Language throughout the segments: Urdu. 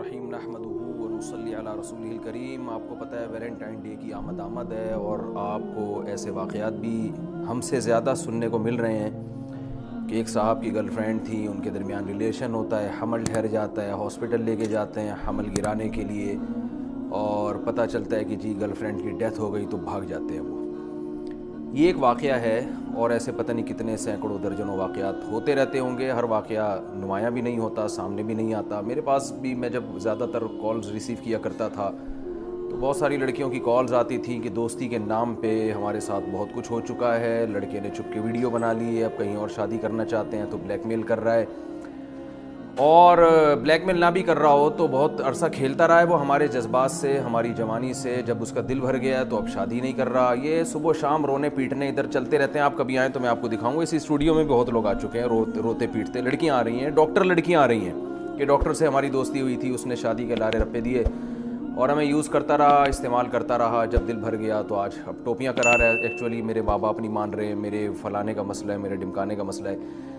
الرحیم نحمدہ ونصلی علی رسولہ الکریم۔ آپ کو پتہ ہے ویلنٹائن ڈے کی آمد ہے اور آپ کو ایسے واقعات بھی ہم سے زیادہ سننے کو مل رہے ہیں کہ ایک صاحب کی گرل فرینڈ تھی، ان کے درمیان ریلیشن ہوتا ہے، حمل ٹھہر جاتا ہے، ہاسپٹل لے کے جاتے ہیں حمل گرانے کے لیے، اور پتہ چلتا ہے کہ جی گرل فرینڈ کی ڈیتھ ہو گئی تو بھاگ جاتے ہیں وہ۔ یہ ایک واقعہ ہے اور ایسے پتہ نہیں کتنے سینکڑوں درجنوں واقعات ہوتے رہتے ہوں گے۔ ہر واقعہ نمایاں بھی نہیں ہوتا، سامنے بھی نہیں آتا۔ میرے پاس بھی میں جب زیادہ تر کالز ریسیو کیا کرتا تھا تو بہت ساری لڑکیوں کی کالز آتی تھیں کہ دوستی کے نام پہ ہمارے ساتھ بہت کچھ ہو چکا ہے، لڑکے نے چھپ کے ویڈیو بنا لی ہے، اب کہیں اور شادی کرنا چاہتے ہیں تو بلیک میل کر رہا ہے، اور بلیک میل نہ بھی کر رہا ہو تو بہت عرصہ کھیلتا رہا ہے وہ ہمارے جذبات سے، ہماری جوانی سے۔ جب اس کا دل بھر گیا ہے تو اب شادی نہیں کر رہا۔ یہ صبح و شام رونے پیٹنے ادھر چلتے رہتے ہیں۔ آپ کبھی آئیں تو میں آپ کو دکھاؤں گا، اسی اسٹوڈیو میں بہت لوگ آ چکے ہیں روتے پیٹتے۔ لڑکیاں آ رہی ہیں، ڈاکٹر لڑکیاں آ رہی ہیں کہ ڈاکٹر سے ہماری دوستی ہوئی تھی، اس نے شادی کے لارے رپے دیے اور ہمیں یوز کرتا رہا، استعمال کرتا رہا۔ جب دل بھر گیا تو آج اب ٹوپیاں کرا رہا ہے۔ ایکچولی میرے ماں باپ نہیں مان رہے، میرے فلانے کا مسئلہ ہے، میرے ڈمکانے کا مسئلہ ہے۔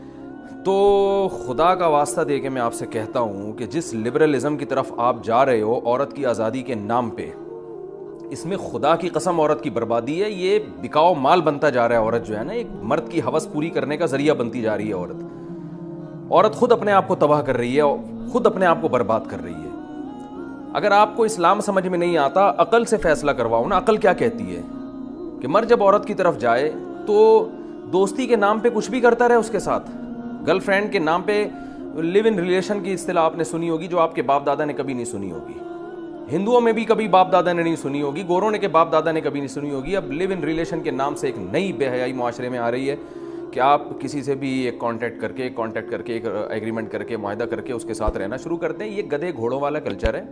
تو خدا کا واسطہ دے کے میں آپ سے کہتا ہوں کہ جس لبرلزم کی طرف آپ جا رہے ہو عورت کی آزادی کے نام پہ، اس میں خدا کی قسم عورت کی بربادی ہے۔ یہ بکاؤ مال بنتا جا رہا ہے۔ عورت جو ہے نا، ایک مرد کی ہوس پوری کرنے کا ذریعہ بنتی جا رہی ہے۔ عورت خود اپنے آپ کو تباہ کر رہی ہے، خود اپنے آپ کو برباد کر رہی ہے۔ اگر آپ کو اسلام سمجھ میں نہیں آتا، عقل سے فیصلہ کرواؤ نا۔ عقل کیا کہتی ہے کہ مرد جب عورت کی طرف جائے تو دوستی کے نام پہ کچھ بھی کرتا رہے اس کے ساتھ۔ گرل فرینڈ کے نام پہ لیو ان ریلیشن کی اصطلاح آپ نے سنی ہوگی، جو آپ کے باپ دادا نے کبھی نہیں سنی ہوگی۔ ہندوؤں میں بھی کبھی باپ دادا نے نہیں سنی ہوگی، گوروں نے کے باپ دادا نے کبھی نہیں سنی ہوگی۔ اب لیو ان ریلیشن کے نام سے ایک نئی بے حیائی معاشرے میں آ رہی ہے کہ آپ کسی سے بھی ایک کانٹیکٹ کر کے ایک ایگریمنٹ کر کے، معاہدہ کر کے اس کے ساتھ رہنا شروع کرتے ہیں۔ یہ گدھے گھوڑوں والا کلچر ہے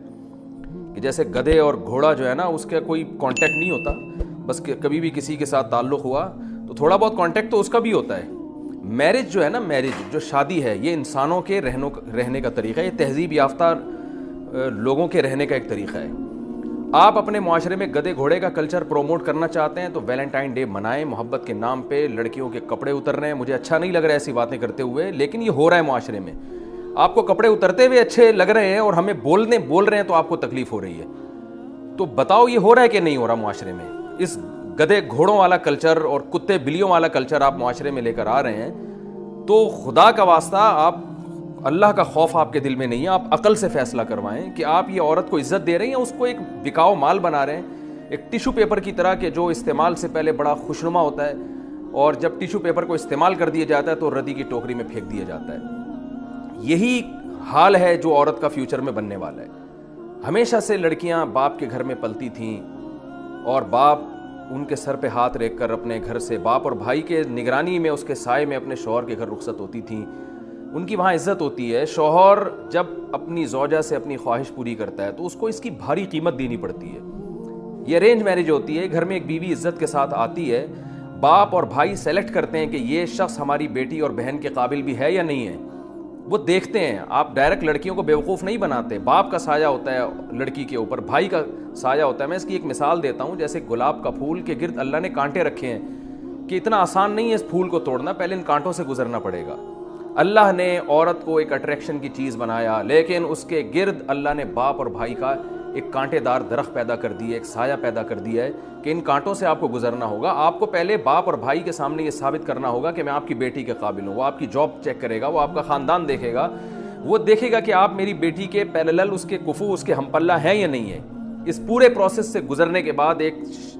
کہ جیسے گدھے اور گھوڑا جو ہے نا، اس کا کوئی کانٹیکٹ نہیں ہوتا، بس کبھی بھی کسی کے ساتھ تعلق ہوا تو تھوڑا بہت کانٹیکٹ تو اس کا بھی ہوتا ہے۔ میرج جو ہے نا، میرج جو شادی ہے، یہ انسانوں کے رہنے کا طریقہ ہے، یہ تہذیب یافتہ لوگوں کے رہنے کا ایک طریقہ ہے۔ آپ اپنے معاشرے میں گدھے گھوڑے کا کلچر پروموٹ کرنا چاہتے ہیں تو ویلنٹائن ڈے منائیں، محبت کے نام پہ لڑکیوں کے کپڑے اتر رہے ہیں۔ مجھے اچھا نہیں لگ رہا ہے ایسی باتیں کرتے ہوئے، لیکن یہ ہو رہا ہے معاشرے میں۔ آپ کو کپڑے اترتے ہوئے اچھے لگ رہے ہیں اور ہمیں بول رہے ہیں تو آپ کو تکلیف ہو رہی ہے۔ تو بتاؤ یہ ہو رہا ہے کہ نہیں ہو رہا معاشرے میں؟ اس گدھے گھوڑوں والا کلچر اور کتے بلیوں والا کلچر آپ معاشرے میں لے کر آ رہے ہیں، تو خدا کا واسطہ آپ اللہ کا خوف آپ کے دل میں نہیں ہے۔ آپ عقل سے فیصلہ کروائیں کہ آپ یہ عورت کو عزت دے رہے ہیں، اس کو ایک بکاؤ مال بنا رہے ہیں، ایک ٹیشو پیپر کی طرح کہ جو استعمال سے پہلے بڑا خوشنما ہوتا ہے اور جب ٹیشو پیپر کو استعمال کر دیا جاتا ہے تو ردی کی ٹوکری میں پھینک دیا جاتا ہے۔ یہی حال ہے جو عورت کا فیوچر میں بننے والا ہے۔ ہمیشہ سے لڑکیاں باپ کے گھر میں پلتی تھیں اور باپ ان کے سر پہ ہاتھ رکھ کر اپنے گھر سے، باپ اور بھائی کے نگرانی میں، اس کے سائے میں اپنے شوہر کے گھر رخصت ہوتی تھیں۔ ان کی وہاں عزت ہوتی ہے۔ شوہر جب اپنی زوجہ سے اپنی خواہش پوری کرتا ہے تو اس کو اس کی بھاری قیمت دینی پڑتی ہے۔ یہ ارینج میرج ہوتی ہے، گھر میں ایک بیوی عزت کے ساتھ آتی ہے، باپ اور بھائی سیلیکٹ کرتے ہیں کہ یہ شخص ہماری بیٹی اور بہن کے قابل بھی ہے یا نہیں ہے۔ وہ دیکھتے ہیں، آپ ڈائریکٹ لڑکیوں کو بیوقوف نہیں بناتے۔ باپ کا سایہ ہوتا ہے لڑکی کے اوپر، بھائی کا سایہ ہوتا ہے۔ میں اس کی ایک مثال دیتا ہوں، جیسے گلاب کا پھول کے گرد اللہ نے کانٹے رکھے ہیں کہ اتنا آسان نہیں ہے اس پھول کو توڑنا، پہلے ان کانٹوں سے گزرنا پڑے گا۔ اللہ نے عورت کو ایک اٹریکشن کی چیز بنایا، لیکن اس کے گرد اللہ نے باپ اور بھائی کا ایک کانٹے دار درخت پیدا کر دیا، ایک سایہ پیدا کر دیا ہے کہ ان کانٹوں سے آپ کو گزرنا ہوگا۔ آپ کو پہلے باپ اور بھائی کے سامنے یہ ثابت کرنا ہوگا کہ میں آپ کی بیٹی کے قابل ہوں۔ وہ آپ کی جاب چیک کرے گا، وہ آپ کا خاندان دیکھے گا، وہ دیکھے گا کہ آپ میری بیٹی کے پیرالل، اس کے کفو، اس کے ہم پلہ ہیں یا نہیں ہے۔ اس پورے پروسیس سے گزرنے کے بعد ایک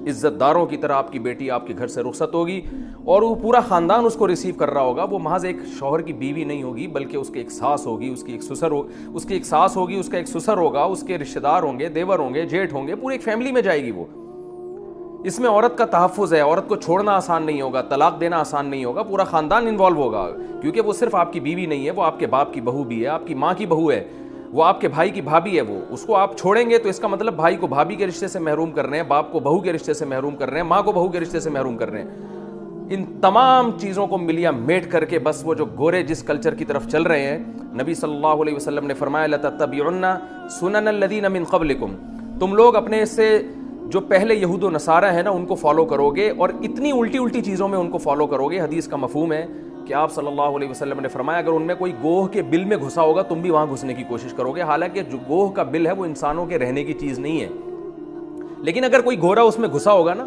عزت داروں کی طرح آپ کی بیٹی آپ کے گھر سے رخصت ہوگی اور وہ پورا خاندان اس کو ریسیو کر رہا ہوگا۔ وہ محض ایک شوہر کی بیوی نہیں ہوگی، بلکہ اس کی ایک ساس ہوگی، اس کی ایک سسر ہوگی، اس کا ایک سسر ہوگا، اس کے رشتہ دار ہوں گے، دیور ہوں گے، جیٹھ ہوں گے، پوری ایک فیملی میں جائے گی وہ۔ اس میں عورت کا تحفظ ہے، عورت کو چھوڑنا آسان نہیں ہوگا، طلاق دینا آسان نہیں ہوگا، پورا خاندان انوالو ہوگا، کیونکہ وہ صرف آپ کی بیوی نہیں ہے، وہ آپ کے باپ کی بہو بھی ہے، آپ کی ماں کی بہو ہے، وہ آپ کے بھائی کی بھابھی ہے۔ وہ اس کو آپ چھوڑیں گے تو اس کا مطلب بھائی کو بھابھی کے رشتے سے محروم کر رہے ہیں، باپ کو بہو کے رشتے سے محروم کر رہے ہیں، ماں کو بہو کے رشتے سے محروم کر رہے ہیں۔ ان تمام چیزوں کو ملیا میٹ کر کے بس وہ جو گورے جس کلچر کی طرف چل رہے ہیں، نبی صلی اللہ علیہ وسلم نے فرمایا لَتَتَّبِعُنَّ سُنَنَ الَّذِينَ مِن قَبْلِكُمْ، تم لوگ اپنے سے جو پہلے یہود و نصارہ ہیں نا، ان کو فالو کرو گے اور اتنی الٹی چیزوں میں ان کو فالو کرو گے۔ حدیث کا مفہوم ہے کہ آپ صلی اللہ علیہ وسلم نے فرمایا اگر ان میں کوئی گوہ کے بل میں گھسا ہوگا تم بھی وہاں گھسنے کی کوشش کرو گے، حالانکہ جو گوہ کا بل ہے وہ انسانوں کے رہنے کی چیز نہیں ہے، لیکن اگر کوئی گورا اس میں گھسا ہوگا نا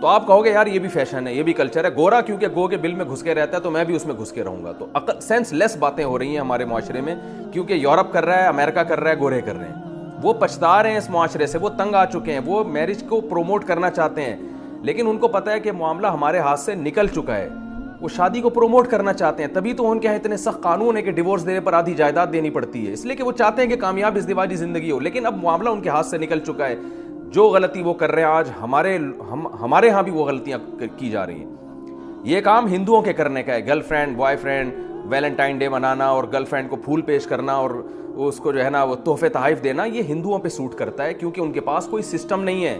تو آپ کہو گے یار یہ بھی فیشن ہے، یہ بھی کلچر ہے، گورا کیونکہ گو کے بل میں گھس کے رہتا ہے تو میں بھی اس میں گھس کے رہوں گا۔ تو سینس لیس باتیں ہو رہی ہیں ہمارے معاشرے میں، کیونکہ یورپ کر رہا ہے، امریکہ کر رہا ہے، گورے کر رہے ہیں، وہ پچھتا رہے ہیں اس معاشرے سے، وہ تنگ آ چکے ہیں، وہ میرج کو پروموٹ کرنا چاہتے ہیں، لیکن ان کو پتہ ہے کہ معاملہ ہمارے ہاتھ سے نکل چکا ہے، وہ شادی کو پروموٹ کرنا چاہتے ہیں، تبھی تو ان کے یہاں اتنے سخت قانون ہے کہ ڈیورس دینے پر آدھی جائیداد دینی پڑتی ہے، اس لیے کہ وہ چاہتے ہیں کہ کامیاب ازدواجی زندگی ہو، لیکن اب معاملہ ان کے ہاتھ سے نکل چکا ہے۔ جو غلطی وہ کر رہے ہیں آج ہمارے ہاں بھی وہ غلطیاں کی جا رہی ہیں۔ یہ کام ہندوؤں کے کرنے کا ہے، girl friend boy friend Valentine day منانا اور گرل فرینڈ کو پھول پیش کرنا اور اس کو جو ہے نا وہ تحفے تحائف دینا، یہ ہندوؤں پہ سوٹ کرتا ہے، کیونکہ ان کے پاس کوئی سسٹم نہیں ہے،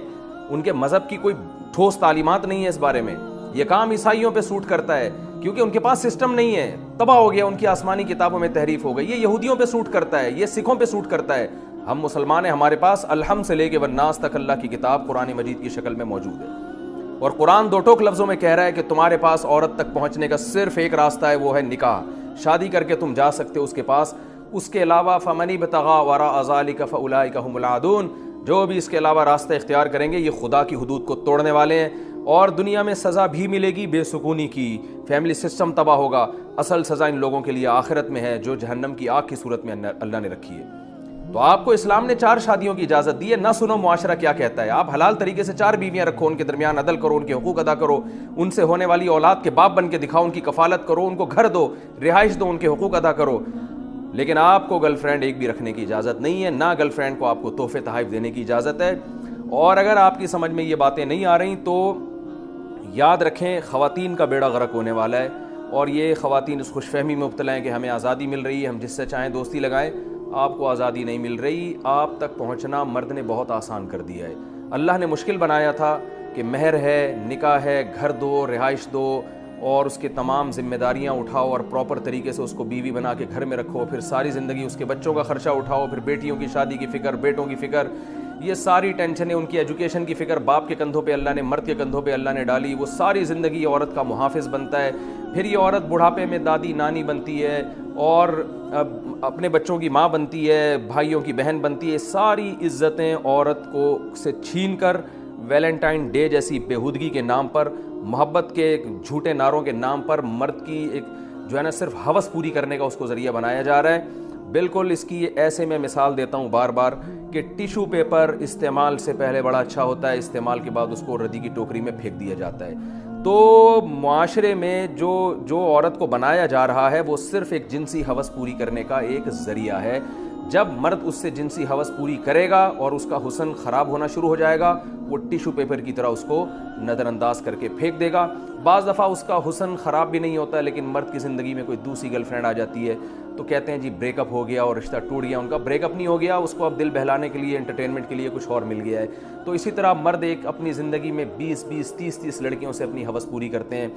ان کے مذہب کی کوئی ٹھوس تعلیمات نہیں ہے اس بارے میں۔ یہ کام عیسائیوں پہ سوٹ کرتا ہے کیونکہ ان کے پاس سسٹم نہیں ہے، تباہ ہو گیا، ان کی آسمانی کتابوں میں تحریف ہو گئی۔ یہ یہودیوں پہ سوٹ کرتا ہے، یہ سکھوں پہ سوٹ کرتا ہے۔ ہم مسلمان ہیں، ہمارے پاس الحمد سے لے کے والناس تک اللہ کی کتاب قرآن مجید کی شکل میں موجود ہے، اور قرآن دو ٹوک لفظوں میں کہہ رہا ہے کہ تمہارے پاس عورت تک پہنچنے کا صرف ایک راستہ ہے، وہ ہے نکاح، شادی کر کے تم جا سکتے ہو اس کے پاس، اس کے علاوہ فمن ابتغى وراء ذلك فاولئک هم العادون، جو بھی اس کے علاوہ راستہ اختیار کریں گے یہ خدا کی حدود کو توڑنے والے ہیں، اور دنیا میں سزا بھی ملے گی بے سکونی کی، فیملی سسٹم تباہ ہوگا۔ اصل سزا ان لوگوں کے لیے آخرت میں ہے جو جہنم کی آگ کی صورت میں اللہ نے رکھی ہے۔ تو آپ کو اسلام نے 4 شادیوں کی اجازت دی ہے، نہ سنو معاشرہ کیا کہتا ہے، آپ حلال طریقے سے 4 بیویاں رکھو، ان کے درمیان عدل کرو، ان کے حقوق ادا کرو، ان سے ہونے والی اولاد کے باپ بن کے دکھاؤ، ان کی کفالت کرو، ان کو گھر دو، رہائش دو، ان کے حقوق ادا کرو، لیکن آپ کو گرل فرینڈ ایک بھی رکھنے کی اجازت نہیں ہے، نہ گرل فرینڈ کو آپ کو تحفے تحائف دینے کی اجازت ہے۔ اور اگر آپ کی سمجھ میں یہ باتیں نہیں آ رہی تو یاد رکھیں خواتین کا بیڑا غرق ہونے والا ہے، اور یہ خواتین اس خوش فہمی میں مبتلا ہیں کہ ہمیں آزادی مل رہی ہے، ہم جس سے چاہیں دوستی لگائیں، آپ کو آزادی نہیں مل رہی۔ آپ تک پہنچنا مرد نے بہت آسان کر دیا ہے، اللہ نے مشکل بنایا تھا کہ مہر ہے، نکاح ہے، گھر دو، رہائش دو، اور اس کے تمام ذمہ داریاں اٹھاؤ اور پراپر طریقے سے اس کو بیوی بنا کے گھر میں رکھو، پھر ساری زندگی اس کے بچوں کا خرچہ اٹھاؤ، پھر بیٹیوں کی شادی کی فکر، بیٹوں کی فکر، یہ ساری ٹینشنیں، ان کی ایجوکیشن کی فکر باپ کے کندھوں پہ اللہ نے، مرد کے کندھوں پہ اللہ نے ڈالی، وہ ساری زندگی عورت کا محافظ بنتا ہے، پھر یہ عورت بڑھاپے میں دادی نانی بنتی ہے اور اپنے بچوں کی ماں بنتی ہے، بھائیوں کی بہن بنتی ہے، ساری عزتیں عورت کو سے چھین کر ویلنٹائن ڈے جیسی بےہودگی کے نام پر، محبت کے جھوٹے نعروں کے نام پر مرد کی ایک جو ہے نا صرف ہوس پوری کرنے کا اس کو ذریعہ بنایا جا رہا ہے۔ بالکل اس کی ایسے میں مثال دیتا ہوں بار بار کہ ٹیشو پیپر استعمال سے پہلے بڑا اچھا ہوتا ہے، استعمال کے بعد اس کو ردی کی ٹوکری میں پھینک دیا جاتا ہے۔ تو معاشرے میں جو عورت کو بنایا جا رہا ہے وہ صرف ایک جنسی ہوس پوری کرنے کا ایک ذریعہ ہے۔ جب مرد اس سے جنسی ہوس پوری کرے گا اور اس کا حسن خراب ہونا شروع ہو جائے گا، وہ ٹیشو پیپر کی طرح اس کو نظر انداز کر کے پھینک دے گا۔ بعض دفعہ اس کا حسن خراب بھی نہیں ہوتا، لیکن مرد کی زندگی میں کوئی دوسری گرل فرینڈ آ جاتی ہے تو کہتے ہیں جی بریک اپ ہو گیا اور رشتہ ٹوٹ گیا۔ ان کا بریک اپ نہیں ہو گیا، اس کو اب دل بہلانے کے لیے، انٹرٹینمنٹ کے لیے کچھ اور مل گیا ہے۔ تو اسی طرح مرد ایک اپنی زندگی میں 20-30 لڑکیوں سے اپنی ہوس پوری کرتے ہیں،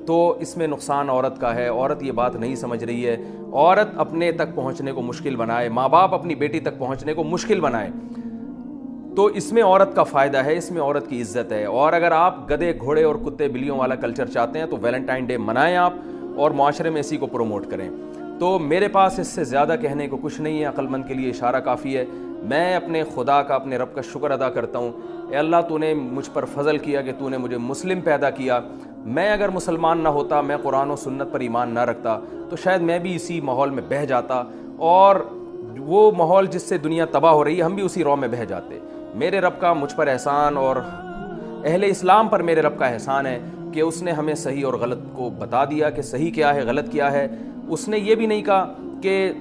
تو اس میں نقصان عورت کا ہے۔ عورت یہ بات نہیں سمجھ رہی ہے، عورت اپنے تک پہنچنے کو مشکل بنائے، ماں باپ اپنی بیٹی تک پہنچنے کو مشکل بنائے، تو اس میں عورت کا فائدہ ہے، اس میں عورت کی عزت ہے۔ اور اگر آپ گدھے گھوڑے اور کتے بلیوں والا کلچر چاہتے ہیں تو ویلنٹائن ڈے منائیں آپ، اور معاشرے میں اسی کو پروموٹ کریں۔ تو میرے پاس اس سے زیادہ کہنے کو کچھ نہیں ہے، عقل مند کے لیے اشارہ کافی ہے۔ میں اپنے خدا کا، اپنے رب کا شکر ادا کرتا ہوں، اے اللہ تو نے مجھ پر فضل کیا کہ تو نے مجھے مسلم پیدا کیا۔ میں اگر مسلمان نہ ہوتا، میں قرآن و سنت پر ایمان نہ رکھتا، تو شاید میں بھی اسی ماحول میں بہہ جاتا، اور وہ ماحول جس سے دنیا تباہ ہو رہی ہے ہم بھی اسی رو میں بہہ جاتے۔ میرے رب کا مجھ پر احسان، اور اہل اسلام پر میرے رب کا احسان ہے کہ اس نے ہمیں صحیح اور غلط کو بتا دیا کہ صحیح کیا ہے، غلط کیا ہے۔ اس نے یہ بھی نہیں کہا کہ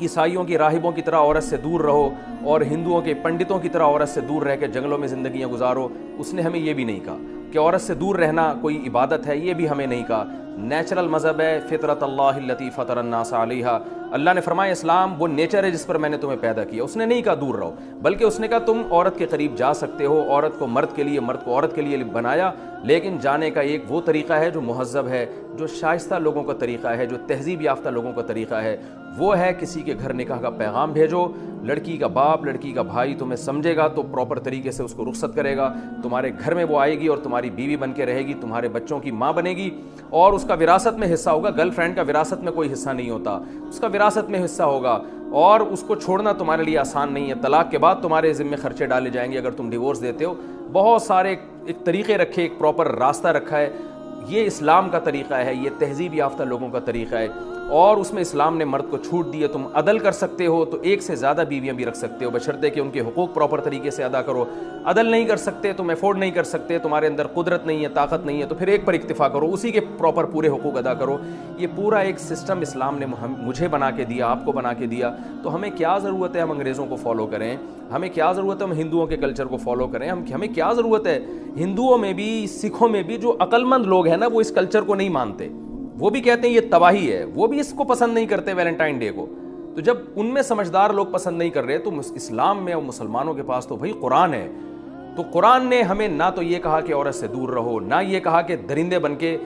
عیسائیوں کی راہبوں کی طرح عورت سے دور رہو اور ہندوؤں کے پنڈتوں کی طرح عورت سے دور رہ کے جنگلوں میں زندگیاں گزارو۔ اس نے ہمیں یہ بھی نہیں کہا کہ عورت سے دور رہنا کوئی عبادت ہے، یہ بھی ہمیں نہیں کہا۔ نیچرل مذہب ہے، فطرت اللہ التی فطر الناس علیہا۔ اللہ نے فرمایا اسلام وہ نیچر ہے جس پر میں نے تمہیں پیدا کیا۔ اس نے نہیں کہا دور رہو، بلکہ اس نے کہا تم عورت کے قریب جا سکتے ہو، عورت کو مرد کے لیے، مرد کو عورت کے لیے بنایا، لیکن جانے کا ایک وہ طریقہ ہے جو مہذب ہے، جو شائستہ لوگوں کا طریقہ ہے، جو تہذیب یافتہ لوگوں کا طریقہ ہے، وہ ہے کسی کے گھر نکاح کا پیغام بھیجو، لڑکی کا باپ لڑکی کا بھائی تمہیں سمجھے گا تو پراپر طریقے سے اس کو رخصت کرے گا, تمہارے گھر میں وہ آئے گی اور تمہاری بیوی بن کے رہے گی, تمہارے بچوں کی ماں بنے گی, اور اس کا وراثت میں حصہ ہوگا. گرل فرینڈ کا وراثت میں کوئی حصہ نہیں ہوتا, اس کا وراثت میں حصہ ہوگا, اور اس کو چھوڑنا تمہارے لیے آسان نہیں ہے. طلاق کے بعد تمہارے ذمہ خرچے ڈالے جائیں گے اگر تم ڈیورس دیتے ہو. بہت سارے ایک طریقے رکھے, ایک پراپر راستہ رکھا ہے. یہ اسلام کا طریقہ ہے, یہ تہذیب یافتہ لوگوں کا طریقہ ہے, اور اس میں اسلام نے مرد کو چھوٹ دی ہے. تم عدل کر سکتے ہو تو ایک سے زیادہ بیویاں بھی رکھ سکتے ہو, بشرطے کہ ان کے حقوق پراپر طریقے سے ادا کرو. عدل نہیں کر سکتے, تم افورڈ نہیں کر سکتے, تمہارے اندر قدرت نہیں ہے, طاقت نہیں ہے, تو پھر ایک پر اکتفا کرو, اسی کے پراپر پورے حقوق ادا کرو. یہ پورا ایک سسٹم اسلام نے مجھے بنا کے دیا, آپ کو بنا کے دیا. تو ہمیں کیا ضرورت ہے ہم انگریزوں کو فالو کریں؟ ہمیں کیا ضرورت ہے ہم ہندوؤں کے کلچر کو فالو کریں؟ ہمیں کیا ضرورت ہے؟ ہندوؤں میں بھی, سکھوں میں بھی جو عقل مند لوگ ہیں نا, وہ اس کلچر کو نہیں مانتے. وہ بھی کہتے ہیں یہ تباہی ہے, وہ بھی اس کو پسند نہیں کرتے ویلنٹائن ڈے کو. تو جب ان میں سمجھدار لوگ پسند نہیں کر رہے تو اسلام میں اور مسلمانوں کے پاس تو بھائی قرآن ہے. تو قرآن نے ہمیں نہ تو یہ کہا کہ عورت سے دور رہو, نہ یہ کہا کہ درندے بن کے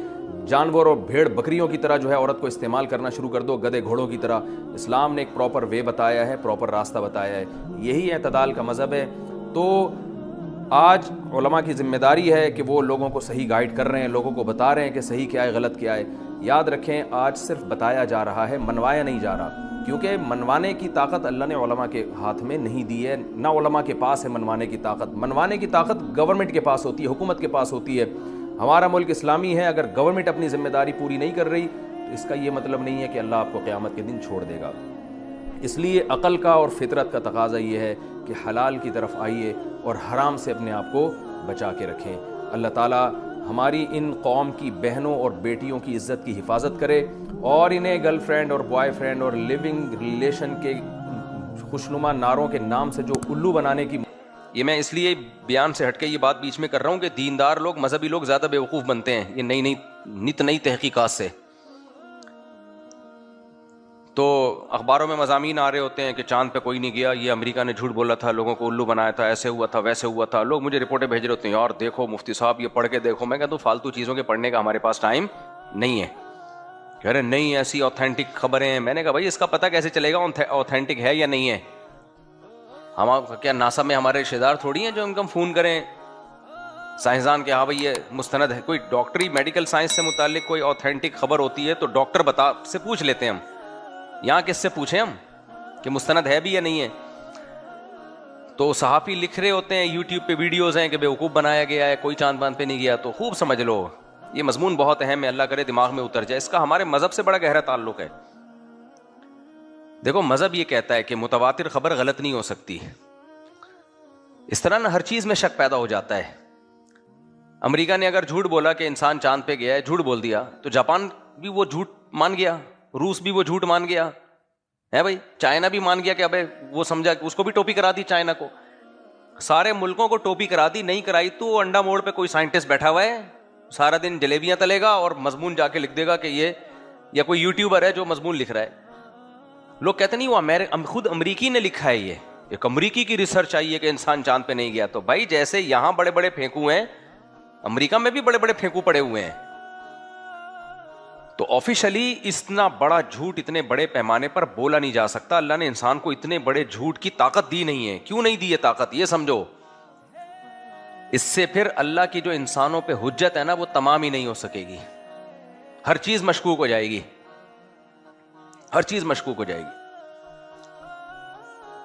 جانور اور بھیڑ بکریوں کی طرح جو ہے عورت کو استعمال کرنا شروع کر دو, گدھے گھوڑوں کی طرح. اسلام نے ایک پراپر وے بتایا ہے, پراپر راستہ بتایا ہے. یہی اعتدال کا مذہب ہے. تو آج علماء کی ذمہ داری ہے کہ وہ لوگوں کو صحیح گائیڈ کر رہے ہیں, لوگوں کو بتا رہے ہیں کہ صحیح کیا ہے, غلط کیا ہے. یاد رکھیں, آج صرف بتایا جا رہا ہے, منوایا نہیں جا رہا, کیونکہ منوانے کی طاقت اللہ نے علماء کے ہاتھ میں نہیں دی ہے, نہ علماء کے پاس ہے منوانے کی طاقت. منوانے کی طاقت گورنمنٹ کے پاس ہوتی ہے, حکومت کے پاس ہوتی ہے. ہمارا ملک اسلامی ہے, اگر گورنمنٹ اپنی ذمہ داری پوری نہیں کر رہی تو اس کا یہ مطلب نہیں ہے کہ اللہ آپ کو قیامت کے دن چھوڑ دے گا. اس لیے عقل کا اور فطرت کا تقاضا یہ ہے کہ حلال کی طرف آئیے اور حرام سے اپنے آپ کو بچا کے رکھیں. اللہ تعالیٰ ہماری ان قوم کی بہنوں اور بیٹیوں کی عزت کی حفاظت کرے, اور انہیں گرل فرینڈ اور بوائے فرینڈ اور لیونگ ریلیشن کے خوشنما نعروں کے نام سے جو الو بنانے کی, یہ میں اس لیے بیان سے ہٹ کے یہ بات بیچ میں کر رہا ہوں کہ دیندار لوگ, مذہبی لوگ زیادہ بیوقوف بنتے ہیں یہ نئی تحقیقات سے. تو اخباروں میں مضامین آ رہے ہوتے ہیں کہ چاند پہ کوئی نہیں گیا, یہ امریکہ نے جھوٹ بولا تھا, لوگوں کو الو بنایا تھا, ایسے ہوا تھا, ویسے ہوا تھا. لوگ مجھے رپورٹیں بھیج رہے ہوتے ہیں, یار دیکھو مفتی صاحب یہ پڑھ کے دیکھو. میں کہتا ہوں فالتو چیزوں کے پڑھنے کا ہمارے پاس ٹائم نہیں ہے. کہہ رہے نہیں ایسی اوتھینٹک خبریں ہیں. میں نے کہا بھائی اس کا پتہ کیسے چلے گا اوتھینٹک ہے یا نہیں ہے؟ ہم کیا ناسا میں ہمارے رشتے دار تھوڑی ہیں جو ان کو فون کریں سائنسدان کہ ہاں بھائی یہ مستند ہے. کوئی ڈاکٹری میڈیکل سائنس سے متعلق کوئی اوتھینٹک خبر ہوتی ہے تو ڈاکٹر سے پوچھ لیتے ہیں ہم. یہاں کس سے پوچھیں ہم کہ مستند ہے بھی یا نہیں ہے؟ تو صحافی لکھ رہے ہوتے ہیں, یوٹیوب پہ ویڈیوز ہیں کہ بیوقوف بنایا گیا ہے, کوئی چاند باند پہ نہیں گیا. تو خوب سمجھ لو یہ مضمون بہت اہم ہے, اللہ کرے دماغ میں اتر جائے. اس کا ہمارے مذہب سے بڑا گہرا تعلق ہے. دیکھو مذہب یہ کہتا ہے کہ متواتر خبر غلط نہیں ہو سکتی. اس طرح نہ ہر چیز میں شک پیدا ہو جاتا ہے. امریکہ نے اگر جھوٹ بولا کہ انسان چاند پہ گیا ہے, جھوٹ بول دیا, تو جاپان بھی وہ جھوٹ مان گیا, روس بھی وہ جھوٹ مان گیا ہے بھائی, چائنا بھی مان گیا کہ ابے وہ سمجھا, اس کو بھی ٹوپی کرا دی چائنا کو. سارے ملکوں کو ٹوپی کرا دی. نہیں کرائی تو انڈا موڑ پہ کوئی سائنٹسٹ بیٹھا ہوا ہے, سارا دن جلیبیاں تلے گا اور مضمون جا کے لکھ دے گا کہ یہ, یا کوئی یوٹیوبر ہے جو مضمون لکھ رہا ہے. لوگ کہتے نہیں وہ خود امریکی نے لکھا ہے, یہ ایک امریکی کی ریسرچ آئی ہے کہ انسان چاند پہ نہیں گیا. تو بھائی جیسے یہاں بڑے بڑے پھینکو ہیں, امریکہ میں بھی بڑے بڑے پھینکو پڑے ہوئے ہیں. تو آفیشلی اتنا بڑا جھوٹ اتنے بڑے پیمانے پر بولا نہیں جا سکتا. اللہ نے انسان کو اتنے بڑے جھوٹ کی طاقت دی نہیں ہے. کیوں نہیں دی یہ طاقت, یہ سمجھو. اس سے پھر اللہ کی جو انسانوں پہ حجت ہے نا وہ تمام ہی نہیں ہو سکے گی. ہر چیز مشکوک ہو جائے گی, ہر چیز مشکوک ہو جائے گی.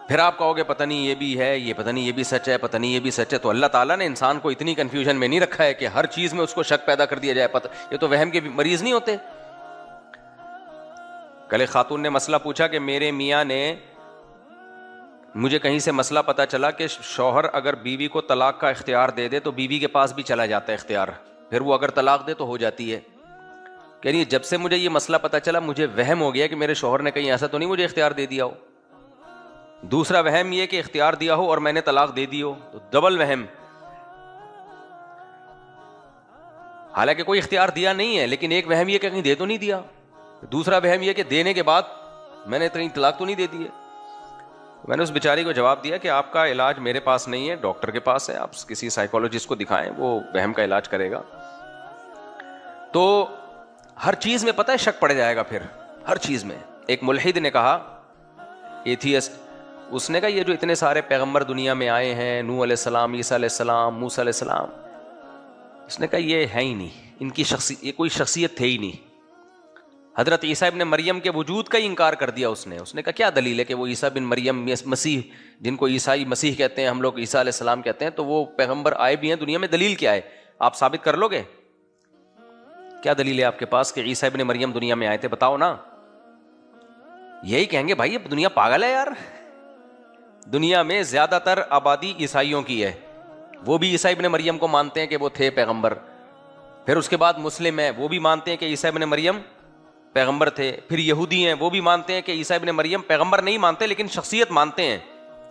پھر آپ کہو گے پتہ نہیں یہ بھی ہے, یہ پتہ نہیں یہ بھی سچ ہے, پتہ نہیں یہ بھی سچ ہے. تو اللہ تعالیٰ نے انسان کو اتنی کنفیوژن میں نہیں رکھا ہے کہ ہر چیز میں اس کو شک پیدا کر دیا جائے. یہ تو وہم کے مریض نہیں ہوتے. کل خاتون نے مسئلہ پوچھا کہ میرے میاں نے, مجھے کہیں سے مسئلہ پتا چلا کہ شوہر اگر بیوی کو طلاق کا اختیار دے دے تو بیوی کے پاس بھی چلا جاتا ہے اختیار, پھر وہ اگر طلاق دے تو ہو جاتی ہے. کہ نہیں, جب سے مجھے یہ مسئلہ پتا چلا مجھے وہم ہو گیا کہ میرے شوہر نے کہیں ایسا تو نہیں مجھے اختیار دے دیا ہو. دوسرا وہم یہ کہ اختیار دیا ہو اور میں نے طلاق دے دی ہو, تو ڈبل وہم. حالانکہ کوئی اختیار دیا نہیں ہے, لیکن ایک وہم یہ کہ کہیں دے تو نہیں دیا, دوسرا وہم یہ کہ دینے کے بعد میں نے کہیں طلاق تو نہیں دے دی ہے. میں نے اس بیچاری کو جواب دیا کہ آپ کا علاج میرے پاس نہیں ہے, ڈاکٹر کے پاس ہے, آپ کسی سائیکولوجسٹ کو دکھائیں, وہ وہم کا علاج کرے گا. تو ہر چیز میں پتہ ہے شک پڑ جائے گا. پھر ہر چیز میں. ایک ملحد نے کہا, ایتھیسٹ, اس نے کہا یہ جو اتنے سارے پیغمبر دنیا میں آئے ہیں، نوح علیہ السلام، عیسیٰ علیہ السلام، موسیٰ علیہ السلام، اس نے کہا یہ ہے ہی نہیں، ان کی یہ کوئی شخصیت تھے ہی نہیں. حضرت عیسیٰ ابن مریم کے وجود کا ہی انکار کر دیا اس نے کہا کیا دلیل ہے کہ وہ عیسیٰ بن مریم مسیح، جن کو عیسائی مسیح کہتے ہیں، ہم لوگ عیسیٰ علیہ السلام کہتے ہیں، تو وہ پیغمبر آئے بھی ہیں دنیا میں، دلیل کیا ہے؟ آپ ثابت کر لو گے؟ کیا دلیل ہے آپ کے پاس کہ عیسیٰ ابن مریم دنیا میں آئے تھے؟ بتاؤ نا. یہی کہیں گے بھائی اب دنیا پاگل ہے یار، دنیا میں زیادہ تر آبادی عیسائیوں کی ہے، وہ بھی عیسیٰ ابن مریم کو مانتے ہیں کہ وہ تھے پیغمبر. پھر اس کے بعد مسلم ہیں، وہ بھی مانتے ہیں کہ عیسیٰ ابن مریم پیغمبر تھے. پھر یہودی ہیں، وہ بھی مانتے ہیں کہ عیسیٰ ابن مریم پیغمبر نہیں مانتے لیکن شخصیت مانتے ہیں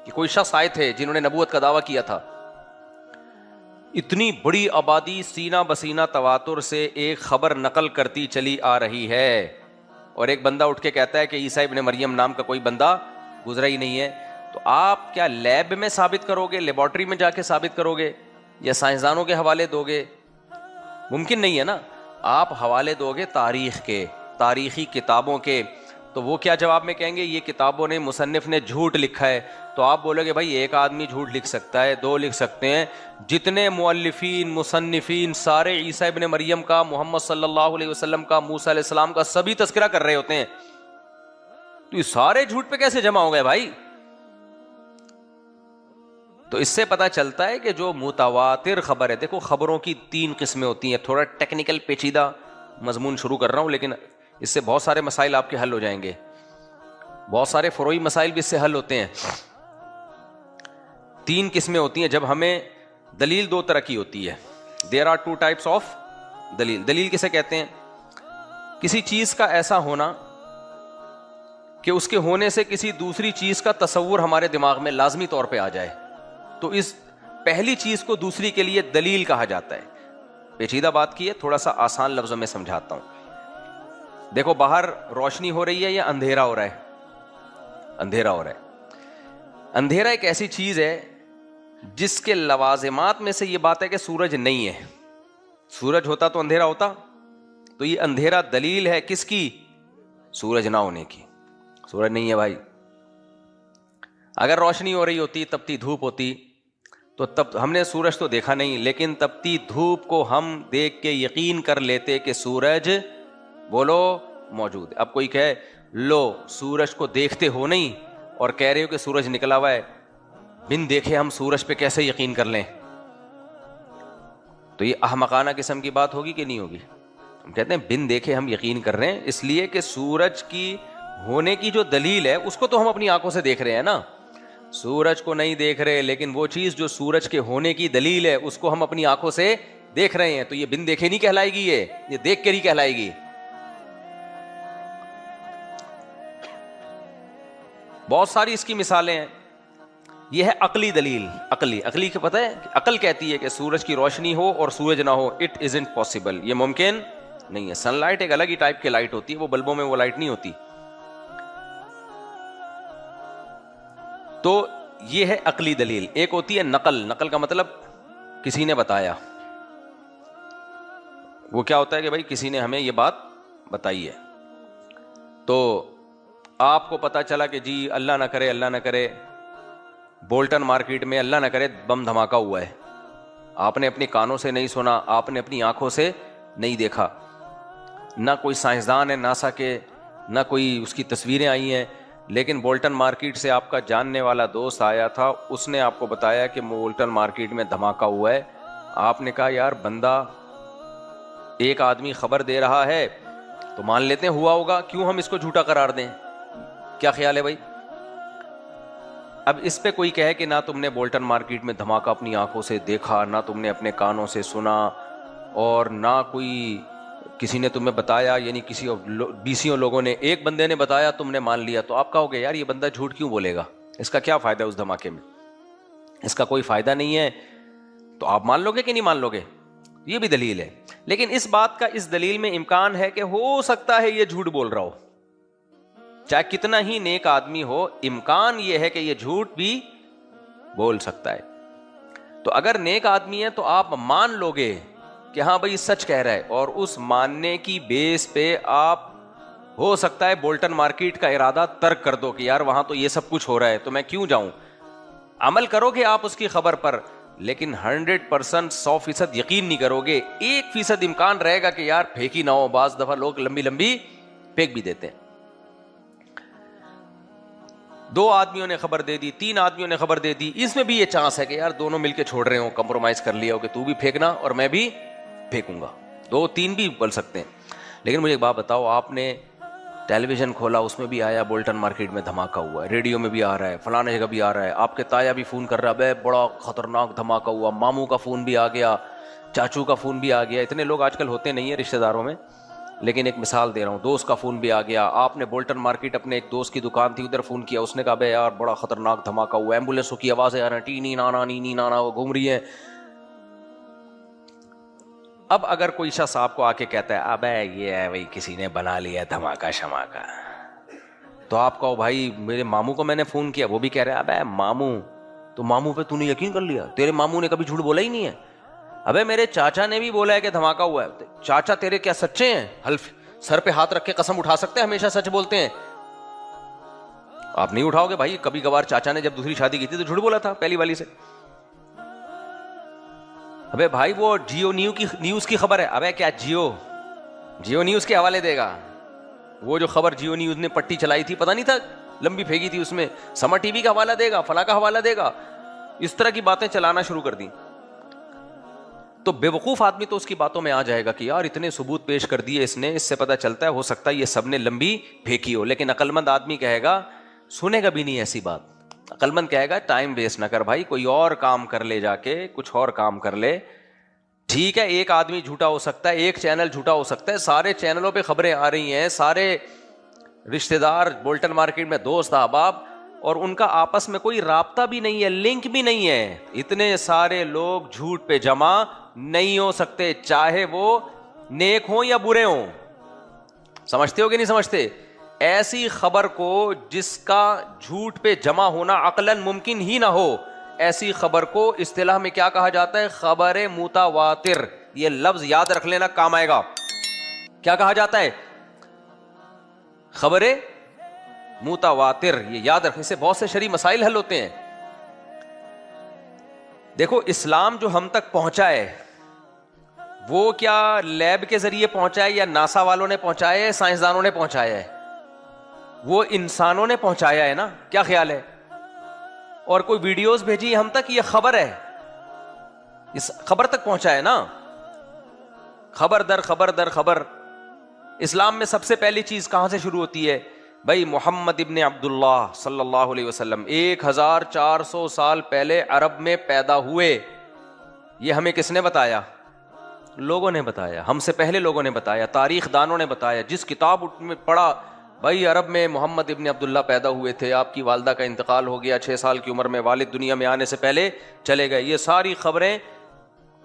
کہ کوئی شخص آئے تھے جنہوں نے نبوت کا دعویٰ کیا تھا. اتنی بڑی آبادی سینہ بسینہ تواتر سے ایک خبر نقل کرتی چلی آ رہی ہے، اور ایک بندہ اٹھ کے کہتا ہے کہ عیسیٰ ابن مریم نام کا کوئی بندہ گزرا ہی نہیں ہے. تو آپ کیا لیب میں ثابت کرو گے، لیبارٹری میں جا کے ثابت کرو گے، یا سائنسدانوں کے حوالے دو گے؟ ممکن نہیں ہے نا. آپ حوالے دو گے تاریخ کے، تاریخی کتابوں کے. تو وہ کیا جواب میں کہیں گے؟ یہ کتابوں نے، مصنف نے جھوٹ لکھا ہے. تو آپ بولو گے بھائی ایک آدمی جھوٹ لکھ سکتا ہے، دو لکھ سکتے ہیں، جتنے مؤلفین مصنفین سارے عیسیٰ ابن مریم کا، محمد صلی اللہ علیہ وسلم کا، موسیٰ علیہ السلام کا سبھی تذکرہ کر رہے ہوتے ہیں. تو یہ سارے جھوٹ پہ کیسے جمع ہو گئے بھائی؟ تو اس سے پتا چلتا ہے کہ جو متواتر خبر ہے، دیکھو خبروں کی 3 قسمیں ہوتی ہیں. تھوڑا ٹیکنیکل پیچیدہ مضمون شروع کر رہا ہوں، لیکن اس سے بہت سارے مسائل آپ کے حل ہو جائیں گے، بہت سارے فروعی مسائل بھی اس سے حل ہوتے ہیں. 3 قسمیں ہوتی ہیں جب ہمیں دلیل 2 طرح کی ہوتی ہے. دیر آر 2 ٹائپس آف دلیل. دلیل کسے کہتے ہیں؟ کسی چیز کا ایسا ہونا کہ اس کے ہونے سے کسی دوسری چیز کا تصور ہمارے دماغ میں لازمی طور پہ آ جائے، تو اس پہلی چیز کو دوسری کے لیے دلیل کہا جاتا ہے. پیچیدہ بات کی ہے، تھوڑا سا آسان لفظوں میں سمجھاتا ہوں. دیکھو باہر روشنی ہو رہی ہے یا اندھیرا ہو رہا ہے؟ اندھیرا ہو رہا ہے. اندھیرا ایک ایسی چیز ہے جس کے لوازمات میں سے یہ بات ہے کہ سورج نہیں ہے. سورج ہوتا تو اندھیرا ہوتا. تو یہ اندھیرا دلیل ہے کس کی؟ سورج نہ ہونے کی. سورج نہیں ہے بھائی. اگر روشنی ہو رہی ہوتی، تپتی دھوپ ہوتی، تو تب ہم نے سورج تو دیکھا نہیں، لیکن تپتی دھوپ کو ہم دیکھ کے یقین کر لیتے کہ سورج بولو موجود ہے. اب کوئی کہے لو سورج کو دیکھتے ہو نہیں اور کہہ رہے ہو کہ سورج نکلا ہوا ہے، بن دیکھے ہم سورج پہ کیسے یقین کر لیں؟ تو یہ احمقانہ قسم کی بات ہوگی کہ نہیں ہوگی؟ ہم کہتے ہیں بن دیکھے ہم یقین کر رہے ہیں، اس لیے کہ سورج کی ہونے کی جو دلیل ہے اس کو تو ہم اپنی آنکھوں سے دیکھ رہے ہیں نا. سورج کو نہیں دیکھ رہے، لیکن وہ چیز جو سورج کے ہونے کی دلیل ہے اس کو ہم اپنی آنکھوں سے دیکھ رہے ہیں. تو یہ بن دیکھے نہیں کہلائے گی، یہ دیکھ کے نہیں کہلائے گی. بہت ساری اس کی مثالیں ہیں. یہ ہے عقلی دلیل. عقلی کو پتہ ہے، عقل کہتی ہے کہ سورج کی روشنی ہو اور سورج نہ ہو. اٹ ازنٹ پاسبل، یہ ممکن نہیں ہے. سن لائٹ ایک الگ ہی ٹائپ کی لائٹ ہوتی ہے، وہ بلبوں میں وہ لائٹ نہیں ہوتی. تو یہ ہے عقلی دلیل. ایک ہوتی ہے نقل. نقل کا مطلب کسی نے بتایا. وہ کیا ہوتا ہے کہ بھائی کسی نے ہمیں یہ بات بتائی ہے، تو آپ کو پتا چلا کہ جی اللہ نہ کرے، اللہ نہ کرے بولٹن مارکیٹ میں اللہ نہ کرے بم دھماکہ ہوا ہے. آپ نے اپنی کانوں سے نہیں سنا، آپ نے اپنی آنکھوں سے نہیں دیکھا، نہ کوئی سائنسدان ہے ناسا کے، نہ کوئی اس کی تصویریں آئی ہیں، لیکن بولٹن مارکیٹ سے آپ کا جاننے والا دوست آیا تھا، اس نے آپ کو بتایا کہ بولٹن مارکیٹ میں دھماکہ ہوا ہے. آپ نے کہا یار بندہ، ایک آدمی خبر دے رہا ہے تو مان لیتے ہیں ہوا ہوگا، کیوں ہم اس کو جھوٹا قرار دیں؟ کیا خیال ہے بھائی؟ اب اس پہ کوئی کہے کہ نہ تم نے بولٹن مارکیٹ میں دھماکہ اپنی آنکھوں سے دیکھا، نہ تم نے اپنے کانوں سے سنا، اور نہ کوئی کسی نے تمہیں بتایا، یعنی کسی 20 لوگوں نے، ایک بندے نے بتایا تم نے مان لیا، تو آپ کہو گے یار یہ بندہ جھوٹ کیوں بولے گا، اس کا کیا فائدہ ہے اس دھماکے میں؟ اس کا کوئی فائدہ نہیں ہے. تو آپ مان لو گے کہ نہیں مان لو گے؟ یہ بھی دلیل ہے. لیکن اس بات کا اس دلیل میں امکان ہے کہ ہو سکتا ہے یہ جھوٹ بول رہا ہو، چاہے کتنا ہی نیک آدمی ہو، امکان یہ ہے کہ یہ جھوٹ بھی بول سکتا ہے. تو اگر نیک آدمی ہے تو آپ مان لو گے کہ ہاں بھائی سچ کہہ رہا ہے، اور اس ماننے کی بیس پہ آپ ہو سکتا ہے بولٹن مارکیٹ کا ارادہ ترک کر دو کہ یار وہاں تو یہ سب کچھ ہو رہا ہے تو میں کیوں جاؤں. عمل کرو گے آپ اس کی خبر پر, لیکن 100% 100% یقین نہیں کرو گے. 1% امکان رہے گا کہ یار پھینک ہی نہ ہو. بعض دفعہ لوگ لمبی لمبی پھینک بھی دیتے ہیں. 2 آدمیوں نے خبر دے دی, 3 آدمیوں نے خبر دے دی, اس میں بھی یہ چانس ہے کہ یار دونوں مل کے چھوڑ رہے ہوں, کمپرومائز کر لیا ہو کہ تو بھی پھینکنا اور میں بھی پھینکوں گا. 2-3 بھی بول سکتے ہیں. لیکن مجھے ایک بات بتاؤ, آپ نے ٹیلی ویژن کھولا, اس میں بھی آیا بولٹن مارکیٹ میں دھماکہ ہوا ہے, ریڈیو میں بھی آ رہا ہے, فلاں جگہ بھی آ رہا ہے, آپ کے تایا بھی فون کر رہا ہے بے بڑا خطرناک دھماکہ ہوا, ماموں کا فون بھی آ گیا, چاچو کا فون بھی آ گیا. اتنے لوگ آج کل ہوتے نہیں ہیں رشتہ داروں میں, لیکن ایک مثال دے رہا ہوں, دوست کا فون بھی آ گیا. آپ نے بولٹن مارکیٹ اپنے ایک دوست کی دکان تھی ادھر فون کیا, اس نے کہا بے یار بڑا خطرناک دھماکہ ہوا, ایمبولینسوں کی آوازیں آ رہی ہیں, ٹینی نانا نینی نانا وہ گھوم رہی ہیں. اب اگر کوئی شخص آپ کو آ کے کہتا ہے ابے یہ ہے وہی کسی نے بنا لیا دھماکہ شماکہ, تو آپ کہو بھائی میرے ماموں کو میں نے فون کیا, وہ بھی کہہ رہے ہیں ابے ماموں, تو ماموں پہ تو نے یقین کر لیا, تیرے ماموں نے کبھی جھوٹ بولا ہی نہیں ہے. ابے میرے چاچا نے بھی بولا ہے کہ دھماکہ ہوا ہے. چاچا تیرے کیا سچے ہیں؟ حلف سر پہ ہاتھ رکھ کے قسم اٹھا سکتے ہیں ہمیشہ سچ بولتے ہیں؟ آپ نہیں اٹھاؤ گے بھائی. کبھی کبھار چاچا نے جب دوسری شادی کی تھی تو جھوٹ بولا تھا پہلی والی سے. ابے بھائی وہ جیو نیوز کی خبر ہے, ابے کیا جیو نیوز کے حوالے دے گا؟ وہ جو خبر جیو نیوز نے پٹی چلائی تھی پتہ نہیں تھا لمبی پھینکی تھی, اس میں سمر ٹی وی کا حوالہ دے گا, فلاں کا حوالہ دے گا, اس طرح کی باتیں چلانا شروع کر دیں. تو بے وقوف آدمی تو اس کی باتوں میں آ جائے گا کہ یار اتنے ثبوت پیش کر دیے اس نے, اس سے پتہ چلتا ہے ہو سکتا ہے یہ سب نے لمبی پھینکی ہو. لیکن عقل مند آدمی کہے گا, سنے گا بھی نہیں ایسی بات. عقل مند کہے گا ٹائم ویسٹ نہ کر بھائی, کوئی اور کام کر لے, جا کے کچھ اور کام کر لے. ٹھیک ہے ایک آدمی جھوٹا ہو سکتا ہے, ایک چینل جھوٹا ہو سکتا ہے, سارے چینلوں پہ خبریں آ رہی ہیں, سارے رشتہ دار بولٹن مارکیٹ میں دوست احباب, اور ان کا آپس میں کوئی رابطہ بھی نہیں ہے, لنک بھی نہیں ہے. اتنے سارے لوگ جھوٹ پہ جمع نہیں ہو سکتے, چاہے وہ نیک ہوں یا برے ہوں. سمجھتے ہو کہ نہیں سمجھتے؟ ایسی خبر کو جس کا جھوٹ پہ جمع ہونا عقلاً ممکن ہی نہ ہو, ایسی خبر کو اصطلاح میں کیا کہا جاتا ہے؟ خبر متواتر. یہ لفظ یاد رکھ لینا, کام آئے گا. کیا کہا جاتا ہے؟ خبر متواتر. یہ یاد رکھنے سے بہت سے شرعی مسائل حل ہوتے ہیں. دیکھو اسلام جو ہم تک پہنچا ہے وہ کیا لیب کے ذریعے پہنچا ہے یا ناسا والوں نے پہنچایا ہے, سائنسدانوں نے پہنچایا ہے؟ وہ انسانوں نے پہنچایا ہے نا. کیا خیال ہے؟ اور کوئی ویڈیوز بھیجی ہم تک, یہ خبر ہے, اس خبر تک پہنچا ہے نا. خبر در خبر در خبر. اسلام میں سب سے پہلی چیز کہاں سے شروع ہوتی ہے بھائی؟ محمد ابن عبداللہ صلی اللہ علیہ وسلم 1400 سال پہلے عرب میں پیدا ہوئے. یہ ہمیں کس نے بتایا؟ لوگوں نے بتایا, ہم سے پہلے لوگوں نے بتایا, تاریخ دانوں نے بتایا. جس کتاب میں پڑھا بھائی عرب میں محمد ابن عبداللہ پیدا ہوئے تھے, آپ کی والدہ کا انتقال ہو گیا 6 سال کی عمر میں, والد دنیا میں آنے سے پہلے چلے گئے. یہ ساری خبریں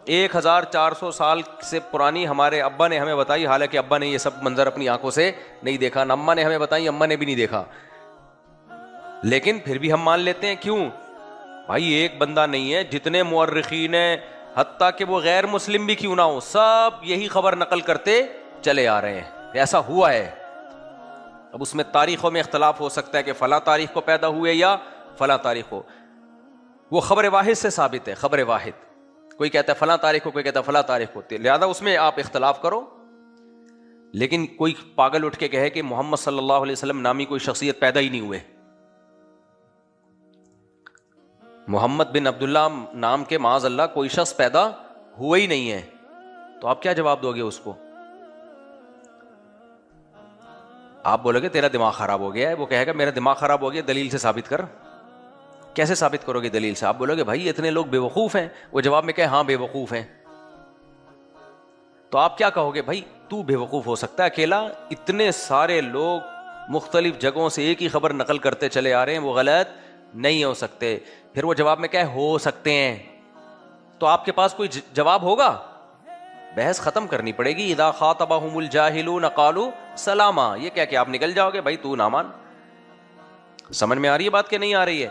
1400 سال سے پرانی ہمارے ابا نے ہمیں بتائی, حالانکہ ابا نے یہ سب منظر اپنی آنکھوں سے نہیں دیکھا, نہ اماں نے ہمیں بتائی, اماں نے بھی نہیں دیکھا, لیکن پھر بھی ہم مان لیتے ہیں. کیوں بھائی؟ ایک بندہ نہیں ہے, جتنے مورخین ہیں, حتیٰ کہ وہ غیر مسلم بھی کیوں نہ ہو, سب یہی خبر نقل کرتے چلے آ رہے ہیں. ایسا ہوا ہے. اب اس میں تاریخوں میں اختلاف ہو سکتا ہے کہ فلاں تاریخ کو پیدا ہوئے یا فلاں تاریخ کو, وہ خبر واحد سے ثابت ہے. خبر واحد, کوئی کہتا ہے فلاں تاریخ کو, کوئی کہتا ہے فلاں تاریخ کو, لہذا اس میں آپ اختلاف کرو. لیکن کوئی پاگل اٹھ کے کہے کہ محمد صلی اللہ علیہ وسلم نامی کوئی شخصیت پیدا ہی نہیں ہوئے, محمد بن عبداللہ نام کے معاذ اللہ کوئی شخص پیدا ہوا ہی نہیں ہے, تو آپ کیا جواب دو گے اس کو؟ آپ بولو گے تیرا دماغ خراب ہو گیا ہے, وہ کہے گا میرا دماغ خراب ہو گیا, دلیل سے ثابت کر. کیسے ثابت کرو گے دلیل سے؟ آپ بولو گے بھائی اتنے لوگ بے وقوف ہیں. وہ جواب میں کہے ہاں بے وقوف ہیں. تو آپ کیا کہو گے؟ بھائی تو بے وقوف ہو سکتا ہے اکیلا, اتنے سارے لوگ مختلف جگہوں سے ایک ہی خبر نقل کرتے چلے آ رہے ہیں, وہ غلط نہیں ہو سکتے. پھر وہ جواب میں کہے ہو سکتے ہیں, تو آپ کے پاس کوئی جواب ہوگا؟ بحث ختم کرنی پڑے گی. اذا خاطبهم الجاہلون قالوا سلاما. یہ کیا کہ آپ نکل جاؤ گے بھائی تو نہ مان. سمجھ میں آ رہی ہے بات کہ نہیں آ رہی ہے؟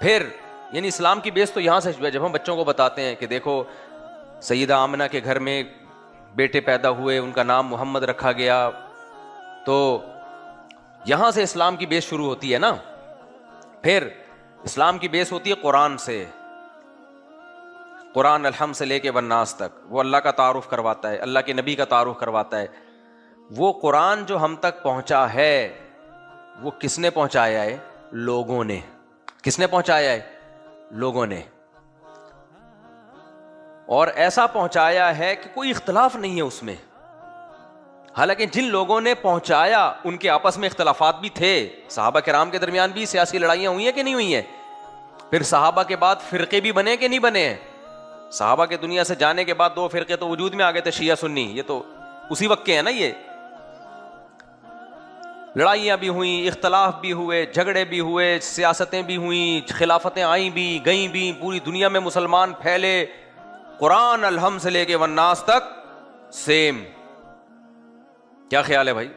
پھر یعنی اسلام کی بیس تو یہاں سے جب ہم بچوں کو بتاتے ہیں کہ دیکھو سیدہ آمنہ کے گھر میں بیٹے پیدا ہوئے, ان کا نام محمد رکھا گیا, تو یہاں سے اسلام کی بیس شروع ہوتی ہے نا. پھر اسلام کی بیس ہوتی ہے قرآن سے. قرآن الحمد سے لے کے والناس تک وہ اللہ کا تعارف کرواتا ہے, اللہ کے نبی کا تعارف کرواتا ہے. وہ قرآن جو ہم تک پہنچا ہے وہ کس نے پہنچایا ہے؟ لوگوں نے. کس نے پہنچایا ہے؟ لوگوں نے. اور ایسا پہنچایا ہے کہ کوئی اختلاف نہیں ہے اس میں. حالانکہ جن لوگوں نے پہنچایا ان کے آپس میں اختلافات بھی تھے. صحابہ کرام کے درمیان بھی سیاسی لڑائیاں ہوئی ہیں کہ نہیں ہوئی ہیں؟ پھر صحابہ کے بعد فرقے بھی بنے کہ نہیں بنے ہیں؟ صحابہ کے دنیا سے جانے کے بعد 2 فرقے تو وجود میں آ گئے تھے, شیعہ سنی. یہ تو اسی وقت کے ہیں نا. یہ لڑائیاں بھی ہوئیں, اختلاف بھی ہوئے, جھگڑے بھی ہوئے, سیاستیں بھی ہوئیں, خلافتیں آئیں بھی گئیں بھی, پوری دنیا میں مسلمان پھیلے. قرآن الحمد سے لے کے والناس تک سیم. کیا خیال ہے بھائی؟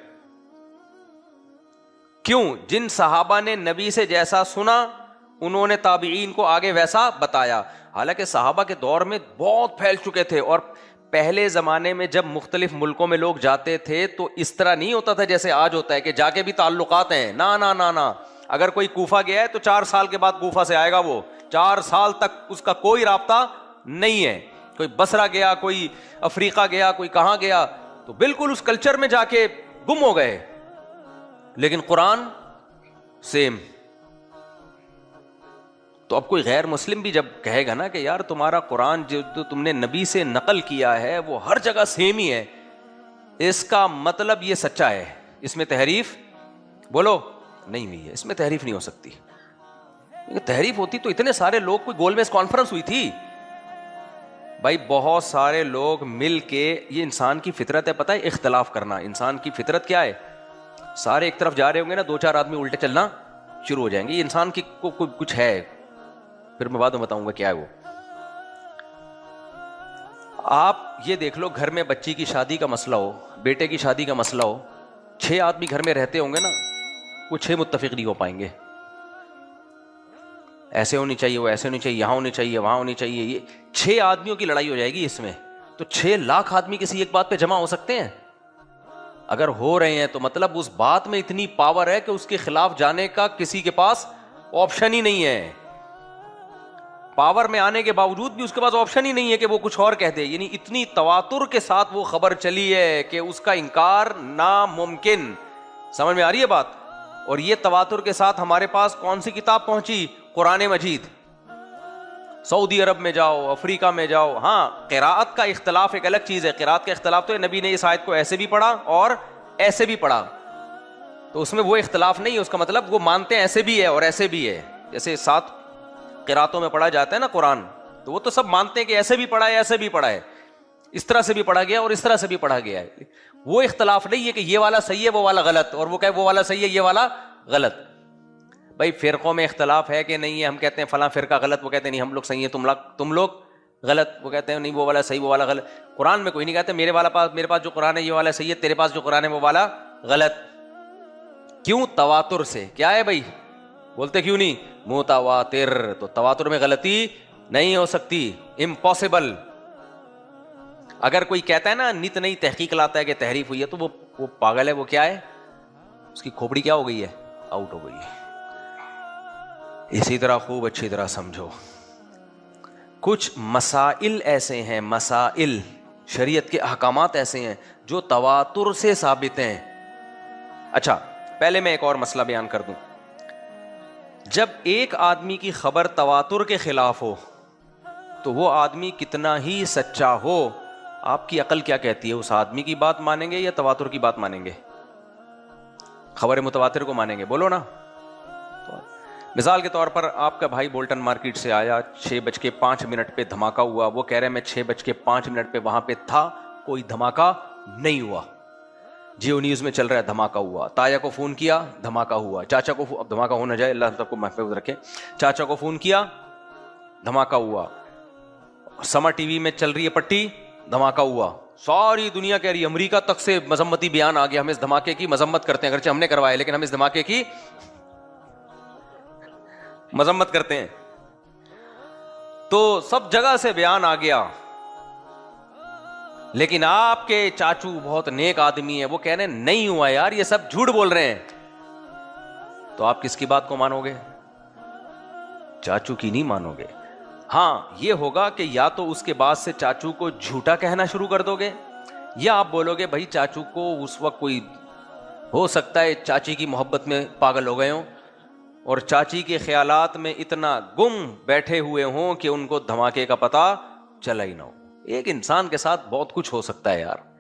کیوں؟ جن صحابہ نے نبی سے جیسا سنا انہوں نے تابعین کو آگے ویسا بتایا. حالانکہ صحابہ کے دور میں بہت پھیل چکے تھے, اور پہلے زمانے میں جب مختلف ملکوں میں لوگ جاتے تھے تو اس طرح نہیں ہوتا تھا جیسے آج ہوتا ہے کہ جا کے بھی تعلقات ہیں. نا نا نا نا. اگر کوئی کوفہ گیا ہے تو 4 سال کے بعد کوفہ سے آئے گا. وہ 4 سال تک اس کا کوئی رابطہ نہیں ہے. کوئی بصرہ گیا, کوئی افریقہ گیا, کوئی کہاں گیا, تو بالکل اس کلچر میں جا کے گم ہو گئے. لیکن قرآن سیم. تو اب کوئی غیر مسلم بھی جب کہے گا نا کہ یار تمہارا قرآن جو تم نے نبی سے نقل کیا ہے وہ ہر جگہ سیم ہی ہے, اس کا مطلب یہ سچا ہے, اس میں تحریف بولو نہیں ہوئی ہے. اس میں تحریف نہیں ہو سکتی. تحریف ہوتی تو اتنے سارے لوگ, کوئی گول میز کانفرنس ہوئی تھی بھائی, بہت سارے لوگ مل کے. یہ انسان کی فطرت ہے, پتہ ہے, اختلاف کرنا. انسان کی فطرت کیا ہے؟ سارے ایک طرف جا رہے ہوں گے نا, 2-4 آدمی الٹے چلنا شروع ہو جائیں گے. یہ انسان کی کچھ ہے, پھر میں بعد میں بتاؤں گا کیا ہے وہ. آپ یہ دیکھ لو, گھر میں بچی کی شادی کا مسئلہ ہو, بیٹے کی شادی کا مسئلہ ہو, 6 آدمی گھر میں رہتے ہوں گے نا, وہ 6 متفق نہیں ہو پائیں گے. ایسے ہونی چاہیے, وہ ایسے ہونی چاہیے, یہاں ہونی چاہیے, وہاں ہونی چاہیے. یہ 6 آدمیوں کی لڑائی ہو جائے گی اس میں. تو 6 لاکھ آدمی کسی ایک بات پہ جمع ہو سکتے ہیں؟ اگر ہو رہے ہیں تو مطلب اس بات میں اتنی پاور ہے کہ اس کے خلاف جانے کا کسی کے پاس آپشن ہی نہیں ہے. پاور میں آنے کے باوجود بھی اس کے پاس آپشن ہی نہیں ہے کہ وہ کچھ اور کہہ دے. یعنی اتنی تواتر کے ساتھ وہ خبر چلی ہے کہ اس کا انکار ناممکن. سمجھ میں آ رہی ہے بات؟ اور یہ تواتر کے ساتھ ہمارے پاس کون سی کتاب پہنچی؟ قرآن مجید. سعودی عرب میں جاؤ, افریقہ میں جاؤ. ہاں, قراءت کا اختلاف ایک الگ چیز ہے. قراءت کا اختلاف تو ہے, نبی نے اس آیت کو ایسے بھی پڑھا اور ایسے بھی پڑھا, تو اس میں وہ اختلاف نہیں ہے. اس کا مطلب وہ مانتے ہیں ایسے بھی ہے اور ایسے بھی ہے. جیسے 7 قراءتوں میں پڑھا جاتا ہے نا قرآن, تو وہ تو سب مانتے ہیں کہ ایسے بھی پڑھا ہے, ایسے بھی پڑھا ہے, اس طرح سے بھی پڑھا گیا اور اس طرح سے بھی پڑھا گیا ہے. وہ اختلاف نہیں ہے کہ یہ والا صحیح ہے وہ والا غلط, اور وہ کہے وہ والا صحیح ہے یہ والا غلط. بھائی فرقوں میں اختلاف ہے کہ نہیں ہے؟ ہم کہتے ہیں فلاں فرقہ غلط, وہ کہتے ہیں نہیں ہم لوگ صحیح ہیں, تم لوگ غلط. وہ کہتے ہیں نہیں وہ والا صحیح وہ والا غلط. قرآن میں کوئی نہیں کہتے میرے پاس جو قرآن ہے یہ والا صحیح ہے, تیرے پاس جو قرآن ہے وہ والا غلط. کیوں؟ تواتر سے. کیا ہے بھائی؟ بولتے کیوں نہیں؟ متواتر. تو تواتر میں غلطی نہیں ہو سکتی, امپاسبل. اگر کوئی کہتا ہے نا نت نئی تحقیق لاتا ہے کہ تحریف ہوئی ہے, تو وہ پاگل ہے. وہ کیا ہے؟ اس کی کھوپڑی کیا ہو گئی ہے؟ آؤٹ ہو گئی ہے. اسی طرح خوب اچھی طرح سمجھو, کچھ مسائل ایسے ہیں, مسائل شریعت کے احکامات ایسے ہیں جو تواتر سے ثابت ہیں. اچھا, پہلے میں ایک اور مسئلہ بیان کر دوں. جب ایک آدمی کی خبر تواتر کے خلاف ہو تو وہ آدمی کتنا ہی سچا ہو, آپ کی عقل کیا کہتی ہے؟ اس آدمی کی بات مانیں گے یا تواتر کی بات مانیں گے؟ خبر متواتر کو مانیں گے, بولو نا. مثال کے طور پر آپ کا بھائی بولٹن مارکیٹ سے آیا, 6:05 پہ دھماکہ ہوا. وہ کہہ رہے میں 6:05 پہ وہاں پہ تھا, کوئی دھماکہ نہیں ہوا. جیو نیوز میں چل رہا ہے دھماکہ ہوا. تایا کو فون کیا, دھماکہ ہوا. چاچا کو, اب دھماکہ ہونا جائے, اللہ سب کو محفوظ رکھے. چاچا کو فون کیا, دھماکہ ہوا. سما ٹی وی میں چل رہی ہے پٹی, دھماکہ ہوا. ساری دنیا کہہ رہی ہے, امریکہ تک سے مذمتی بیان آ گیا, ہم اس دھماکے کی مذمت کرتے ہیں, اگرچہ ہم نے کروایا لیکن ہم اس دھماکے کی مذمت کرتے ہیں. تو سب جگہ سے بیان آ گیا. لیکن آپ کے چاچو بہت نیک آدمی ہے، وہ کہہ رہے ہیں نہیں ہوا یار، یہ سب جھوٹ بول رہے ہیں، تو آپ کس کی بات کو مانو گے؟ چاچو کی نہیں مانو گے۔ ہاں یہ ہوگا کہ یا تو اس کے بعد سے چاچو کو جھوٹا کہنا شروع کر دو گے، یا آپ بولو گے بھائی چاچو کو اس وقت کوئی ہو سکتا ہے چاچی کی محبت میں پاگل ہو گئے ہوں اور چاچی کے خیالات میں اتنا گم بیٹھے ہوئے ہوں کہ ان کو دھماکے کا پتہ چلا ہی نہ ہو۔ ایک انسان کے ساتھ بہت کچھ ہو سکتا ہے یار۔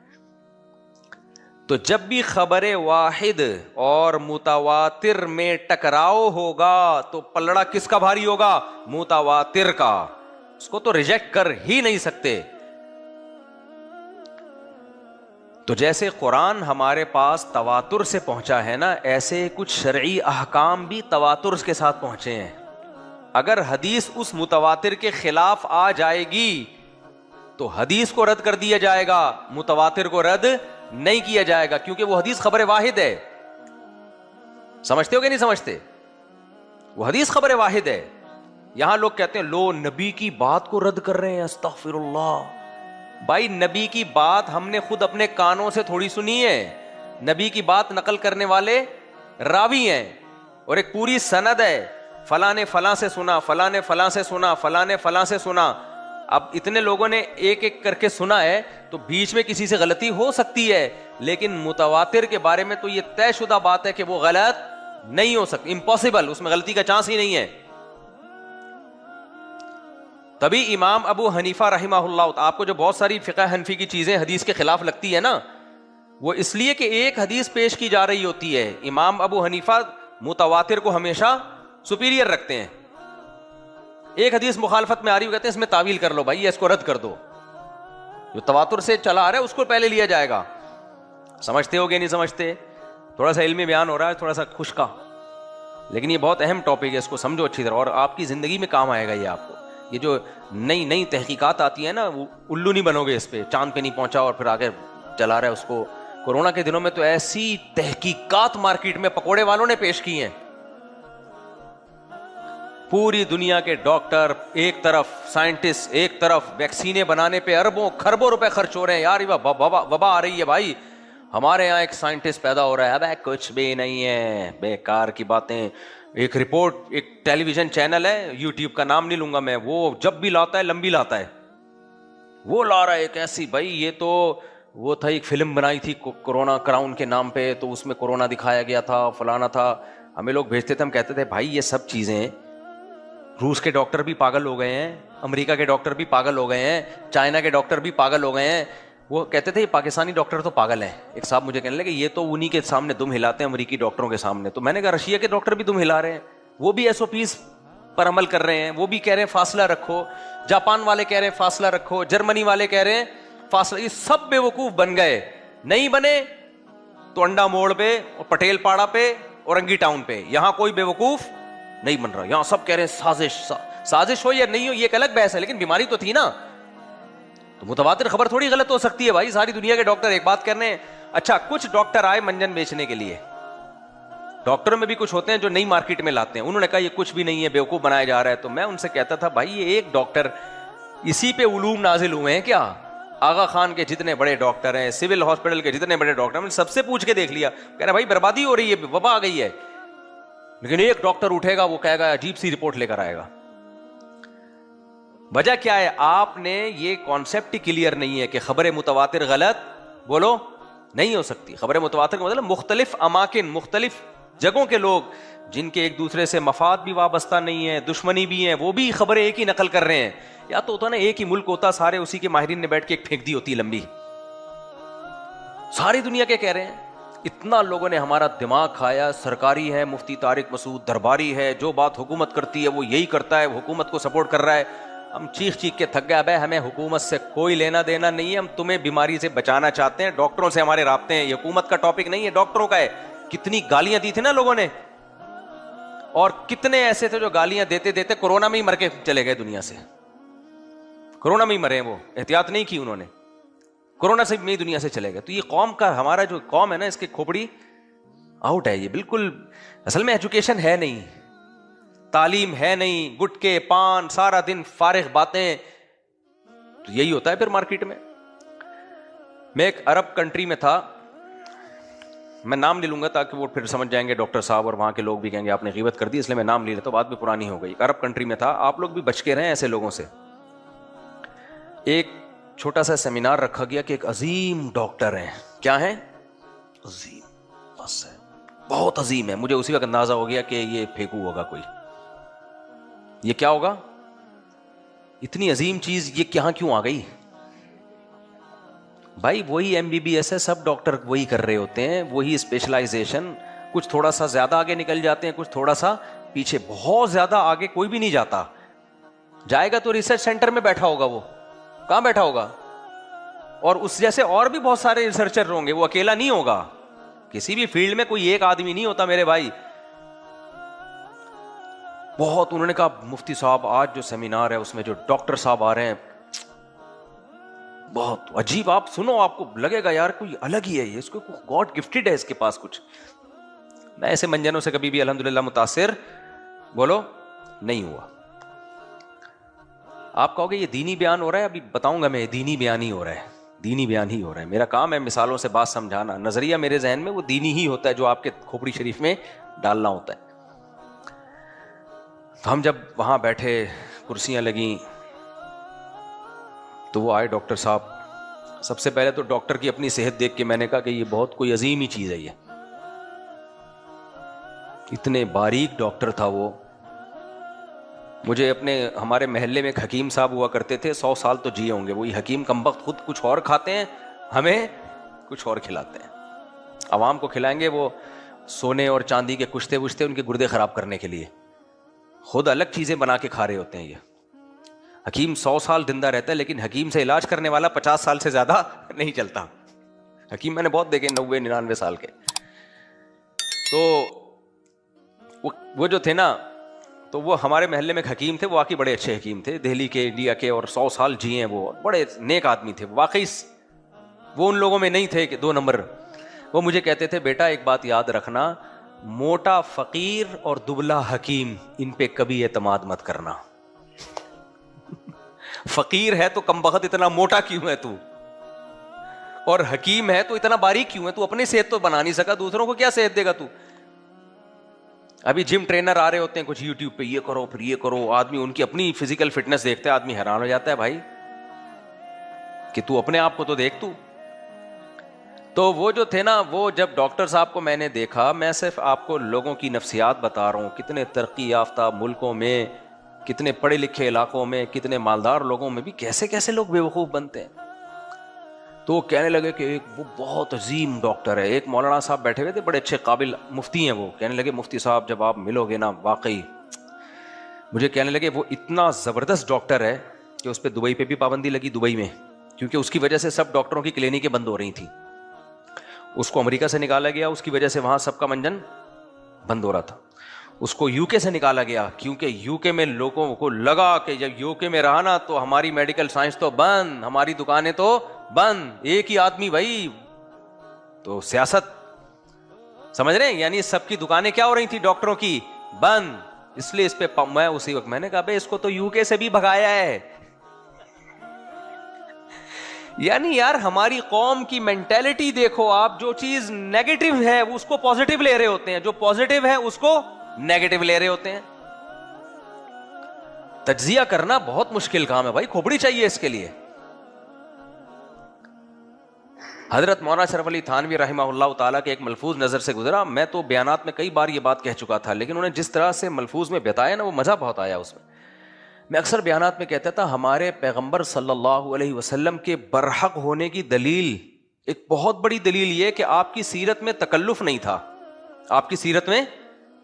تو جب بھی خبر واحد اور متواتر میں ٹکراؤ ہوگا تو پلڑا کس کا بھاری ہوگا؟ متواتر کا، اس کو تو ریجیکٹ کر ہی نہیں سکتے۔ تو جیسے قرآن ہمارے پاس تواتر سے پہنچا ہے نا، ایسے کچھ شرعی احکام بھی تواتر کے ساتھ پہنچے ہیں۔ اگر حدیث اس متواتر کے خلاف آ جائے گی تو حدیث کو رد کر دیا جائے گا، متواتر کو رد نہیں کیا جائے گا، کیونکہ وہ حدیث خبر واحد ہے۔ سمجھتے ہو کہ نہیں سمجھتے؟ وہ حدیث خبر واحد ہے۔ یہاں لوگ کہتے ہیں لو نبی کی بات کو رد کر رہے ہیں، استغفر اللہ۔ بھائی نبی کی بات ہم نے خود اپنے کانوں سے تھوڑی سنی ہے، نبی کی بات نقل کرنے والے راوی ہیں اور ایک پوری سند ہے، فلاں نے فلاں سے سنا، فلاں نے فلاں سے سنا، فلاں نے فلاں سے سنا۔ اب اتنے لوگوں نے ایک ایک کر کے سنا ہے تو بیچ میں کسی سے غلطی ہو سکتی ہے، لیکن متواتر کے بارے میں تو یہ طے شدہ بات ہے کہ وہ غلط نہیں ہو سکتی، امپاسبل، اس میں غلطی کا چانس ہی نہیں ہے۔ تبھی امام ابو حنیفہ رحمہ اللہ، آپ کو جو بہت ساری فقہ حنفی کی چیزیں حدیث کے خلاف لگتی ہے نا، وہ اس لیے کہ ایک حدیث پیش کی جا رہی ہوتی ہے۔ امام ابو حنیفہ متواتر کو ہمیشہ سپیریئر رکھتے ہیں۔ ایک حدیث مخالفت میں آ رہی ہو، کہتے ہیں اس میں تعویل کر لو بھائی، اس کو رد کر دو، جو تواتر سے چلا آ رہا ہے اس کو پہلے لیا جائے گا۔ سمجھتے ہو گے نہیں سمجھتے؟ تھوڑا سا علمی بیان ہو رہا ہے، تھوڑا سا خشکا، لیکن یہ بہت اہم ٹاپک ہے، اس کو سمجھو اچھی طرح اور آپ کی زندگی میں کام آئے گا۔ یہ آپ کو یہ جو نئی نئی تحقیقات آتی ہیں نا، وہ الو نہیں بنو گے اس پہ، چاند پہ نہیں پہنچا اور پھر آگے چلا رہا ہے اس کو۔ کورونا کے دنوں میں تو ایسی تحقیقات مارکیٹ میں پکوڑے والوں نے پیش کی ہیں، پوری دنیا کے ڈاکٹر ایک طرف، سائنٹسٹ ایک طرف، ویکسینے بنانے پہ اربوں خربوں روپے خرچ ہو رہے ہیں۔ یار وبا آ رہی ہے بھائی، ہمارے یہاں ایک سائنٹسٹ پیدا ہو رہا ہے، ابے کچھ بھی نہیں ہے، بیکار کی باتیں۔ ایک رپورٹ، ایک ٹیلی ویژن چینل ہے، یوٹیوب کا نام نہیں لوں گا میں، وہ جب بھی لاتا ہے لمبی لاتا ہے، وہ لا رہا ہے ایک ایسی، بھائی یہ تو وہ تھا، ایک فلم بنائی تھی کورونا کراؤن کے نام پہ، تو اس میں کورونا دکھایا گیا تھا، فلانا تھا۔ ہمیں لوگ بھیجتے تھے، ہم کہتے تھے بھائی یہ سب چیزیں، روس کے ڈاکٹر بھی پاگل ہو گئے ہیں، امریکہ کے ڈاکٹر بھی پاگل ہو گئے ہیں، چائنا کے ڈاکٹر بھی پاگل ہو گئے ہیں۔ وہ کہتے تھے یہ پاکستانی ڈاکٹر تو پاگل ہیں۔ ایک صاحب مجھے کہنے لگے یہ تو انہی کے سامنے دم ہلاتے ہیں، امریکی ڈاکٹروں کے سامنے۔ تو میں نے کہا رشیا کے ڈاکٹر بھی دم ہلا رہے ہیں، وہ بھی ایس او پیز پر عمل کر رہے ہیں، وہ بھی کہہ رہے ہیں فاصلہ رکھو، جاپان والے کہہ رہے ہیں فاصلہ رکھو، جرمنی والے کہہ رہے ہیں فاصلہ۔ یہ سب بے وقوف بن گئے، نہیں بنے تو انڈا موڑ پہ اور پٹیل پاڑا پہ اور رنگی ٹاؤن پہ، یہاں کوئی بے وقوف نہیں بن رہا، یہاں سب کہہ رہے ہیں سازش ہو یا نہیں ہو یہ ایک الگ بحث ہے، لیکن بیماری تو تھی نا۔ تو متواتر خبر تھوڑی غلط ہو سکتی ہے بھائی، ساری دنیا کے ڈاکٹر ایک بات کرنے ہیں۔ اچھا کچھ ڈاکٹر آئے منجن بیچنے کے لیے، ڈاکٹروں میں بھی کچھ ہوتے ہیں جو نئی مارکیٹ میں لاتے ہیں، انہوں نے کہا یہ کچھ بھی نہیں ہے، بیوقوف بنایا جا رہا ہے۔ تو میں ان سے کہتا تھا بھائی یہ ایک ڈاکٹر، اسی پہ علوم نازل ہوئے ہیں کیا؟ آغا خان کے جتنے بڑے ڈاکٹر ہیں، سول ہاسپٹل کے جتنے بڑے ڈاکٹر ہیں، سب سے پوچھ کے دیکھ لیا، کہہ رہا بھائی بربادی ہو رہی ہے، وبا آ گئی ہے، لیکن ایک ڈاکٹر اٹھے گا وہ کہے گا عجیب سی رپورٹ لے کر آئے گا۔ وجہ کیا ہے؟ آپ نے یہ کانسیپٹ کلیئر نہیں ہے کہ خبر متواتر غلط بولو نہیں ہو سکتی۔ خبر متواتر کا مطلب مختلف اماکن، مختلف جگہوں کے لوگ جن کے ایک دوسرے سے مفاد بھی وابستہ نہیں ہے، دشمنی بھی ہے، وہ بھی خبریں ایک ہی نقل کر رہے ہیں۔ یا تو ہوتا نا ایک ہی ملک ہوتا، سارے اسی کے ماہرین نے بیٹھ کے ایک پھینک دی ہوتی لمبی، ساری دنیا کے کہہ رہے ہیں۔ اتنا لوگوں نے ہمارا دماغ کھایا، سرکاری ہے، مفتی طارق مسعود درباری ہے، جو بات حکومت کرتی ہے وہ یہی کرتا ہے، حکومت کو سپورٹ کر رہا ہے۔ ہم چیخ چیخ کے تھک گئے، ابے ہمیں حکومت سے کوئی لینا دینا نہیں ہے، ہم تمہیں بیماری سے بچانا چاہتے ہیں، ڈاکٹروں سے ہمارے رابطے ہیں، یہ حکومت کا ٹاپک نہیں ہے، ڈاکٹروں کا ہے۔ کتنی گالیاں دی تھی نا لوگوں نے، اور کتنے ایسے تھے جو گالیاں دیتے دیتے کورونا میں ہی مر کے چلے گئے دنیا سے، کورونا میں ہی مرے، وہ احتیاط نہیں کی انہوں نے، کورونا سے میں دنیا سے چلے گئے۔ تو یہ قوم کا، ہمارا جو قوم ہے نا، اس کی کھوپڑی آؤٹ ہے، یہ بالکل اصل میں ایجوکیشن ہے نہیں، تعلیم ہے نہیں، گٹکے پان، سارا دن فارغ باتیں، تو یہی ہوتا ہے پھر مارکیٹ میں۔ میں ایک عرب کنٹری میں تھا, میں نام لے لوں گا تاکہ وہ پھر سمجھ جائیں گے ڈاکٹر صاحب, اور وہاں کے لوگ بھی کہیں گے آپ نے غیبت کر دی, اس لیے میں نام لے لیتا ہوں, بات بھی پرانی ہو گئی. ایک عرب کنٹری میں تھا, آپ لوگ بھی بچ کے رہیں ایسے لوگوں سے. ایک چھوٹا سا سیمینار رکھا گیا کہ ایک عظیم ڈاکٹر ہیں. کیا ہیں؟ عظیم, بس ہے, بہت عظیم ہے. مجھے اسی وقت اندازہ ہو گیا کہ یہ پھینکو ہوگا کوئی. یہ کیا ہوگا؟ اتنی عظیم چیز یہ کہاں کیوں آ گئی بھائی؟ وہی ایم بی بی ایس ہے, سب ڈاکٹر وہی کر رہے ہوتے ہیں, وہی اسپیشلائزیشن. کچھ تھوڑا سا زیادہ آگے نکل جاتے ہیں, کچھ تھوڑا سا پیچھے. بہت زیادہ آگے کوئی بھی نہیں جاتا. جائے گا تو ریسرچ سینٹر میں بیٹھا ہوگا. وہ کہاں بیٹھا ہوگا؟ اور اس جیسے اور بھی بہت سارے ریسرچر ہوں گے, وہ اکیلا نہیں ہوگا. کسی بھی فیلڈ میں کوئی ایک آدمی نہیں ہوتا میرے بھائی. بہت انہوں نے کہا مفتی صاحب آج جو سیمینار ہے اس میں جو ڈاکٹر صاحب آ رہے ہیں بہت عجیب, آپ سنو آپ کو لگے گا یار کوئی الگ ہی ہے یہ, اس کو گاڈ گفٹڈ ہے اس کے پاس کچھ. میں ایسے منجنوں سے کبھی بھی الحمدللہ متاثر بولو نہیں ہوا. آپ کہو گے یہ دینی بیان ہو رہا ہے, ابھی بتاؤں گا میں, دینی بیان ہی ہو رہا ہے, دینی بیان ہی ہو رہا ہے. میرا کام ہے مثالوں سے بات سمجھانا. نظریہ میرے ذہن میں وہ دینی ہی ہوتا ہے جو آپ کے کھوپڑی شریف میں ڈالنا ہوتا ہے. ہم جب وہاں بیٹھے, کرسیاں لگیں, تو وہ آئے ڈاکٹر صاحب. سب سے پہلے تو ڈاکٹر کی اپنی صحت دیکھ کے میں نے کہا کہ یہ بہت کوئی عظیم ہی چیز ہے. یہ اتنے باریک ڈاکٹر تھا وہ. مجھے ہمارے محلے میں ایک حکیم صاحب ہوا کرتے تھے, 100 سال تو جیے ہوں گے. وہی حکیم کمبخت خود کچھ اور کھاتے ہیں, ہمیں کچھ اور کھلاتے ہیں. عوام کو کھلائیں گے وہ سونے اور چاندی کے کشتے وشتے ان کے گردے خراب کرنے کے لیے, خود الگ چیزیں بنا کے کھا رہے ہوتے ہیں. یہ حکیم 100 سال زندہ رہتا ہے, لیکن حکیم سے علاج کرنے والا 50 سال سے زیادہ نہیں چلتا. حکیم میں نے بہت دیکھے 90-99 سال کے. تو وہ جو تھے نا, تو وہ ہمارے محلے میں ایک حکیم تھے, وہ واقعی بڑے اچھے حکیم تھے, دہلی کے, انڈیا کے, اور 100 سال جیے ہیں. وہ بڑے نیک آدمی تھے واقعی. وہ ان لوگوں میں نہیں تھے کہ 2 نمبر. وہ مجھے کہتے تھے بیٹا ایک بات یاد رکھنا, موٹا فقیر اور دبلا حکیم ان پہ کبھی اعتماد مت کرنا. فقیر ہے تو کمبخت اتنا موٹا کیوں ہے تو, اور حکیم ہے تو اتنا باریک کیوں ہے تو؟ اپنی صحت تو بنا نہیں سکا, دوسروں کو کیا صحت دے گا تو؟ ابھی جم ٹرینر آ رہے ہوتے ہیں کچھ یوٹیوب پہ, یہ کرو پھر یہ کرو. آدمی ان کی اپنی فزیکل فٹنس دیکھتا ہے, آدمی حیران ہو جاتا ہے بھائی کہ تو اپنے آپ کو تو دیکھ تو. تو وہ جو تھے نا, وہ جب ڈاکٹر صاحب کو میں نے دیکھا, میں صرف آپ کو لوگوں کی نفسیات بتا رہا ہوں, کتنے ترقی یافتہ ملکوں میں, کتنے پڑھے لکھے علاقوں میں, کتنے مالدار لوگوں میں بھی کیسے کیسے لوگ بیوقوف بنتے ہیں. تو کہنے لگے کہ ایک وہ بہت عظیم ڈاکٹر ہے. ایک مولانا صاحب بیٹھے ہوئے تھے, بڑے اچھے قابل مفتی ہیں. وہ کہنے لگے مفتی صاحب جب آپ ملو گے نا, واقعی مجھے کہنے لگے وہ اتنا زبردست ڈاکٹر ہے کہ اس پہ دبئی پہ بھی پابندی لگی, دبئی میں, کیونکہ اس کی وجہ سے سب ڈاکٹروں کی کلینکیں بند ہو رہی تھیں. اس کو امریکہ سے نکالا گیا, اس کی وجہ سے وہاں سب کا منجن بند ہو رہا تھا. اس کو یو کے سے نکالا گیا, کیونکہ یو کے میں لوگوں کو لگا کہ جب یو کے میں رہا نا تو ہماری میڈیکل سائنس تو بند, ہماری دکانیں تو بند. ایک ہی آدمی بھائی, تو سیاست سمجھ رہے ہیں, یعنی سب کی دکانیں کیا ہو رہی تھی ڈاکٹروں کی, بند. اس لیے اس پہ میں اسی وقت میں نے کہا بھائی اس کو تو یو کے سے بھی بھگایا ہے. یعنی یار ہماری قوم کی مینٹیلٹی دیکھو آپ, جو چیز نیگیٹو ہے اس کو پازیٹیو لے رہے ہوتے ہیں, جو پازیٹیو ہے اس کو نیگیٹو لے رہے ہوتے ہیں. تجزیہ کرنا بہت مشکل کام ہے بھائی, کھوپڑی چاہیے اس کے لیے. حضرت مولانا اشرف علی تھانوی رحمہ اللہ تعالیٰ کے ایک ملفوظ نظر سے گزرا. میں تو بیانات میں کئی بار یہ بات کہہ چکا تھا, لیکن انہوں نے جس طرح سے ملفوظ میں بتایا نا, وہ مزہ بہت آیا اس میں. میں اکثر بیانات میں کہتا تھا ہمارے پیغمبر صلی اللہ علیہ وسلم کے برحق ہونے کی دلیل, ایک بہت بڑی دلیل یہ کہ آپ کی سیرت میں تکلف نہیں تھا. آپ کی سیرت میں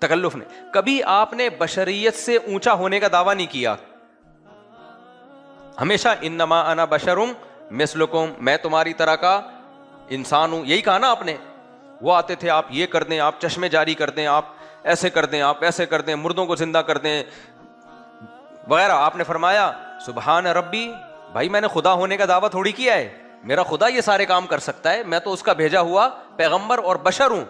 تکلف نہیں, کبھی آپ نے بشریت سے اونچا ہونے کا دعویٰ نہیں کیا. ہمیشہ انما انا بشرم مثلکم, میں تمہاری طرح کا انسان ہوں, یہی کہا نا آپ نے. وہ آتے تھے آپ یہ کر دیں, آپ چشمے جاری کر دیں, آپ ایسے کر دیں, آپ ایسے کر دیں, مردوں کو زندہ کر دیں وغیرہ. آپ نے فرمایا سبحان ربی, بھائی میں نے خدا ہونے کا دعویٰ تھوڑی کیا ہے, میرا خدا یہ سارے کام کر سکتا ہے, میں تو اس کا بھیجا ہوا پیغمبر اور بشر ہوں.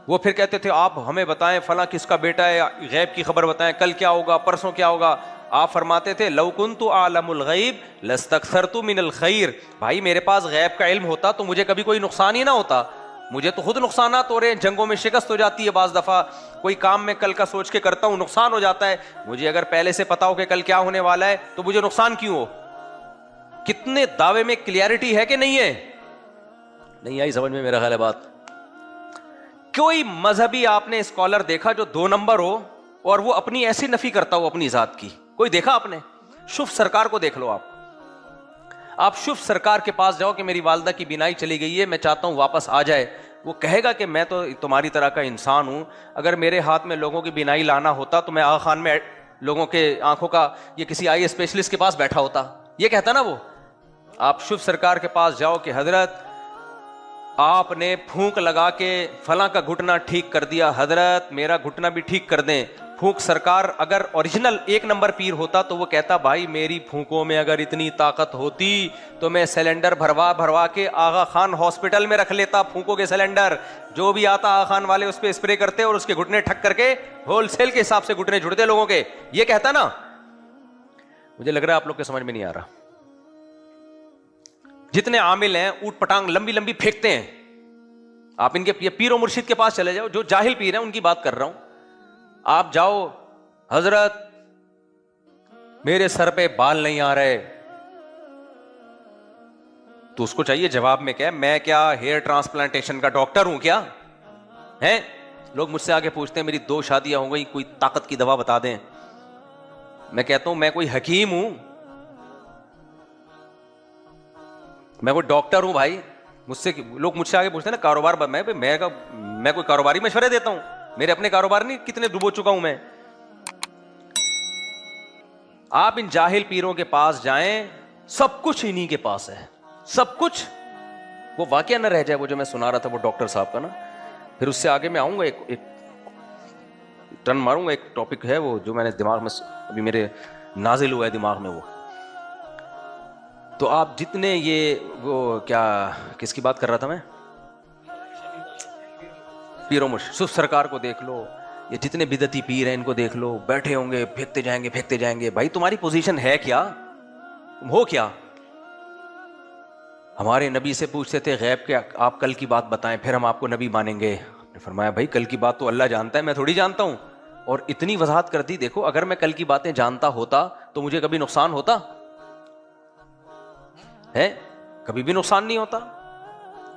وہ پھر کہتے تھے آپ ہمیں بتائیں فلاں کس کا بیٹا ہے, غیب کی خبر بتائیں, کل کیا ہوگا, پرسوں کیا ہوگا. آپ فرماتے تھے لو کنت اعلم الغیب لاستکثرت من الخیر, بھائی میرے پاس غیب کا علم ہوتا تو مجھے کبھی کوئی نقصان ہی نہ ہوتا. مجھے تو خود نقصانات ہو رہے ہیں, جنگوں میں شکست ہو جاتی ہے, بعض دفعہ کوئی کام میں کل کا سوچ کے کرتا ہوں نقصان ہو جاتا ہے. مجھے اگر پہلے سے پتا ہو کہ کل کیا ہونے والا ہے تو مجھے نقصان کیوں ہو. کتنے دعوے میں کلیئرٹی ہے کہ نہیں ہے؟ نہیں آئی سمجھ میں میرا خیال ہے بات. کوئی مذہبی آپ نے اسکالر دیکھا جو 2 نمبر ہو اور وہ اپنی ایسی نفی کرتا ہو اپنی ذات کی؟ کوئی دیکھا آپ نے؟ شف سرکار کو دیکھ لو. آپ شف سرکار کے پاس جاؤ کہ میری والدہ کی بینائی چلی گئی ہے, میں چاہتا ہوں واپس آ جائے. وہ کہے گا کہ میں تو تمہاری طرح کا انسان ہوں, اگر میرے ہاتھ میں لوگوں کی بینائی لانا ہوتا تو میں آغا خان میں لوگوں کے آنکھوں کا یہ کسی آئی اسپیشلسٹ کے پاس بیٹھا ہوتا. یہ کہتا نا وہ. آپ شف سرکار کے پاس جاؤ کہ حضرت آپ نے پھونک لگا کے فلاں کا گھٹنا ٹھیک کر دیا, حضرت میرا گھٹنا بھی ٹھیک کر دیں. پھونک سرکار اگر اوریجنل 1 نمبر پیر ہوتا تو وہ کہتا بھائی میری پھونکوں میں اگر اتنی طاقت ہوتی تو میں سلنڈر بھروا کے آغا خان ہاسپٹل میں رکھ لیتا. پھونکوں کے سلنڈر جو بھی آتا آغا خان والے اس پہ اسپرے کرتے اور اس کے گھٹنے ٹھک کر کے ہول سیل کے حساب سے گھٹنے جڑتے لوگوں کے. یہ کہتا نا. مجھے لگ رہا ہے آپ لوگ کے سمجھ میں نہیں آ رہا. جتنے عامل ہیں اوٹ پٹانگ لمبی لمبی پھینکتے ہیں, آپ ان کے پیر و مرشد کے پاس چلے جاؤ, جو جاہل پیر ہیں ان کی بات کر رہا ہوں. آپ جاؤ حضرت میرے سر پہ بال نہیں آ رہے, تو اس کو چاہیے جواب میں کیا, میں کیا ہیئر ٹرانسپلانٹیشن کا ڈاکٹر ہوں کیا ہیں؟ لوگ مجھ سے آگے پوچھتے ہیں میری 2 شادیاں ہو گئی, کوئی طاقت کی دوا بتا دیں. میں کہتا ہوں میں کوئی حکیم ہوں, میں کوئی ڈاکٹر ہوں بھائی. لوگ مجھ سے آگے پوچھتے ہیں نا کاروبار, میں کوئی کاروباری مشورے دیتا ہوں؟ میرے اپنے کاروبار نہیں کتنے ڈوبو چکا ہوں میں. آپ ان جاہل پیروں کے پاس جائیں, سب کچھ انہی کے پاس ہے, سب کچھ. وہ واقعہ نہ رہ جائے وہ جو میں سنا رہا تھا وہ ڈاکٹر صاحب کا نا, پھر اس سے آگے میں آؤں گا, ایک ٹرن ماروں گا. ایک ٹاپک ہے وہ جو میں نے دماغ میں ابھی میرے نازل ہوا ہے دماغ میں وہ. تو آپ جتنے یہ وہ کیا کس کی بات کر رہا تھا میں, پیروں مرشد سرکار کو دیکھ لو, یہ جتنے بدعتی پیر ہیں ان کو دیکھ لو, بیٹھے ہوں گے پھینکتے جائیں گے. بھائی تمہاری پوزیشن ہے کیا, تم ہو کیا؟ ہمارے نبی سے پوچھتے تھے غیب کے آپ کل کی بات بتائیں پھر ہم آپ کو نبی مانیں گے. نے فرمایا بھائی کل کی بات تو اللہ جانتا ہے, میں تھوڑی جانتا ہوں. اور اتنی وضاحت کر دی, دیکھو اگر میں کل کی باتیں جانتا ہوتا تو مجھے کبھی نقصان ہوتا ہے؟ کبھی بھی نقصان نہیں ہوتا.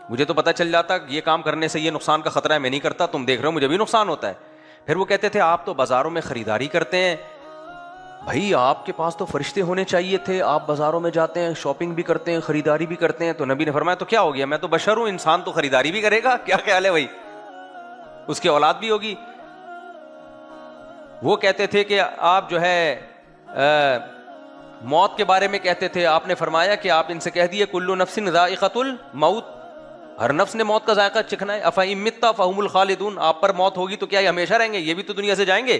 مجھے تو پتہ چل جاتا یہ کام کرنے سے یہ نقصان کا خطرہ ہے, میں نہیں کرتا. تم دیکھ رہے ہو مجھے بھی نقصان ہوتا ہے. پھر وہ کہتے تھے آپ تو بازاروں میں خریداری کرتے ہیں, بھائی آپ کے پاس تو فرشتے ہونے چاہیے تھے, آپ بازاروں میں جاتے ہیں, شاپنگ بھی کرتے ہیں, خریداری بھی کرتے ہیں. تو نبی نے فرمایا تو کیا ہو گیا, میں تو بشر ہوں, انسان تو خریداری بھی کرے گا, کیا خیال ہے بھائی, اس کی اولاد بھی ہوگی. وہ کہتے تھے کہ آپ جو ہے موت کے بارے میں کہتے تھے, آپ نے فرمایا کہ آپ ان سے کہہ دیے کلو نفس ذائقۃ الموت, ہر نفس نے موت کا ذائقہ چکھنا ہے. افإن مت فهم الخالدون, آپ پر موت ہوگی تو کیا یہ ہمیشہ رہیں گے, یہ بھی تو دنیا سے جائیں گے.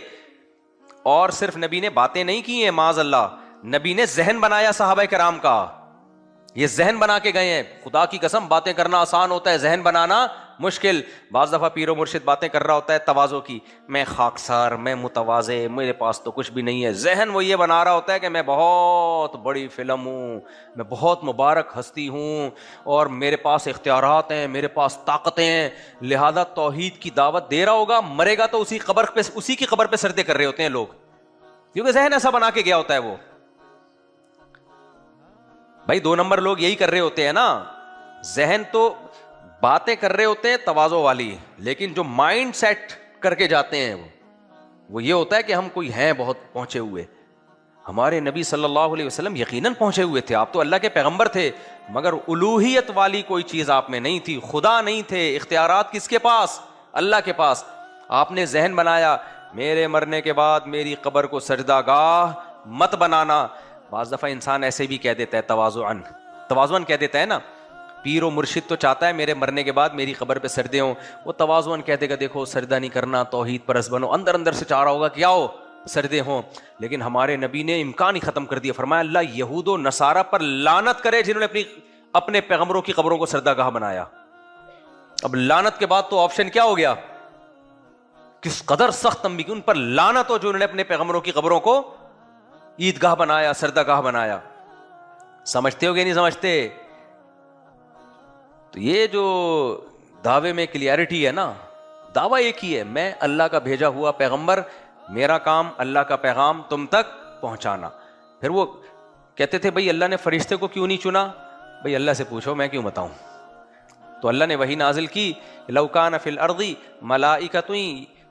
اور صرف نبی نے باتیں نہیں کی ہیں, معاذ اللہ, نبی نے ذہن بنایا صحابہ کرام کا, یہ ذہن بنا کے گئے ہیں. خدا کی قسم باتیں کرنا آسان ہوتا ہے, ذہن بنانا مشکل. بعض دفعہ پیر و مرشد باتیں کر رہا ہوتا ہے تواضع کی, میں خاکسار, میں متواضع, میرے پاس تو کچھ بھی نہیں ہے. ذہن وہ یہ بنا رہا ہوتا ہے کہ میں بہت بڑی فلم ہوں, میں بہت مبارک ہستی ہوں, اور میرے پاس اختیارات ہیں, میرے پاس طاقتیں ہیں. لہذا توحید کی دعوت دے رہا ہوگا, مرے گا تو اسی کی قبر پہ سجدے کر رہے ہوتے ہیں لوگ, کیونکہ ذہن ایسا بنا کے گیا ہوتا ہے وہ. بھائی 2 نمبر لوگ یہی کر رہے ہوتے ہیں نا, ذہن تو باتیں کر رہے ہوتے ہیں تواضع والی, لیکن جو مائنڈ سیٹ کر کے جاتے ہیں وہ یہ ہوتا ہے کہ ہم کوئی ہیں بہت پہنچے ہوئے. ہمارے نبی صلی اللہ علیہ وسلم یقیناً پہنچے ہوئے تھے, آپ تو اللہ کے پیغمبر تھے, مگر الوہیت والی کوئی چیز آپ میں نہیں تھی, خدا نہیں تھے. اختیارات کس کے پاس؟ اللہ کے پاس. آپ نے ذہن بنایا میرے مرنے کے بعد میری قبر کو سجدہ گاہ مت بنانا. بعض دفعہ انسان ایسے بھی کہہ دیتا ہے تواضعاً کہہ دیتا ہے نا, پیر و مرشد تو چاہتا ہے میرے مرنے کے بعد میری قبر پہ سجدے ہوں, وہ تواضعاً کہہ دے گا دیکھو سجدہ نہیں کرنا, توحید پرست بنو. اندر سے چاہ رہا ہوگا کیا ہو, سجدے ہوں. لیکن ہمارے نبی نے امکان ہی ختم کر دیا. فرمایا اللہ یہود و نصارہ پر لعنت کرے جنہوں نے اپنے پیغمبروں کی قبروں کو سجدہ گاہ بنایا. اب لعنت کے بعد تو آپشن کیا ہو گیا, کس قدر سخت تنبیہ، ان پر لعنت ہو جو انہوں نے اپنے پیغمبروں کی قبروں کو عیدگاہ بنایا، سردگاہ بنایا. سمجھتے ہو کہ نہیں سمجھتے؟ تو یہ جو دعوے میں کلیئرٹی ہے نا، دعویٰ ایک ہی ہے، میں اللہ کا بھیجا ہوا پیغمبر، میرا کام اللہ کا پیغام تم تک پہنچانا. پھر وہ کہتے تھے بھئی اللہ نے فرشتے کو کیوں نہیں چنا؟ بھئی اللہ سے پوچھو، میں کیوں بتاؤں. تو اللہ نے وحی نازل کی، لو کان فی الارض ملائکۃ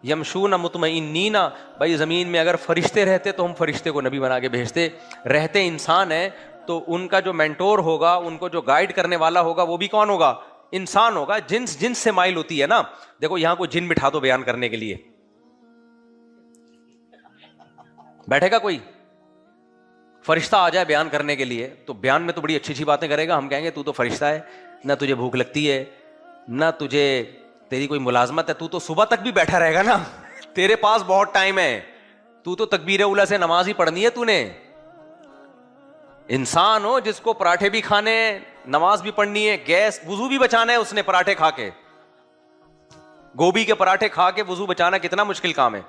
یمشون مطمئنین، بھئی زمین میں اگر فرشتے رہتے تو ہم فرشتے کو نبی بنا کے بھیجتے. رہتے انسان ہیں تو ان کا جو مینٹور ہوگا، ان کو جو گائیڈ کرنے والا ہوگا، وہ بھی کون ہوگا؟ انسان ہوگا. جنس سے مائل ہوتی ہے نا. دیکھو یہاں کوئی جن بٹھا دو بیان کرنے کے لیے، بیٹھے گا کوئی؟ فرشتہ آ جائے بیان کرنے کے لیے تو بیان میں تو بڑی اچھی اچھی باتیں کرے گا. ہم کہیں گے تو فرشتہ ہے، نہ تجھے بھوک لگتی ہے، نہ تجھے تیری کوئی ملازمت ہے، تو صبح تک بھی بیٹھا رہے گا نا، تیرے پاس بہت ٹائم ہے، تو تکبیر اولا سے نماز ہی پڑھنی ہے. تو نے انسان ہو جس کو پراٹھے بھی کھانے ہیں، نماز بھی پڑھنی ہے، گیس وضو بھی بچانا ہے. اس نے پراٹھے کھا کے، گوبھی کے پراٹھے کھا کے وضو بچانا کتنا مشکل کام ہے.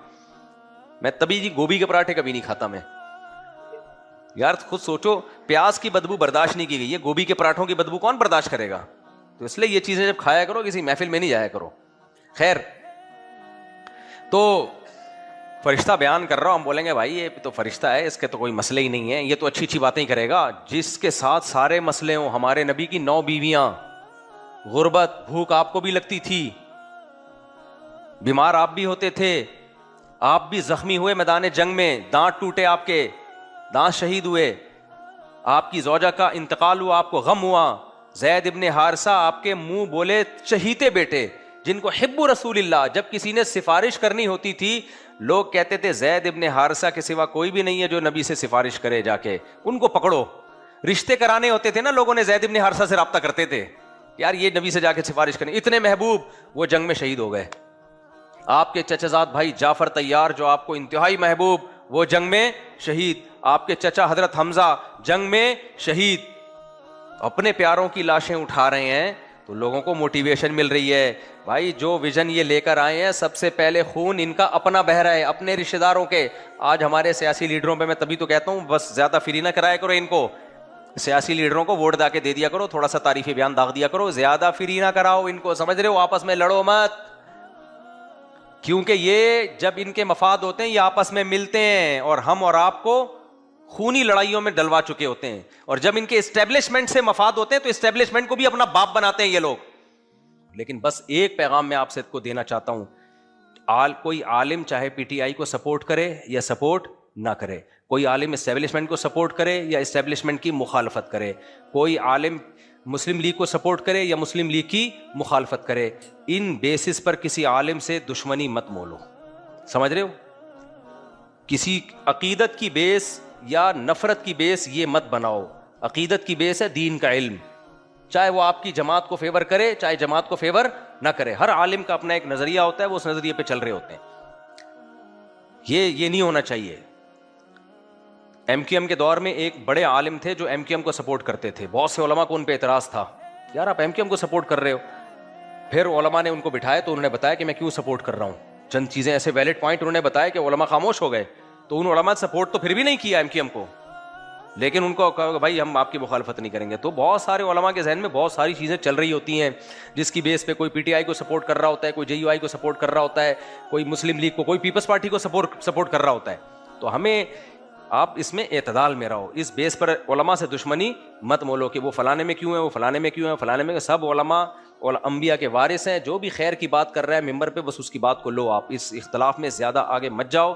میں تبھی جی گوبھی کے پراٹھے کبھی نہیں کھاتا میں. یار خود سوچو، پیاز کی بدبو برداشت نہیں کی گئی ہے، گوبھی کے پراٹھوں کی بدبو کون برداشت کرے گا؟ تو اس لیے یہ چیزیں جب کھایا کرو کسی محفل میں نہیں جایا کرو. خیر، تو فرشتہ بیان کر رہا ہوں، ہم بولیں گے بھائی یہ تو فرشتہ ہے، اس کے تو کوئی مسئلے ہی نہیں ہے، یہ تو اچھی اچھی باتیں ہی کرے گا. جس کے ساتھ سارے مسئلے ہوں. ہمارے نبی کی 9 بیویاں، غربت، بھوک آپ کو بھی لگتی تھی، بیمار آپ بھی ہوتے تھے، آپ بھی زخمی ہوئے میدان جنگ میں، دانت ٹوٹے، آپ کے دانت شہید ہوئے، آپ کی زوجہ کا انتقال ہوا، آپ کو غم ہوا. زید ابن حارثہ آپ کے منہ بولے چہیتے بیٹے، جن کو حب رسول اللہ، جب کسی نے سفارش کرنی ہوتی تھی لوگ کہتے تھے زید ابن حارثہ کے سوا کوئی بھی نہیں ہے جو نبی سے سفارش کرے، جا کے ان کو پکڑو. رشتے کرانے ہوتے تھے نا، لوگوں نے زید ابن حارثہ سے رابطہ کرتے تھے، یار یہ نبی سے جا کے سفارش کریں. اتنے محبوب، وہ جنگ میں شہید ہو گئے. آپ کے چچا زاد بھائی جعفر طیار جو آپ کو انتہائی محبوب، وہ جنگ میں شہید. آپ کے چچا حضرت حمزہ جنگ میں شہید. اپنے پیاروں کی لاشیں اٹھا رہے ہیں تو لوگوں کو موٹیویشن مل رہی ہے. بھائی جو ویژن یہ لے کر آئے ہیں، سب سے پہلے خون ان کا اپنا بہ رہا ہے، اپنے رشتہ داروں کے. آج ہمارے سیاسی لیڈروں پہ میں تبھی تو کہتا ہوں بس زیادہ فری نہ کرایا کرو ان کو. سیاسی لیڈروں کو ووٹ دا کے دے دیا کرو، تھوڑا سا تعریفی بیان داغ دیا کرو، زیادہ فری نہ کراؤ ان کو. سمجھ رہے ہو؟ آپس میں لڑو مت، کیونکہ یہ جب ان کے مفاد ہوتے ہیں یہ آپس میں ملتے ہیں، اور ہم اور آپ کو خونی لڑائیوں میں ڈلوا چکے ہوتے ہیں. اور جب ان کے اسٹیبلشمنٹ سے مفاد ہوتے ہیں تو اسٹیبلشمنٹ کو بھی اپنا باپ بناتے ہیں یہ لوگ. لیکن بس ایک پیغام میں آپ سے کو دینا چاہتا ہوں، کوئی عالم چاہے پی ٹی آئی کو سپورٹ کرے یا سپورٹ نہ کرے، کوئی عالم اسٹیبلشمنٹ کو سپورٹ کرے یا اسٹیبلشمنٹ کی مخالفت کرے، کوئی عالم مسلم لیگ کو سپورٹ کرے یا مسلم لیگ کی مخالفت کرے، ان بیسس پر کسی عالم سے دشمنی مت مولو. سمجھ رہے ہو؟ کسی عقیدت کی بیس یا نفرت کی بیس یہ مت بناؤ. عقیدت کی بیس ہے دین کا علم، چاہے وہ آپ کی جماعت کو فیور کرے چاہے جماعت کو فیور نہ کرے. ہر عالم کا اپنا ایک نظریہ ہوتا ہے، وہ اس نظریے پہ چل رہے ہوتے ہیں. یہ نہیں ہونا چاہیے. ایم کیو ایم کے دور میں ایک بڑے عالم تھے جو ایم کیو ایم کو سپورٹ کرتے تھے. بہت سے علماء کو ان پہ اعتراض تھا، یار آپ ایم کیو ایم کو سپورٹ کر رہے ہو. پھر علماء نے ان کو بٹھایا تو انہوں نے بتایا کہ میں کیوں سپورٹ کر رہا ہوں. چند چیزیں ایسے ویلڈ پوائنٹ انہوں نے بتایا کہ علماء خاموش ہو گئے. تو ان علماء سپورٹ تو پھر بھی نہیں کیا ایم کیو ایم کو، لیکن ان کو کہا کہ بھائی ہم آپ کی مخالفت نہیں کریں گے. تو بہت سارے علماء کے ذہن میں بہت ساری چیزیں چل رہی ہوتی ہیں جس کی بیس پہ کوئی پی ٹی آئی کو سپورٹ کر رہا ہوتا ہے، کوئی جے یو آئی کو سپورٹ کر رہا ہوتا ہے، کوئی مسلم لیگ کو، کوئی پیپلز پارٹی کو سپورٹ کر رہا ہوتا ہے. تو ہمیں آپ اس میں اعتدال میں رہو. اس بیس پر علماء سے دشمنی مت مولو کہ وہ فلانے میں کیوں ہے، وہ فلانے میں کیوں ہے، فلانے میں. سب علماء اور انبیاء کے وارث ہیں. جو بھی خیر کی بات کر رہا ہے ممبر پہ بس اس کی بات کو لو. آپ اس اختلاف میں زیادہ آگے مت جاؤ،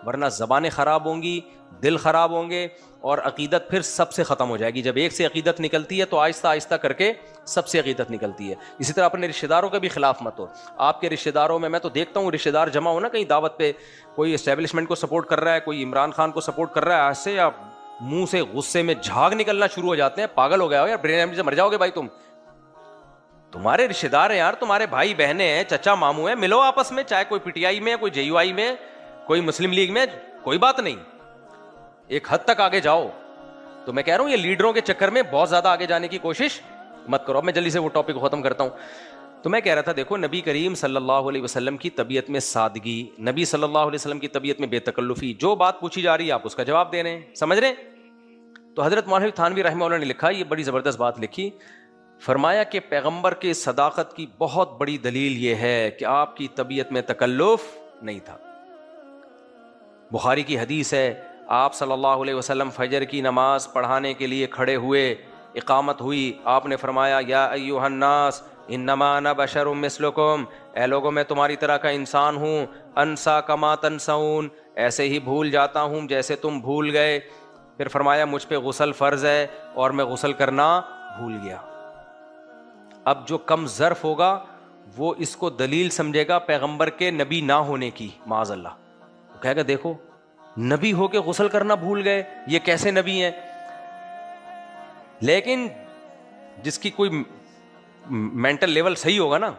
ورنہ زبانیں خراب ہوں گی، دل خراب ہوں گے، اور عقیدت پھر سب سے ختم ہو جائے گی. جب ایک سے عقیدت نکلتی ہے تو آہستہ آہستہ کر کے سب سے عقیدت نکلتی ہے. اسی طرح اپنے رشتہ داروں کے بھی خلاف مت ہو. آپ کے رشتہ داروں میں تو دیکھتا ہوں رشتہ دار جمع ہو نا کہیں دعوت پہ، کوئی اسٹیبلشمنٹ کو سپورٹ کر رہا ہے، کوئی عمران خان کو سپورٹ کر رہا ہے، ایسے یا منہ سے غصے میں جھاگ نکلنا شروع ہو جاتے ہیں. پاگل ہو گیا ہو یار، برین ہیمریج سے مر جاؤ گے بھائی. تمہارے رشتہ دار ہیں یار، تمہارے بھائی بہنیں ہیں، چچا ماموں ہیں، ملو آپس میں. چاہے کوئی پی ٹی آئی میں، کوئی جے یو آئی میں، کوئی مسلم لیگ میں، کوئی بات نہیں، ایک حد تک آگے جاؤ. تو میں کہہ رہا ہوں یہ لیڈروں کے چکر میں بہت زیادہ آگے جانے کی کوشش مت کرو. اب میں جلدی سے وہ ٹاپک ختم کرتا ہوں. تو میں کہہ رہا تھا دیکھو نبی کریم صلی اللہ علیہ وسلم کی طبیعت میں سادگی، نبی صلی اللہ علیہ وسلم کی طبیعت میں بے تکلفی، جو بات پوچھی جا رہی ہے آپ اس کا جواب دے رہے ہیں، سمجھ رہے ہیں؟ تو حضرت مولانا تھانوی رحمہ اللہ نے لکھا، یہ بڑی زبردست بات لکھی، فرمایا کہ پیغمبر کے صداقت کی بہت بڑی دلیل یہ ہے کہ آپ کی طبیعت میں تکلف نہیں تھا۔ بخاری کی حدیث ہے، آپ صلی اللہ علیہ وسلم فجر کی نماز پڑھانے کے لیے کھڑے ہوئے، اقامت ہوئی، آپ نے فرمایا یا ایھا الناس انما انا بشر مثلکم، اے لوگوں میں تمہاری طرح کا انسان ہوں، انسا کما تنسون، ایسے ہی بھول جاتا ہوں جیسے تم بھول گئے۔ پھر فرمایا مجھ پہ غسل فرض ہے اور میں غسل کرنا بھول گیا۔ اب جو کم ظرف ہوگا وہ اس کو دلیل سمجھے گا پیغمبر کے نبی نہ ہونے کی، معاذ اللہ، وہ کہے گا دیکھو نبی ہو کے غسل کرنا بھول گئے، یہ کیسے نبی ہیں؟ لیکن جس کی کوئی مینٹل لیول صحیح ہوگا نا،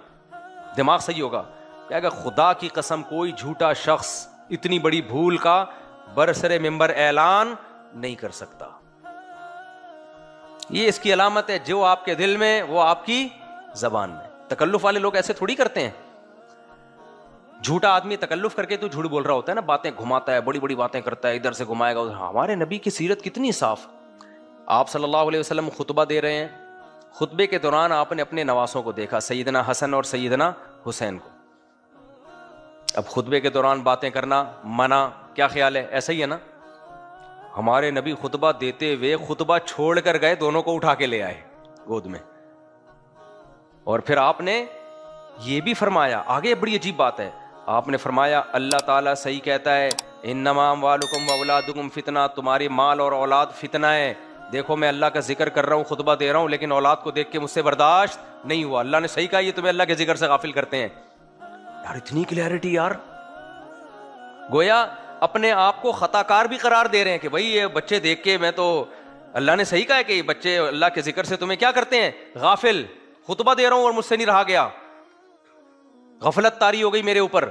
دماغ صحیح ہوگا، کہے گا خدا کی قسم کوئی جھوٹا شخص اتنی بڑی بھول کا برسر ممبر اعلان نہیں کر سکتا۔ یہ اس کی علامت ہے، جو آپ کے دل میں وہ آپ کی زبان میں۔ تکلف والے لوگ ایسے تھوڑی کرتے ہیں، جھوٹا آدمی تکلف کر کے تو جھوٹ بول رہا ہوتا ہے نا، باتیں گھماتا ہے، بڑی بڑی باتیں کرتا ہے، ادھر سے گھمائے گا۔ ہمارے نبی کی سیرت کتنی صاف، آپ صلی اللہ علیہ وسلم خطبہ دے رہے ہیں، خطبے کے دوران آپ نے اپنے نواسوں کو دیکھا، سیدنا حسن اور سیدنا حسین کو۔ اب خطبے کے دوران باتیں کرنا منع، کیا خیال ہے؟ ایسا ہی ہے نا؟ ہمارے نبی خطبہ دیتے ہوئے خطبہ چھوڑ کر گئے، دونوں کو اٹھا کے لے آئے گود میں، اور پھر آپ نے یہ بھی فرمایا، آگے بڑی عجیب بات ہے، آپ نے فرمایا اللہ تعالیٰ صحیح کہتا ہے، انما اموالکم واولادکم فتنہ، تمہاری مال اور اولاد فتنہ ہے۔ دیکھو میں اللہ کا ذکر کر رہا ہوں، خطبہ دے رہا ہوں، لیکن اولاد کو دیکھ کے مجھ سے برداشت نہیں ہوا۔ اللہ نے صحیح کہا، یہ تمہیں اللہ کے ذکر سے غافل کرتے ہیں۔ یار اتنی کلیئرٹی یار، گویا اپنے آپ کو خطا کار بھی قرار دے رہے ہیں کہ بھائی یہ بچے دیکھ کے میں تو، اللہ نے صحیح کہا ہے کہ یہ بچے اللہ کے ذکر سے تمہیں کیا کرتے ہیں؟ غافل۔ خطبہ دے رہا ہوں اور مجھ سے نہیں رہا گیا، غفلت طاری ہو گئی میرے اوپر۔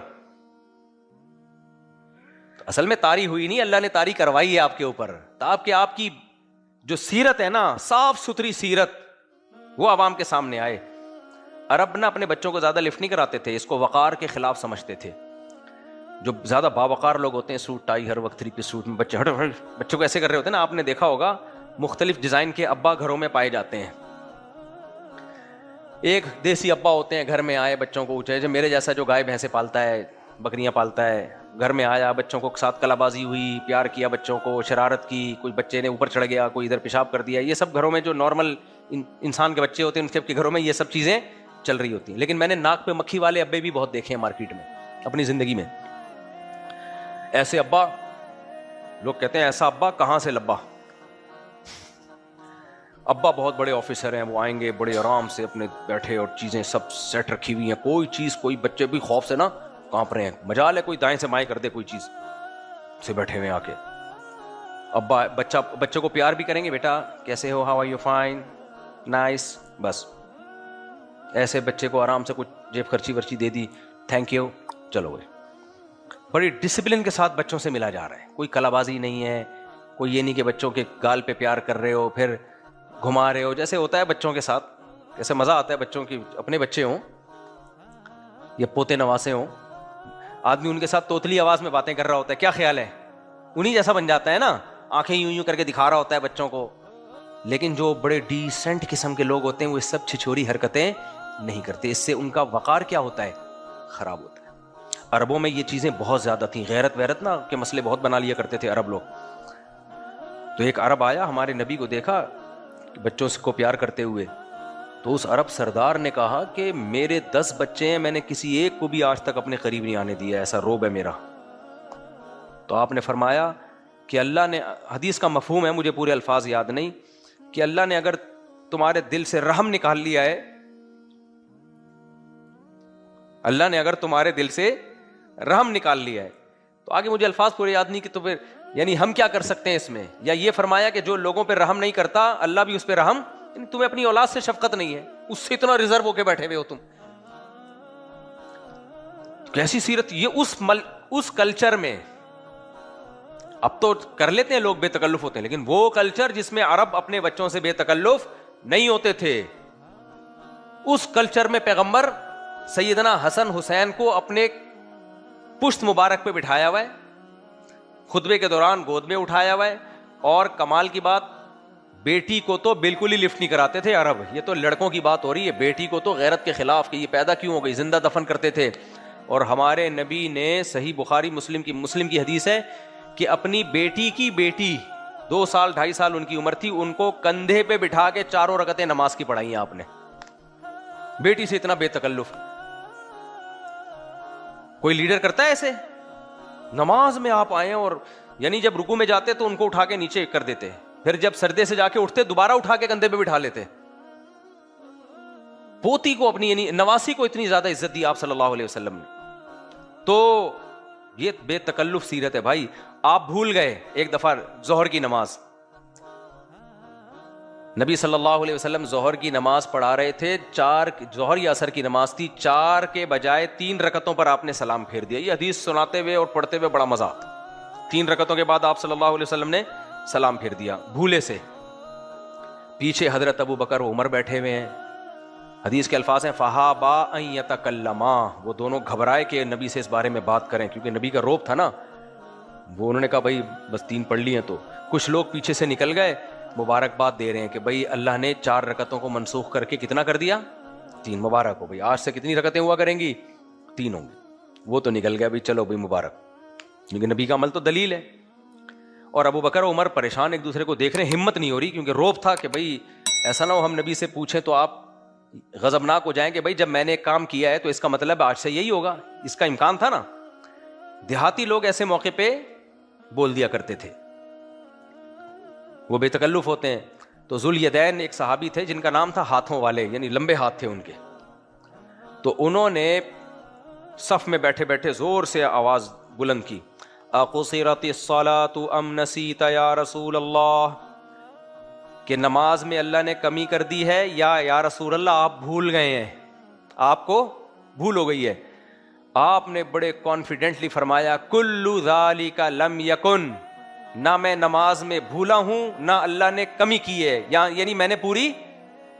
اصل میں طاری ہوئی نہیں، اللہ نے طاری کروائی ہے آپ کے اوپر، تاکہ آپ کی جو سیرت ہے نا، صاف ستھری سیرت، وہ عوام کے سامنے آئے۔ عرب نا اپنے بچوں کو زیادہ لفٹ نہیں کراتے تھے، اس کو وقار کے خلاف سمجھتے تھے۔ جو زیادہ باوقار لوگ ہوتے ہیں، سوٹ ٹائی ہر وقت 3 پیس سوٹ میں، بچوں کو ایسے کر رہے ہوتے ہیں نا، آپ نے دیکھا ہوگا مختلف ڈیزائن کے ابا گھروں میں پائے جاتے ہیں۔ ایک دیسی ابا ہوتے ہیں، گھر میں آئے بچوں کو اونچے، جو میرے جیسا جو گائے بھینسیں پالتا ہے، بکریاں پالتا ہے، گھر میں آیا، بچوں کو ساتھ کلا بازی ہوئی، پیار کیا بچوں کو، شرارت کی، کوئی بچے نے اوپر چڑھ گیا، کوئی ادھر پیشاب کر دیا، یہ سب گھروں میں جو نارمل انسان کے بچے ہوتے ہیں ان کے گھروں میں یہ سب چیزیں چل رہی ہوتی ہیں۔ لیکن میں نے ناک پہ مکھی والے ابے بھی بہت دیکھے ہیں مارکیٹ میں اپنی زندگی میں۔ ایسے ابا، لوگ کہتے ہیں ایسا ابا کہاں سے لبا؟ ابا بہت بڑے آفیسر ہیں، وہ آئیں گے بڑے آرام سے اپنے بیٹھے اور چیزیں سب سیٹ رکھی ہوئی ہیں، کوئی چیز، کوئی بچے بھی خوف سے نا کانپ رہے ہیں، مجال ہے کوئی دائیں سے بائیں کر دے کوئی چیز سے بیٹھے ہوئے آ کے۔ ابا بچوں کو پیار بھی کریں گے، بیٹا کیسے ہو، how are you, fine, nice, بس ایسے بچے کو آرام سے کچھ جیب خرچی ورچی دے دی، تھینک یو، چلو گئے۔ بڑی ڈسپلن کے ساتھ بچوں سے ملا جا رہا ہے، کوئی کلا بازی نہیں ہے، کوئی یہ نہیں کہ بچوں کے گال پہ پیار کر رہے ہو پھر گھما رہے ہو، جیسے ہوتا ہے بچوں کے ساتھ، جیسے مزہ آتا ہے بچوں کی، اپنے بچے ہوں یا پوتے نواسے ہوں، آدمی ان کے ساتھ توتلی آواز میں باتیں کر رہا ہوتا ہے، کیا خیال ہے؟ انہی جیسا بن جاتا ہے نا، آنکھیں یوں یوں کر کے دکھا رہا ہوتا ہے بچوں کو۔ لیکن جو بڑے ڈیسنٹ قسم کے لوگ ہوتے ہیں وہ اس سب چھچوری حرکتیں نہیں کرتے، اس سے ان کا وقار کیا ہوتا ہے؟ خراب ہوتا ہے۔ عربوں میں یہ چیزیں بہت زیادہ تھیں، غیرت ویرت نا کے مسئلے بہت بنا لیا کرتے تھے عرب لوگ۔ تو ایک عرب آیا، ہمارے نبی کو دیکھا بچوں کو پیار کرتے ہوئے، تو اس عرب سردار نے کہا کہ میرے 10 بچے ہیں، میں نے کسی ایک کو بھی آج تک اپنے قریب نہیں آنے دیا، ایسا روب ہے میرا۔ تو آپ نے فرمایا کہ اللہ نے، حدیث کا مفہوم ہے، مجھے پورے الفاظ یاد نہیں، کہ اللہ نے اگر تمہارے دل سے رحم نکال لیا ہے، اللہ نے اگر تمہارے دل سے رحم نکال لیا ہے، تو آگے مجھے الفاظ پورے یاد نہیں کہ تو پھر یعنی ہم کیا کر سکتے ہیں اس میں، یا یہ فرمایا کہ جو لوگوں پہ رحم نہیں کرتا اللہ بھی اس پہ رحم، یعنی تمہیں اپنی اولاد سے شفقت نہیں ہے، اس سے اتنا ریزرو ہو کے بیٹھے ہوئے ہو تم۔ کیسی سیرت یہ اس کلچر میں، اب تو کر لیتے ہیں لوگ بے تکلف ہوتے ہیں، لیکن وہ کلچر جس میں عرب اپنے بچوں سے بے تکلف نہیں ہوتے تھے، اس کلچر میں پیغمبر سیدنا حسن حسین کو اپنے پشت مبارک پہ بٹھایا ہوا ہے, خطبے کے دوران گود میں اٹھایا ہوا ہے, اور کمال کی بات بیٹی کو تو بالکل ہی لفٹ نہیں کراتے تھے عرب. یہ تو لڑکوں کی بات ہو رہی ہے, بیٹی کو تو غیرت کے خلاف کہ یہ پیدا کیوں ہو گئی, زندہ دفن کرتے تھے. اور ہمارے نبی نے صحیح بخاری مسلم کی حدیث ہے کہ اپنی بیٹی کی بیٹی 2 سال 2.5 سال ان کی عمر تھی, ان کو کندھے پہ بٹھا کے 4 رکعتیں نماز کی پڑھائی ہیں آپ نے. بیٹی سے اتنا بے تکلف کوئی لیڈر کرتا ہے ایسے؟ نماز میں آپ آئے اور یعنی جب رکوع میں جاتے تو ان کو اٹھا کے نیچے کر دیتے, پھر جب سردے سے جا کے اٹھتے دوبارہ اٹھا کے کندھے پہ بٹھا لیتے. پوتی کو اپنی یعنی نواسی کو اتنی زیادہ عزت دی آپ صلی اللہ علیہ وسلم نے. تو یہ بے تکلف سیرت ہے بھائی. آپ بھول گئے ایک دفعہ ظہر کی نماز, نبی صلی اللہ علیہ وسلم ظہر کی نماز پڑھا رہے تھے, 4 ظہر یا عصر کی نماز تھی, 4 کے بجائے 3 رکعتوں پر آپ نے سلام پھیر دیا. یہ حدیث سناتے ہوئے اور پڑھتے ہوئے بڑا مزہ آتا. 3 رکعتوں کے بعد آپ صلی اللہ علیہ وسلم نے سلام پھیر دیا بھولے سے. پیچھے حضرت ابو بکر و عمر بیٹھے ہوئے ہیں. حدیث کے الفاظ ہیں فہابا ان یتکلما, وہ دونوں گھبرائے کہ نبی سے اس بارے میں بات کریں, کیونکہ نبی کا روب تھا نا. وہ انہوں نے کہا بھائی بس 3 پڑھ لی ہیں. تو کچھ لوگ پیچھے سے نکل گئے, مبارکباد دے رہے ہیں کہ بھائی اللہ نے 4 رکعتوں کو منسوخ کر کے کتنا کر دیا, 3. مبارک ہو بھائی, آج سے کتنی رکعتیں ہوا کریں گی, 3 ہوں گی. وہ تو نکل گیا بھائی, چلو بھائی مبارک, کیونکہ نبی کا عمل تو دلیل ہے. اور ابو بکر و عمر پریشان ایک دوسرے کو دیکھ رہے ہیں, ہمت نہیں ہو رہی, کیونکہ روب تھا کہ بھائی ایسا نہ ہو ہم نبی سے پوچھیں تو آپ غضبناک ہو جائیں کہ بھائی جب میں نے ایک کام کیا ہے تو اس کا مطلب آج سے یہی ہوگا. اس کا امکان تھا نا. دیہاتی لوگ ایسے موقع پہ بول دیا کرتے تھے, وہ بے تکلف ہوتے ہیں. تو ذوالیدین ایک صحابی تھے جن کا نام تھا ہاتھوں والے, یعنی لمبے ہاتھ تھے ان کے. تو انہوں نے صف میں بیٹھے بیٹھے زور سے آواز بلند کی, اقصرت الصلاۃ ام نسیت یا رسول اللہ, کہ نماز میں اللہ نے کمی کر دی ہے یا رسول اللہ آپ بھول گئے ہیں, آپ کو بھول ہو گئی ہے. آپ نے بڑے کانفیڈنٹلی فرمایا کل ذالک لم یکن, نہ میں نماز میں بھولا ہوں نہ اللہ نے کمی کی ہے, یعنی میں نے پوری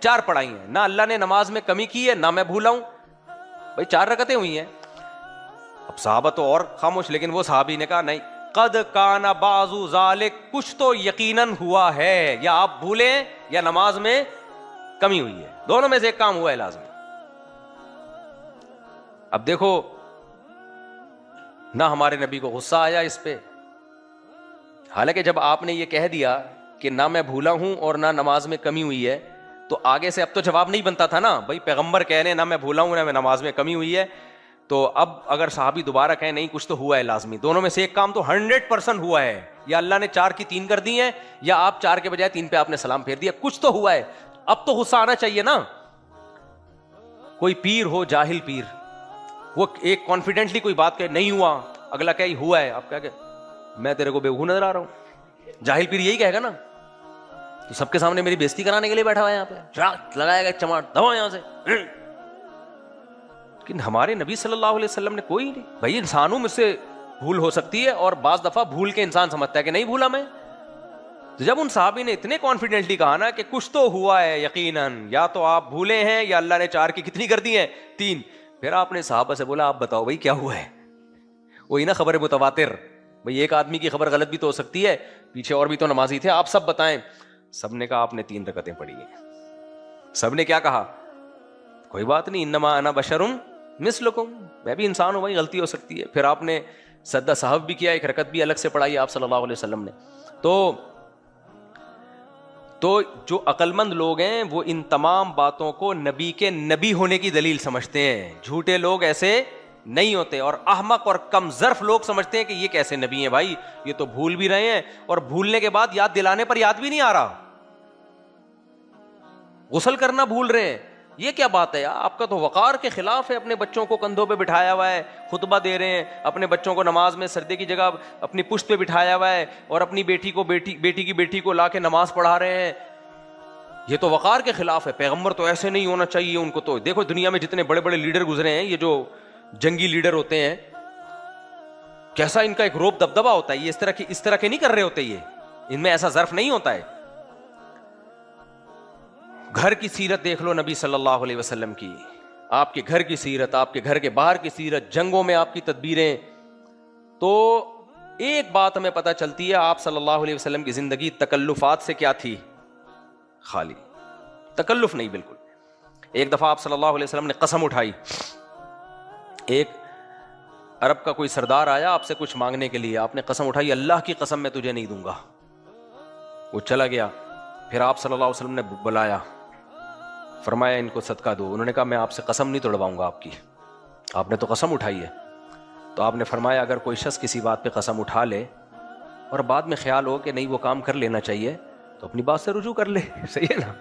4 پڑھائی ہیں, نہ اللہ نے نماز میں کمی کی ہے نہ میں بھولا ہوں. بھائی 4 رکعتیں ہوئی ہیں. اب صحابہ تو اور خاموش, لیکن وہ صحابی نے کہا نہیں, قد کان بعض ذالک, کچھ تو یقیناً ہوا ہے, یا آپ بھولیں یا نماز میں کمی ہوئی ہے, دونوں میں سے ایک کام ہوا ہے لازمی. اب دیکھو نہ ہمارے نبی کو غصہ آیا اس پہ, حالانکہ جب آپ نے یہ کہہ دیا کہ نہ میں بھولا ہوں اور نہ نماز میں کمی ہوئی ہے, تو آگے سے اب تو جواب نہیں بنتا تھا نا. بھائی پیغمبر کہہ رہے ہیں نہ میں بھولا ہوں نہ میں نماز میں کمی ہوئی ہے, تو اب اگر صحابی دوبارہ کہیں نہیں کچھ تو ہوا ہے لازمی, دونوں میں سے ایک کام تو 100% ہوا ہے, یا اللہ نے 4 کی 3 کر دی ہیں, یا آپ 4 کے بجائے 3 پہ آپ نے سلام پھیر دیا, کچھ تو ہوا ہے. اب تو غصہ آنا چاہیے نا. کوئی پیر ہو, جاہل پیر, وہ ایک کانفیڈنٹلی کوئی بات کہ نہیں ہوا, اگلا کہ ہوا ہے, آپ کیا کہ میں تیرے کو بیوقوف نظر آ رہا ہوں. جاہل پیر یہی کہے گا نا, تو سب کے سامنے میری بےزتی کرانے کے لیے بیٹھا ہوا ہے یہاں پہ, لگائے گا چماٹ, دبا یہاں سے. لیکن ہمارے نبی صلی اللہ علیہ وسلم نے کوئی نہیں. بھائی انسانوں میں سے بھول ہو سکتی ہے, اور بعض دفعہ بھول کے انسان سمجھتا ہے کہ نہیں بھولا میں. تو جب ان صحابی نے اتنے کانفیڈنٹلی کہا نا کہ کچھ تو ہوا ہے یقیناً, یا تو آپ بھولے ہیں یا اللہ نے 4 کی کتنی کر دی ہیں, 3, پھر آپ نے صحابہ سے بولا آپ بتاؤ بھائی کیا ہوا ہے. وہی نا خبر متواتر, بھائی ایک آدمی کی خبر غلط بھی تو ہو سکتی ہے, پیچھے اور بھی تو نمازی تھے, آپ سب بتائیں. سب نے کہا آپ نے 3 رکعتیں پڑھی ہیں. سب نے کیا کہا, کوئی بات نہیں, انما انا بشرم مثلکم, میں بھی انسان ہوں, بھائی غلطی ہو سکتی ہے. پھر آپ نے سجدہ سہو بھی کیا, 1 رکعت بھی الگ سے پڑھائی آپ صلی اللہ علیہ وسلم نے. تو جو عقل مند لوگ ہیں وہ ان تمام باتوں کو نبی کے نبی ہونے کی دلیل سمجھتے ہیں. جھوٹے لوگ ایسے نہیں ہوتے, اور احمق اور کم ظرف لوگ سمجھتے ہیں کہ یہ کیسے نبی ہیں بھائی, یہ تو بھول بھی رہے ہیں, اور بھولنے کے بعد یاد دلانے پر یاد بھی نہیں آ رہا, غسل کرنا بھول رہے ہیں. یہ کیا بات ہے, آپ کا تو وقار کے خلاف ہے. اپنے بچوں کو کندھوں پہ بٹھایا ہوا ہے, خطبہ دے رہے ہیں, اپنے بچوں کو نماز میں سردے کی جگہ اپنی پشت پہ بٹھایا ہوا ہے, اور اپنی بیٹی کی بیٹی کو لا کے نماز پڑھا رہے ہیں. یہ تو وقار کے خلاف ہے. پیغمبر تو ایسے نہیں ہونا چاہیے ان کو. تو دیکھو دنیا میں جتنے بڑے بڑے لیڈر گزرے ہیں, یہ جو جنگی لیڈر ہوتے ہیں, کیسا ان کا ایک روب دبدبا ہوتا ہے. یہ اس طرح کے نہیں کر رہے ہوتے, یہ ان میں ایسا ظرف نہیں ہوتا ہے. گھر کی سیرت دیکھ لو نبی صلی اللہ علیہ وسلم کی. آپ کے گھر کی سیرت، آپ کے گھر کے باہر کی سیرت، جنگوں میں آپ کی تدبیریں. تو ایک بات ہمیں پتہ چلتی ہے، آپ صلی اللہ علیہ وسلم کی زندگی تکلفات سے کیا تھی؟ خالی. تکلف نہیں بالکل. ایک دفعہ آپ صلی اللہ علیہ وسلم نے قسم اٹھائی. ایک عرب کا کوئی سردار آیا آپ سے کچھ مانگنے کے لیے، آپ نے قسم اٹھائی، اللہ کی قسم میں تجھے نہیں دوں گا. وہ چلا گیا. پھر آپ صلی اللہ علیہ وسلم نے بلایا، فرمایا ان کو صدقہ دو. انہوں نے کہا میں آپ سے قسم نہیں توڑواؤں گا آپ کی، آپ نے تو قسم اٹھائی ہے. تو آپ نے فرمایا اگر کوئی شخص کسی بات پہ قسم اٹھا لے اور بعد میں خیال ہو کہ نہیں وہ کام کر لینا چاہیے تو اپنی بات سے رجوع کر لے. صحیح ہے نا؟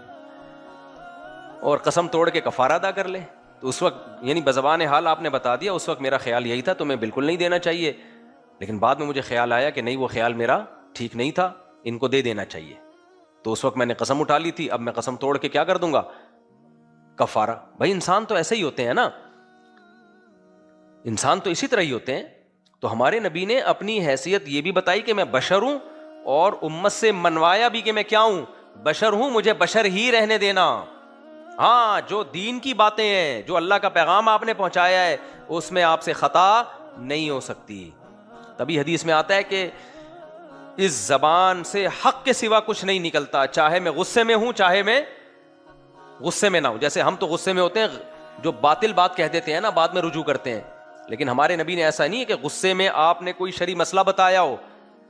اور قسم توڑ کے کفارہ ادا کر لے. تو اس وقت یعنی بزبان حال آپ نے بتا دیا، اس وقت میرا خیال یہی تھا تمہیں بالکل نہیں دینا چاہیے، لیکن بعد میں مجھے خیال آیا کہ نہیں وہ خیال میرا ٹھیک نہیں تھا، ان کو دے دینا چاہیے. تو اس وقت میں نے قسم اٹھا لی تھی، اب میں قسم توڑ کے کیا کر دوں گا؟ کفارہ. بھائی انسان تو ایسے ہی ہوتے ہیں نا، انسان تو اسی طرح ہی ہوتے ہیں. تو ہمارے نبی نے اپنی حیثیت یہ بھی بتائی کہ میں بشر ہوں، اور امت سے منوایا بھی کہ میں کیا ہوں؟ بشر ہوں، مجھے بشر ہی رہنے دینا. ہاں جو دین کی باتیں ہیں، جو اللہ کا پیغام آپ نے پہنچایا ہے، اس میں آپ سے خطا نہیں ہو سکتی. تبھی حدیث میں آتا ہے کہ اس زبان سے حق کے سوا کچھ نہیں نکلتا، چاہے میں غصے میں ہوں چاہے میں غصے میں نہ ہوں. جیسے ہم تو غصے میں ہوتے ہیں، جو باطل بات کہہ دیتے ہیں نا بعد میں رجوع کرتے ہیں، لیکن ہمارے نبی نے ایسا نہیں ہے کہ غصے میں آپ نے کوئی شرعی مسئلہ بتایا ہو،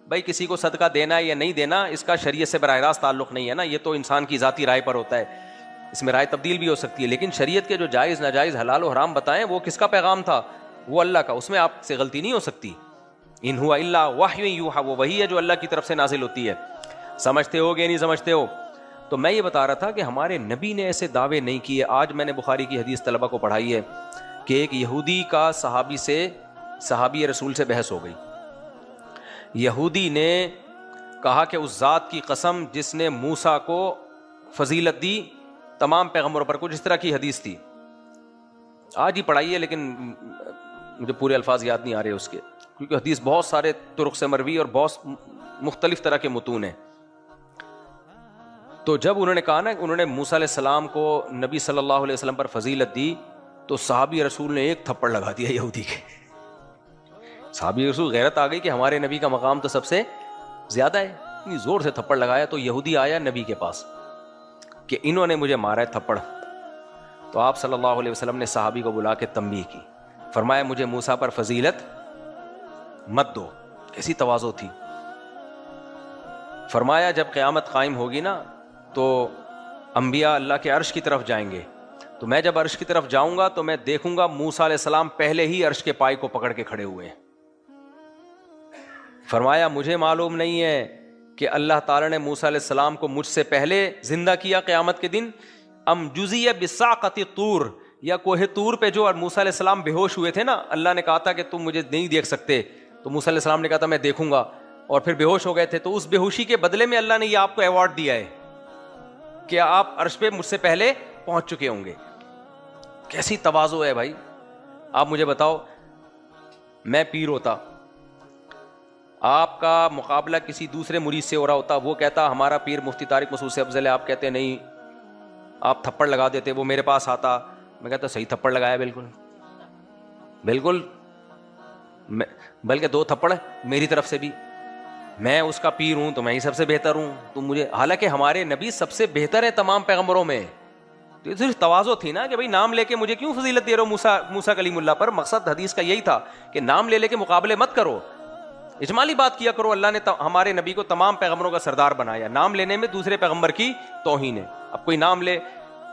بھائی کسی کو صدقہ دینا ہے یا نہیں دینا، اس کا شریعت سے براہ راست تعلق نہیں ہے نا، یہ تو انسان کی ذاتی رائے پر ہوتا ہے، اس میں رائے تبدیل بھی ہو سکتی ہے. لیکن شریعت کے جو جائز ناجائز حلال و حرام بتائیں وہ کس کا پیغام تھا؟ وہ اللہ کا. اس میں آپ سے غلطی نہیں ہو سکتی. ان ہوا الا وحی یوحی، وہ وہی ہے جو اللہ کی طرف سے نازل ہوتی ہے. سمجھتے ہو کہ نہیں سمجھتے ہو؟ تو میں یہ بتا رہا تھا کہ ہمارے نبی نے ایسے دعوے نہیں کیے. آج میں نے بخاری کی حدیث طلبہ کو پڑھائی ہے کہ ایک یہودی کا صحابی رسول سے بحث ہو گئی. یہودی نے کہا کہ اس ذات کی قسم جس نے موسیٰ کو فضیلت دی تمام پیغمبروں پر، کچھ اس طرح کی حدیث تھی. آج ہی پڑھائی ہے لیکن مجھے پورے الفاظ یاد نہیں آ رہے اس کے، کیونکہ حدیث بہت سارے طرق سے مروی اور بہت مختلف طرح کے متون ہیں. تو جب انہوں نے کہا نا، انہوں نے موسیٰ علیہ السلام کو نبی صلی اللہ علیہ وسلم پر فضیلت دی، تو صحابی رسول نے ایک تھپڑ لگا دیا یہودی کے. صحابی رسول غیرت آ گئی کہ ہمارے نبی کا مقام تو سب سے زیادہ ہے، اتنی زور سے تھپڑ لگایا. تو یہودی آیا نبی کے پاس کہ انہوں نے مجھے مارا ہے تھپڑ. تو آپ صلی اللہ علیہ وسلم نے صحابی کو بلا کے تنبیہ کی، فرمایا مجھے موسیٰ پر فضیلت مت دو. کیسی تواضع تھی. فرمایا جب قیامت قائم ہوگی نا تو انبیاء اللہ کے عرش کی طرف جائیں گے، تو میں جب عرش کی طرف جاؤں گا تو میں دیکھوں گا موسیٰ علیہ السلام پہلے ہی عرش کے پائے کو پکڑ کے کھڑے ہوئے ہیں. فرمایا مجھے معلوم نہیں ہے کہ اللہ تعالیٰ نے موسیٰ علیہ السلام کو مجھ سے پہلے زندہ کیا قیامت کے دن، ام جزیہ بساقۃ طور، یا کوہ طور پہ جو موسیٰ علیہ السلام بے ہوش ہوئے تھے نا، اللہ نے کہا تھا کہ تم مجھے نہیں دیکھ سکتے، تو موسیٰ علیہ السلام نے کہا تھا میں دیکھوں گا، اور پھر بے ہوش ہو گئے تھے. تو اس بے ہوشی کے بدلے میں اللہ نے یہ آپ کو ایوارڈ دیا ہے کہ آپ عرش پہ مجھ سے پہلے پہنچ چکے ہوں گے. کیسی تواضع ہے بھائی. آپ مجھے بتاؤ، میں پیر ہوتا، آپ کا مقابلہ کسی دوسرے مرید سے ہو رہا ہوتا، وہ کہتا ہمارا پیر مفتی طارق مسعود سے افضل ہے، آپ کہتے نہیں، آپ تھپڑ لگا دیتے. وہ میرے پاس آتا، میں کہتا صحیح تھپڑ لگایا، بالکل بالکل، بلکہ 2 تھپڑ میری طرف سے بھی، میں اس کا پیر ہوں تو میں ہی سب سے بہتر ہوں. تو مجھے، حالانکہ ہمارے نبی سب سے بہتر ہے تمام پیغمبروں میں. تو یہ صرف تواضع تھی نا کہ بھائی نام لے کے مجھے کیوں فضیلت دے رہے ہو موسیٰ کلیم اللہ پر. مقصد حدیث کا یہی تھا کہ نام لے کے مقابلے مت کرو، اجمالی بات کیا کرو. اللہ نے ہمارے نبی کو تمام پیغمبروں کا سردار بنایا. نام لینے میں دوسرے پیغمبر کی توہین ہے. اب کوئی نام لے،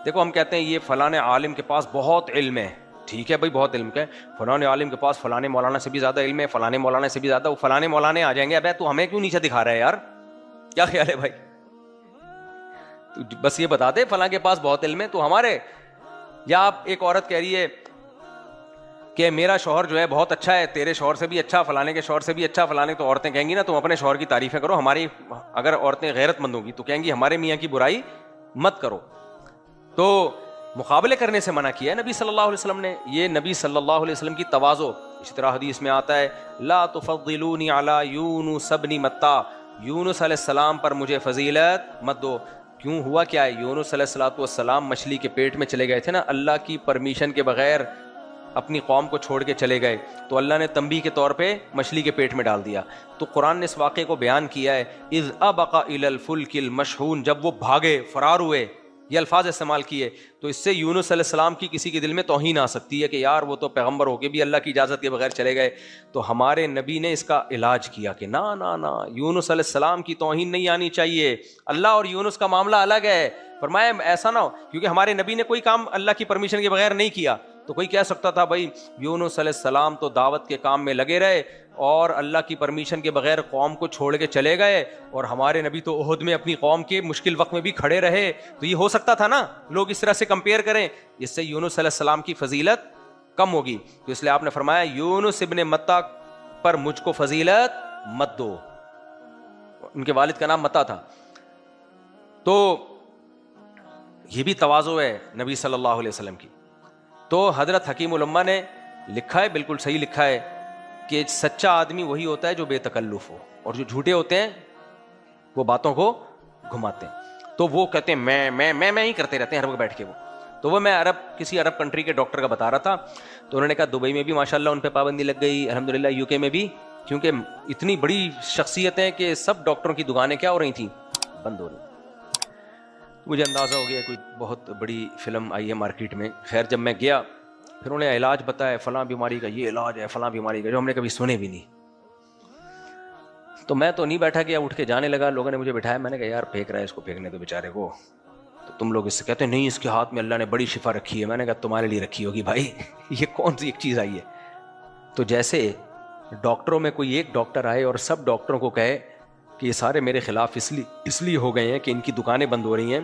دیکھو ہم کہتے ہیں یہ فلاں عالم کے پاس بہت علم ہے، ٹھیک ہے بھائی بہت علم ہے، فلاں عالم کے پاس فلاں مولانا سے بھی زیادہ علم ہے، فلاں مولانا سے بھی زیادہ، وہ فلاں مولانا آ جائیں گے. ابے تو ہمیں کیوں نیچے دکھا رہا ہے یار، کیا خیال ہے بھائی؟ تو بس یہ بتا دے فلاں کے پاس بہت علم ہے تو ہمارے. یا آپ ایک عورت کہہ رہی ہے کہ میرا شوہر جو ہے بہت اچھا ہے، تیرے شوہر سے بھی اچھا، فلانے کے شوہر سے بھی اچھا، فلانے. تو عورتیں کہیں گی نا تم اپنے شوہر کی تعریفیں کرو، ہماری اگر عورتیں غیرت مند ہوگی تو کہیں گی ہمارے میاں کی برائی مت کرو. تو مقابلے کرنے سے منع کیا ہے نبی صلی اللہ علیہ وسلم نے. یہ نبی صلی اللہ علیہ وسلم کی تواضع. اسی طرح حدیث میں آتا ہے لا تفضلونی علی یونس ابن متی، یونس علیہ السلام پر مجھے فضیلت مت دو. کیوں ہوا کیا ہے؟ یونس علیہ الصلوۃ والسلام مچھلی کے پیٹ میں چلے گئے تھے نا، اللہ کی پرمیشن کے بغیر اپنی قوم کو چھوڑ کے چلے گئے، تو اللہ نے تنبیہ کے طور پہ مچھلی کے پیٹ میں ڈال دیا. تو قرآن نے اس واقعے کو بیان کیا ہے، اذ ابق الی الفلک المشحون، جب وہ بھاگے، فرار ہوئے، یہ الفاظ استعمال کیے. تو اس سے یونس علیہ السلام کی کسی کے دل میں توہین آ سکتی ہے کہ یار وہ تو پیغمبر ہو کے بھی اللہ کی اجازت کے بغیر چلے گئے. تو ہمارے نبی نے اس کا علاج کیا کہ نا نا نا، یونس علیہ السلام کی توہین نہیں آنی چاہیے، اللہ اور یونس کا معاملہ الگ ہے. فرمایا ایسا نہ ہو، کیونکہ ہمارے نبی نے کوئی کام اللہ کی پرمیشن کے بغیر نہیں کیا. تو کوئی کہہ سکتا تھا بھائی یونس علیہ السلام تو دعوت کے کام میں لگے رہے اور اللہ کی پرمیشن کے بغیر قوم کو چھوڑ کے چلے گئے، اور ہمارے نبی تو احد میں اپنی قوم کے مشکل وقت میں بھی کھڑے رہے. تو یہ ہو سکتا تھا نا، لوگ اس طرح سے کمپیئر کریں، اس سے یونس علیہ السلام کی فضیلت کم ہوگی. تو اس لیے آپ نے فرمایا یونس ابن متا پر مجھ کو فضیلت مت دو. ان کے والد کا نام متا تھا. تو یہ بھی تواضع ہے نبی صلی اللہ علیہ وسلم کی. تو حضرت حکیم الامہ نے لکھا ہے، بالکل صحیح لکھا ہے، کہ سچا آدمی وہی ہوتا ہے جو بے تکلف ہو، اور جو جھوٹے ہوتے ہیں وہ باتوں کو گھماتے ہیں. تو وہ کہتے ہیں میں ہی کرتے رہتے ہیں ہر وقت بیٹھ کے. وہ میں کسی عرب کنٹری کے ڈاکٹر کا بتا رہا تھا، تو انہوں نے کہا دبئی میں بھی ماشاءاللہ ان پہ پابندی لگ گئی، الحمدللہ یو کے میں بھی، کیونکہ اتنی بڑی شخصیتیں کہ سب ڈاکٹروں کی دکانیں کیا ہو رہی تھیں، بند ہو رہی. مجھے اندازہ ہو گیا کوئی بہت بڑی فلم آئی ہے مارکیٹ میں. خیر جب میں گیا پھر انہوں نے علاج بتایا، فلاں بیماری کا یہ علاج ہے، فلاں بیماری کا، جو ہم نے کبھی سنے بھی نہیں. تو میں تو نہیں بیٹھا گیا، اٹھ کے جانے لگا. لوگوں نے مجھے بٹھایا، میں نے کہا یار پھینک رہا ہے اس کو، پھینکنے تو بیچارے کو. تو تم لوگ اس سے کہتے ہیں نہیں اس کے ہاتھ میں اللہ نے بڑی شفا رکھی ہے. میں نے کہا تمہارے لیے رکھی ہوگی بھائی، یہ کون سی ایک چیز آئی ہے. تو جیسے ڈاکٹروں میں کوئی ایک ڈاکٹر آئے اور سب ڈاکٹروں کو کہے کہ یہ سارے میرے خلاف اس لیے ہو گئے ہیں کہ ان کی دکانیں بند ہو رہی ہیں،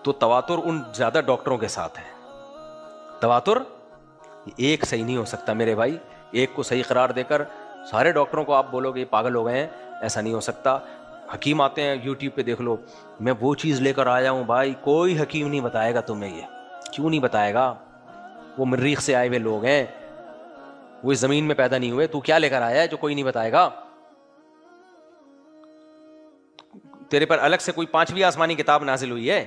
تو تواتر ان زیادہ ڈاکٹروں کے ساتھ ہے. تواتر ایک صحیح نہیں ہو سکتا میرے بھائی. ایک کو صحیح قرار دے کر سارے ڈاکٹروں کو آپ بولو گے یہ پاگل ہو گئے ہیں، ایسا نہیں ہو سکتا. حکیم آتے ہیں یوٹیوب پہ دیکھ لو، میں وہ چیز لے کر آیا ہوں بھائی، کوئی حکیم نہیں بتائے گا تمہیں. یہ کیوں نہیں بتائے گا؟ وہ مریخ سے آئے ہوئے لوگ ہیں، وہ اس زمین میں پیدا نہیں ہوئے. تو کیا لے کر آیا ہے جو کوئی نہیں بتائے گا؟ تیرے پر الگ سے کوئی 5ویں آسمانی کتاب نازل ہوئی ہے؟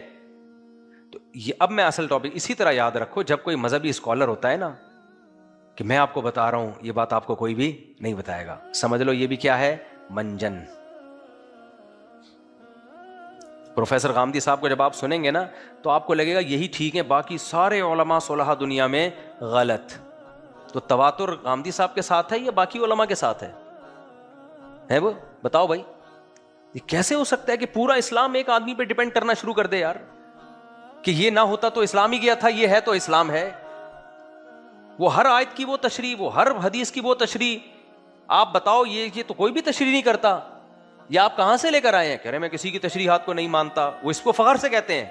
تو یہ اب میں اصل ٹاپک اسی طرح یاد رکھو، جب کوئی مذہبی اسکالر ہوتا ہے نا کہ میں آپ کو بتا رہا ہوں، یہ بات آپ کو کوئی بھی نہیں بتائے گا. سمجھ لو یہ بھی کیا ہے؟ منجن. پروفیسر غامدی صاحب کو جب آپ سنیں گے نا تو آپ کو لگے گا یہی ٹھیک ہے، باقی سارے علماء صلحاء دنیا میں غلط. تو تواتر غامدی صاحب کے ساتھ ہے یا باقی علماء کے ساتھ ہے وہ بتاؤ بھائی. یہ کیسے ہو سکتا ہے کہ پورا اسلام ایک آدمی پہ ڈیپینڈ کرنا شروع کر دے یار، کہ یہ نہ ہوتا تو اسلام ہی گیا تھا، یہ ہے تو اسلام ہے. وہ ہر آیت کی وہ تشریح، وہ ہر حدیث کی وہ تشریح. آپ بتاؤ یہ تو کوئی بھی تشریح نہیں کرتا. یہ آپ کہاں سے لے کر آئے ہیں؟ کہہ رہے میں کسی کی تشریحات کو نہیں مانتا. وہ اس کو فخر سے کہتے ہیں،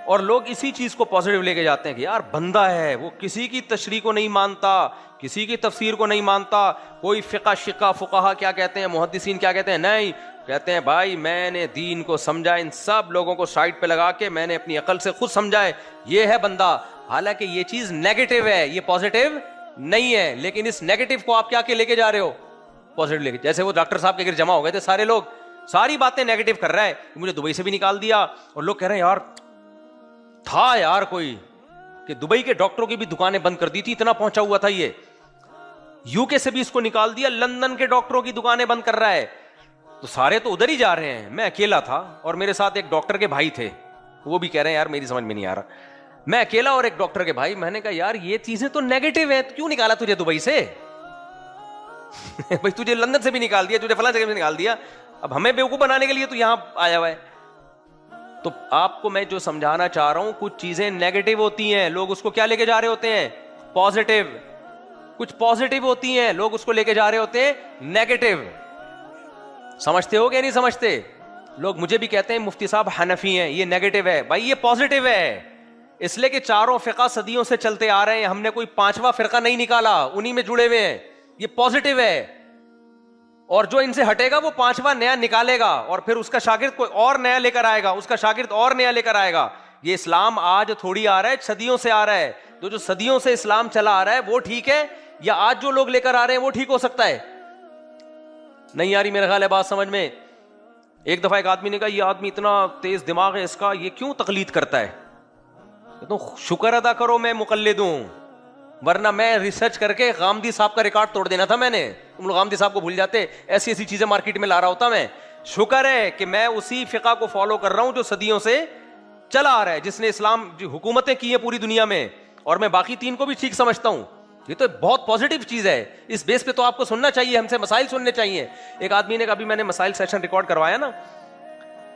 اور لوگ اسی چیز کو پازیٹیو لے کے جاتے ہیں کہ یار بندہ ہے وہ کسی کی تشریح کو نہیں مانتا، کسی کی تفسیر کو نہیں مانتا. کوئی فقہا کیا کہتے ہیں، محدثین کیا کہتے ہیں؟ نہیں، کہتے ہیں بھائی میں نے دین کو سمجھا، ان سب لوگوں کو سائڈ پہ لگا کے میں نے اپنی عقل سے خود سمجھا ہے، یہ ہے بندہ. حالانکہ یہ چیز نیگیٹو ہے، یہ پازیٹیو نہیں ہے. لیکن اس نیگیٹو کو آپ کیا کے لے کے جا رہے ہو؟ پازیٹیو لے کے. جیسے وہ ڈاکٹر صاحب کے گھر جمع ہو گئے تھے سارے لوگ، ساری باتیں نیگیٹو کر رہا ہے، مجھے دبئی سے بھی نکال دیا. اور لوگ کہہ رہے ہیں یار تھا یار کوئی کہ دبئی کے ڈاکٹروں کی بھی دکانیں بند کر دی تھی، اتنا پہنچا ہوا تھا. یہ یو کے سے بھی اس کو نکال دیا، لندن کے ڈاکٹروں کی دکانیں بند کر رہا ہے. تو سارے تو ادھر ہی جا رہے ہیں. میں اکیلا تھا اور میرے ساتھ ایک ڈاکٹر کے بھائی تھے، وہ بھی کہہ رہے ہیں یار میری سمجھ میں نہیں آ رہا. میں اکیلا اور ایک ڈاکٹر کے بھائی. میں نے کہا یار یہ چیزیں تو نیگیٹو ہیں، کیوں نکالا تجھے دبئی سے؟ بھائی تجھے لندن سے بھی نکال دیا، تجھے فلاں جگہ سے نکال دیا، اب ہمیں بیوقوف بنانے کے لیے تو یہاں آیا ہوا ہے. تو آپ کو میں جو سمجھانا چاہ رہا ہوں، کچھ چیزیں نیگیٹو ہوتی ہیں، لوگ اس کو کیا لے کے جا رہے ہوتے ہیں؟ پازیٹیو. کچھ پازیٹیو ہوتی ہیں، لوگ اس کو لے کے جا رہے ہوتے ہیں نیگیٹو. سمجھتے ہو کہ نہیں سمجھتے؟ لوگ مجھے بھی کہتے ہیں مفتی صاحب حنفی ہیں، یہ نیگیٹو ہے. بھائی یہ پازیٹیو ہے، اس لیے کہ چاروں فرقہ صدیوں سے چلتے آ رہے ہیں، ہم نے کوئی 5واں فرقہ نہیں نکالا، انہی میں جڑے ہوئے ہیں. یہ پازیٹیو ہے. اور جو ان سے ہٹے گا وہ 5واں نیا نکالے گا، اور پھر اس کا شاگرد کوئی اور نیا لے کر آئے گا، اس کا شاگرد اور نیا لے کر آئے گا. یہ اسلام آج تھوڑی آ رہا ہے، صدیوں سے آ رہا ہے. تو جو صدیوں سے اسلام چلا آ رہا ہے وہ ٹھیک ہے، یا آج جو لوگ لے کر آ رہے ہیں وہ ٹھیک ہو سکتا ہے؟ نہیں آ رہی میرا خیال ہے بات سمجھ میں. ایک دفعہ ایک آدمی نے کہا یہ آدمی اتنا تیز دماغ ہے اس کا, یہ کیوں تقلید کرتا ہے؟ تو شکر ادا کرو میں مقلد ہوں, ورنہ میں ریسرچ کر کے غامدی صاحب کا ریکارڈ توڑ دینا تھا میں نے. تم لوگ غامدی صاحب کو بھول جاتے, ایسی ایسی چیزیں مارکیٹ میں لا رہا ہوتا میں. شکر ہے کہ میں اسی فقہ کو فالو کر رہا ہوں جو صدیوں سے چلا آ رہا ہے, جس نے اسلام حکومتیں کی ہیں پوری دنیا میں, اور میں باقی تین کو بھی ٹھیک سمجھتا ہوں. یہ تو بہت پازیٹیو چیز ہے, اس بیس پہ تو آپ کو سننا چاہیے, ہم سے مسائل سننے چاہیے. ایک آدمی نے کبھی, میں نے مسائل سیشن ریکارڈ کروایا نا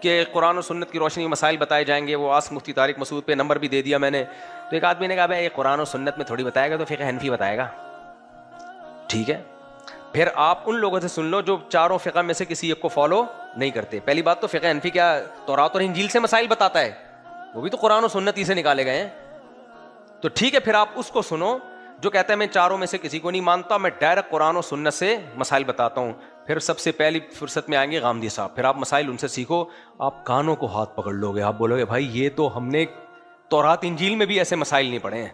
کہ قرآن و سنت کی روشنی میں مسائل بتائے جائیں گے, وہ آسک مفتی طارق مسعود پہ نمبر بھی دے دیا میں نے. تو ایک آدمی نے کہا بھائی یہ قرآن و سنت میں تھوڑی بتائے گا, تو فقہ حنفی بتائے گا. ٹھیک ہے, پھر آپ ان لوگوں سے سن لو جو چاروں فقہ میں سے کسی ایک کو فالو نہیں کرتے. پہلی بات تو فقہ حنفی کیا تورات اور انجیل سے مسائل بتاتا ہے؟ وہ بھی تو قرآن و سنت ہی سے نکالے گئے ہیں. تو ٹھیک ہے, پھر آپ اس کو سنو جو کہتا ہے میں چاروں میں سے کسی کو نہیں مانتا, میں ڈائریکٹ قرآن و سنت سے مسائل بتاتا ہوں. پھر سب سے پہلی فرصت میں آئیں گے غامدی صاحب, پھر آپ مسائل ان سے سیکھو, آپ کانوں کو ہاتھ پکڑ لو گے, آپ بولو گے بھائی یہ تو ہم نے تورات انجیل میں بھی ایسے مسائل نہیں پڑھے ہیں.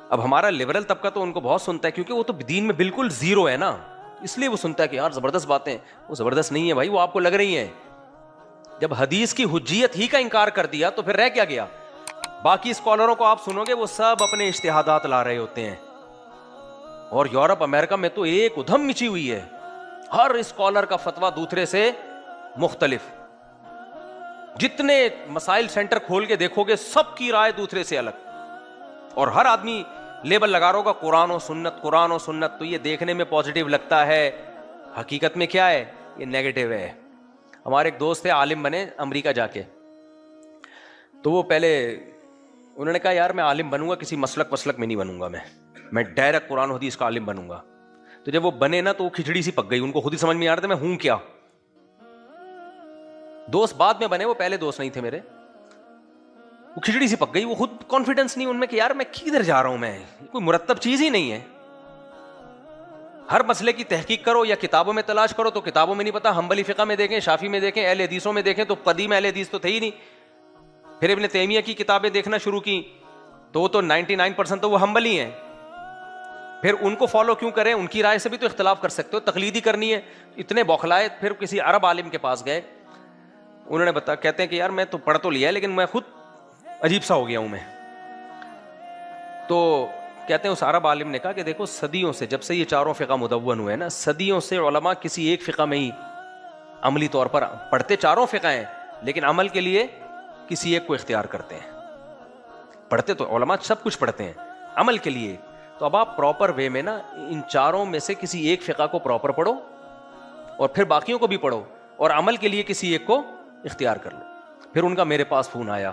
اب ہمارا لبرل طبقہ تو ان کو بہت سنتا ہے کیونکہ وہ تو دین میں بالکل زیرو ہے نا, اس لیے وہ سنتا ہے کہ یار زبردست باتیں. وہ زبردست نہیں ہے بھائی, وہ آپ کو لگ رہی ہیں. جب حدیث کی حجیت ہی کا انکار کر دیا تو پھر رہ کیا گیا؟ باقی اسکالروں کو آپ سنو گے وہ سب اپنے اجتہادات لا رہے ہوتے ہیں, اور یورپ امریکہ میں تو ایک ادھم مچی ہوئی ہے, ہر اسکالر کا فتویٰ دوسرے سے مختلف. جتنے مسائل سینٹر کھول کے دیکھو گے سب کی رائے دوسرے سے الگ, اور ہر آدمی لیبل لگا رہا ہوگا قرآن و سنت, قرآن و سنت. تو یہ دیکھنے میں پازیٹیو لگتا ہے, حقیقت میں کیا ہے؟ یہ نیگیٹو ہے. ہمارے ایک دوست تھے عالم بنے امریکہ جا کے, تو وہ پہلے انہوں نے کہا یار میں عالم بنوں گا, کسی مسلک میں نہیں بنوں گا, میں ڈائریکٹ قرآن و حدیث کا عالم بنوں گا. تو جب وہ بنے نا تو وہ کھچڑی سی پک گئی, ان کو خود ہی سمجھ میں آ رہا تھا میں ہوں کیا. دوست بعد میں بنے, وہ پہلے دوست نہیں تھے میرے. وہ کھچڑی سی پک گئی, وہ خود کانفیڈنس نہیں ان میں کہ یار میں کدھر جا رہا ہوں, میں کوئی مرتب چیز ہی نہیں ہے. ہر مسئلے کی تحقیق کرو یا کتابوں میں تلاش کرو تو کتابوں میں نہیں پتا, حنبلی فقہ میں دیکھیں, شافعی میں دیکھیں, اہل حدیثوں میں دیکھیں تو قدیم اہل حدیث تو تھے ہی نہیں. پھر ابن تیمیہ کی کتابیں دیکھنا شروع کی تو 99% تو وہ حنبلی ہیں. پھر ان کو فالو کیوں کریں, ان کی رائے سے بھی تو اختلاف کر سکتے ہو, تقلیدی کرنی ہے. اتنے بوکھلائے, پھر کسی عرب عالم کے پاس گئے, انہوں نے بتا, کہتے ہیں کہ یار میں تو پڑھ تو لیا ہے لیکن میں خود عجیب سا ہو گیا ہوں میں. تو کہتے ہیں اس عرب عالم نے کہا کہ دیکھو صدیوں سے, جب سے یہ چاروں فقہ مدون ہوئے نا, صدیوں سے علماء کسی ایک فقہ میں ہی عملی طور پر پڑھتے, چاروں فقہ ہیں لیکن عمل کے لیے کسی ایک کو اختیار کرتے ہیں. پڑھتے تو علماء سب کچھ پڑھتے ہیں, عمل کے لیے. تو اب آپ پراپر وے میں نا ان چاروں میں سے کسی ایک فقہ کو پراپر پڑھو اور پھر باقیوں کو بھی پڑھو, اور عمل کے لیے کسی ایک کو اختیار کر لو. پھر ان کا میرے پاس فون آیا,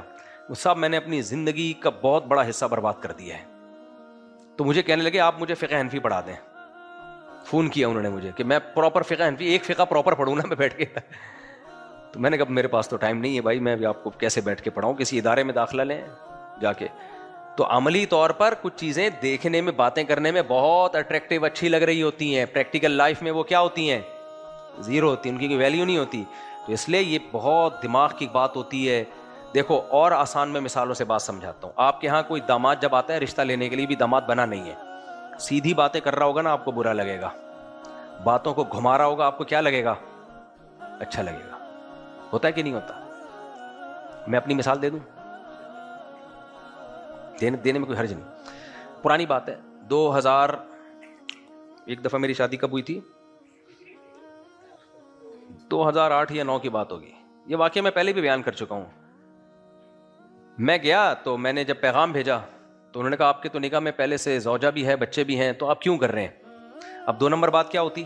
وہ صاحب میں نے اپنی زندگی کا بہت بڑا حصہ برباد کر دیا ہے. تو مجھے کہنے لگے آپ مجھے فقہ حنفی پڑھا دیں. فون کیا انہوں نے مجھے کہ میں پراپر فقہ حنفی, ایک فقہ پراپر پڑھوں نا میں بیٹھ کے. تو میں نے کہا میرے پاس تو ٹائم نہیں ہے بھائی, میں بھی آپ کو کیسے بیٹھ کے پڑھاؤں, کسی ادارے میں داخلہ لیں جا کے. تو عملی طور پر کچھ چیزیں دیکھنے میں, باتیں کرنے میں بہت اٹریکٹیو, اچھی لگ رہی ہوتی ہیں, پریکٹیکل لائف میں وہ کیا ہوتی ہیں, زیرو ہوتی ہیں, ان کی کوئی ویلیو نہیں ہوتی. تو اس لیے یہ بہت دماغ کی بات ہوتی ہے. دیکھو اور آسان میں مثالوں سے بات سمجھاتا ہوں. آپ کے ہاں کوئی داماد جب آتا ہے رشتہ لینے کے لیے, بھی داماد بنا نہیں ہے, سیدھی باتیں کر رہا ہوگا نا آپ کو برا لگے گا, باتوں کو گھما رہا ہوگا آپ کو کیا لگے گا, اچھا لگے گا. ہوتا ہے کہ نہیں ہوتا؟ میں اپنی مثال دے دوں, دینے میں کوئی حرج نہیں. پرانی بات ہے, 2000 ایک دفعہ میری شادی کب ہوئی تھی, 2008 یا 9 کی بات ہوگی. یہ واقعہ میں پہلے بھی بیان کر چکا ہوں. میں گیا تو میں نے جب پیغام بھیجا تو انہوں نے کہا آپ کے تو نکاح میں پہلے سے زوجہ بھی ہے, بچے بھی ہیں, تو آپ کیوں کر رہے ہیں؟ اب 2 نمبر بات کیا ہوتی,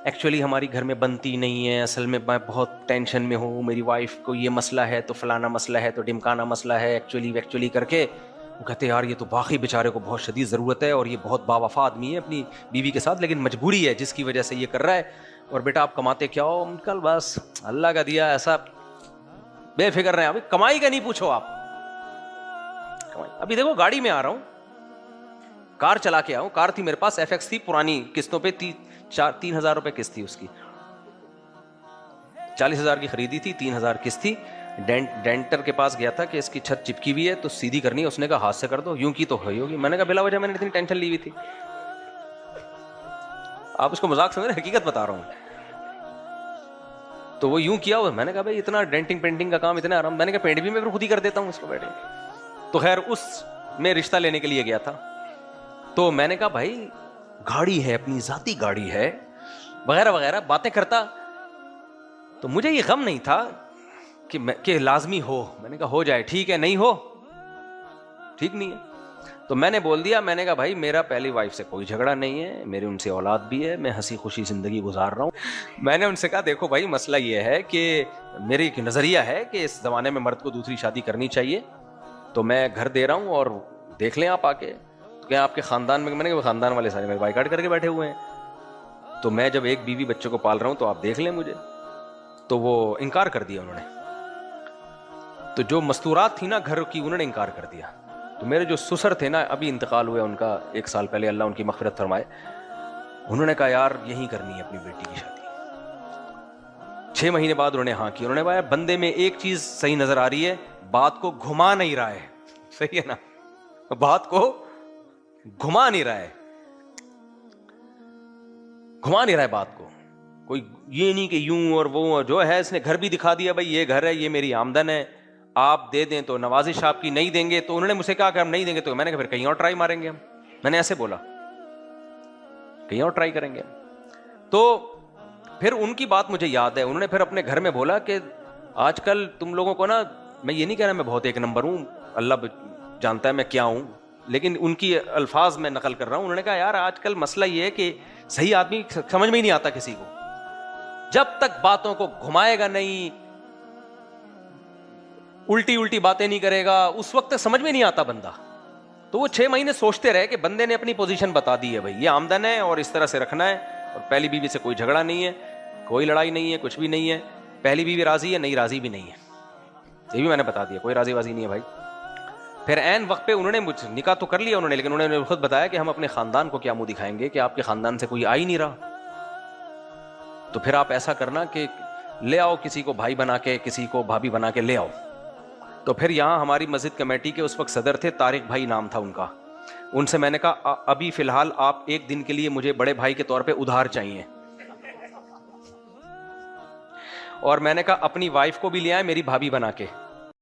ایکچولی ہماری گھر میں بنتی نہیں ہے, اصل میں میں بہت ٹینشن میں ہوں, میری وائف کو یہ مسئلہ ہے تو فلانا مسئلہ ہے تو ڈمکانا مسئلہ ہے, ایکچولی کر کے. وہ کہتے ہیں یار یہ تو واقعی بیچارے کو بہت شدید ضرورت ہے, اور یہ بہت باوفا آدمی ہے اپنی بیوی کے ساتھ, لیکن مجبوری ہے جس کی وجہ سے یہ کر رہا ہے. اور بیٹا آپ کماتے کیا ہو؟ کل بس اللہ کا دیا ایسا, بے فکر رہے ہیں. ابھی کمائی کا نہیں پوچھو آپ, ابھی دیکھو گاڑی میں آ رہا ہوں, کار چلا کے آؤں, کار تھی میرے پاس FX تھی, پرانی قسطوں پہ 3,000 روپے قسط تھی اس کی, 40,000 کی خریدی تھی, 3,000 قسط تھی. ڈینٹر کے پاس گیا تھا کہ اس کی چھت چپکی ہوئی ہے تو سیدھی کرنی ہے, اس نے کہا ہاتھ سے کر دو, یوں کی تو ہوگی. میں نے کہا بلا وجہ میں نے اتنی ٹینشن لی ہوئی تھی. آپ اس کو مذاق سمجھ رہے, حقیقت بتا رہا ہوں. تو وہ یوں کیا. میں نے کہا بھائی اتنا ڈینٹنگ پینٹنگ کا کام اتنا آرام, میں نے کہا پینٹ بھی میں خود ہی کر دیتا ہوں اس کو بیٹھے. تو خیر اس میں رشتہ لینے کے لیے گیا تھا. تو میں نے کہا بھائی گاڑی ہے, اپنی ذاتی گاڑی ہے وغیرہ وغیرہ باتیں کرتا. تو مجھے یہ غم نہیں تھا کہ لازمی ہو. میں نے کہا ہو جائے ٹھیک ہے, نہیں ہو ٹھیک نہیں ہے. تو میں نے بول دیا, میں نے کہا بھائی میرا پہلی وائف سے کوئی جھگڑا نہیں ہے, میری ان سے اولاد بھی ہے, میں ہنسی خوشی زندگی گزار رہا ہوں. میں نے ان سے کہا دیکھو بھائی مسئلہ یہ ہے کہ میری ایک نظریہ ہے کہ اس زمانے میں مرد کو دوسری شادی کرنی چاہیے, تو میں گھر دے رہا ہوں اور دیکھ لیں آپ آ کے. تو کیا آپ کے خاندان میں, میں نے کہا خاندان والے سارے میرے بائیکاٹ کر کے بیٹھے ہوئے ہیں, تو میں جب ایک بیوی بچوں کو پال رہا ہوں تو آپ دیکھ لیں مجھے. تو وہ انکار کر دیا انہوں نے. تو جو مستورات تھی نا گھر کی انہوں نے انکار کر دیا. تو میرے جو سسر تھے نا, ابھی انتقال ہوا ان کا 1 سال پہلے, اللہ ان کی مغفرت فرمائے, انہوں نے کہا یار یہی کرنی ہے اپنی بیٹی کی شادی. 6 مہینے بعد انہوں نے ہاں کی. انہوں نے کہا بندے میں ایک چیز صحیح نظر آ رہی ہے, بات کو گھما نہیں رہا ہے. صحیح ہے نا, بات کو گھما نہیں رہا ہے, گھما نہیں رہا ہے بات کو. کوئی یہ نہیں کہ یوں اور وہ, جو ہے اس نے گھر بھی دکھا دیا, بھائی یہ گھر ہے, یہ میری آمدن ہے, آپ دے دیں تو نوازش آپ کی, نہیں دیں گے تو انہوں نے مجھ سے کہا کہ ہم نہیں دیں گے. تو میں نے کہا پھر کہیں اور ٹرائی ماریں گے ہم. میں نے ایسے بولا کہیں اور ٹرائی کریں گے. تو پھر ان کی بات مجھے یاد ہے, انہوں نے پھر اپنے گھر میں بولا کہ آج کل تم لوگوں کو نا, میں یہ نہیں کہہ رہا میں بہت 1 نمبر ہوں, اللہ جانتا ہے میں کیا ہوں, لیکن ان کی الفاظ میں نقل کر رہا ہوں. انہوں نے کہا یار آج کل مسئلہ یہ ہے کہ صحیح آدمی سمجھ میں ہی نہیں آتا کسی کو, جب تک باتوں کو گھمائے گا نہیں, الٹی باتیں نہیں کرے گا, اس وقت تک سمجھ میں نہیں آتا بندہ. تو وہ 6 مہینے سوچتے رہے کہ بندے نے اپنی پوزیشن بتا دی ہے, بھائی یہ آمدن ہے اور اس طرح سے رکھنا ہے, اور پہلی بیوی سے کوئی جھگڑا نہیں ہے, کوئی لڑائی نہیں ہے, کچھ بھی نہیں ہے. پہلی بیوی راضی ہے, نہیں راضی بھی نہیں ہے, یہ بھی میں نے بتا دیا, کوئی راضی وازی نہیں ہے بھائی. پھر عین وقت پہ انہوں نے مجھ نکاح تو کر لیا انہوں نے, لیکن انہوں نے خود بتایا کہ ہم اپنے خاندان کو کیا منہ دکھائیں گے کہ آپ کے خاندان سے کوئی آ ہی نہیں رہا. تو پھر آپ ایسا کرنا کہ لے آؤ کسی کو بھائی بنا کے, کسی کو بھابھی بنا کے لے آؤ. تو پھر یہاں ہماری مسجد کمیٹی کے اس وقت صدر تھے, طارق بھائی نام تھا ان کا. ان سے میں نے کہا ابھی فی الحال آپ 1 دن کے لیے مجھے بڑے بھائی کے طور پہ ادھار چاہیے, اور میں نے کہا اپنی وائف کو بھی لے آئے میری بھابھی بنا کے,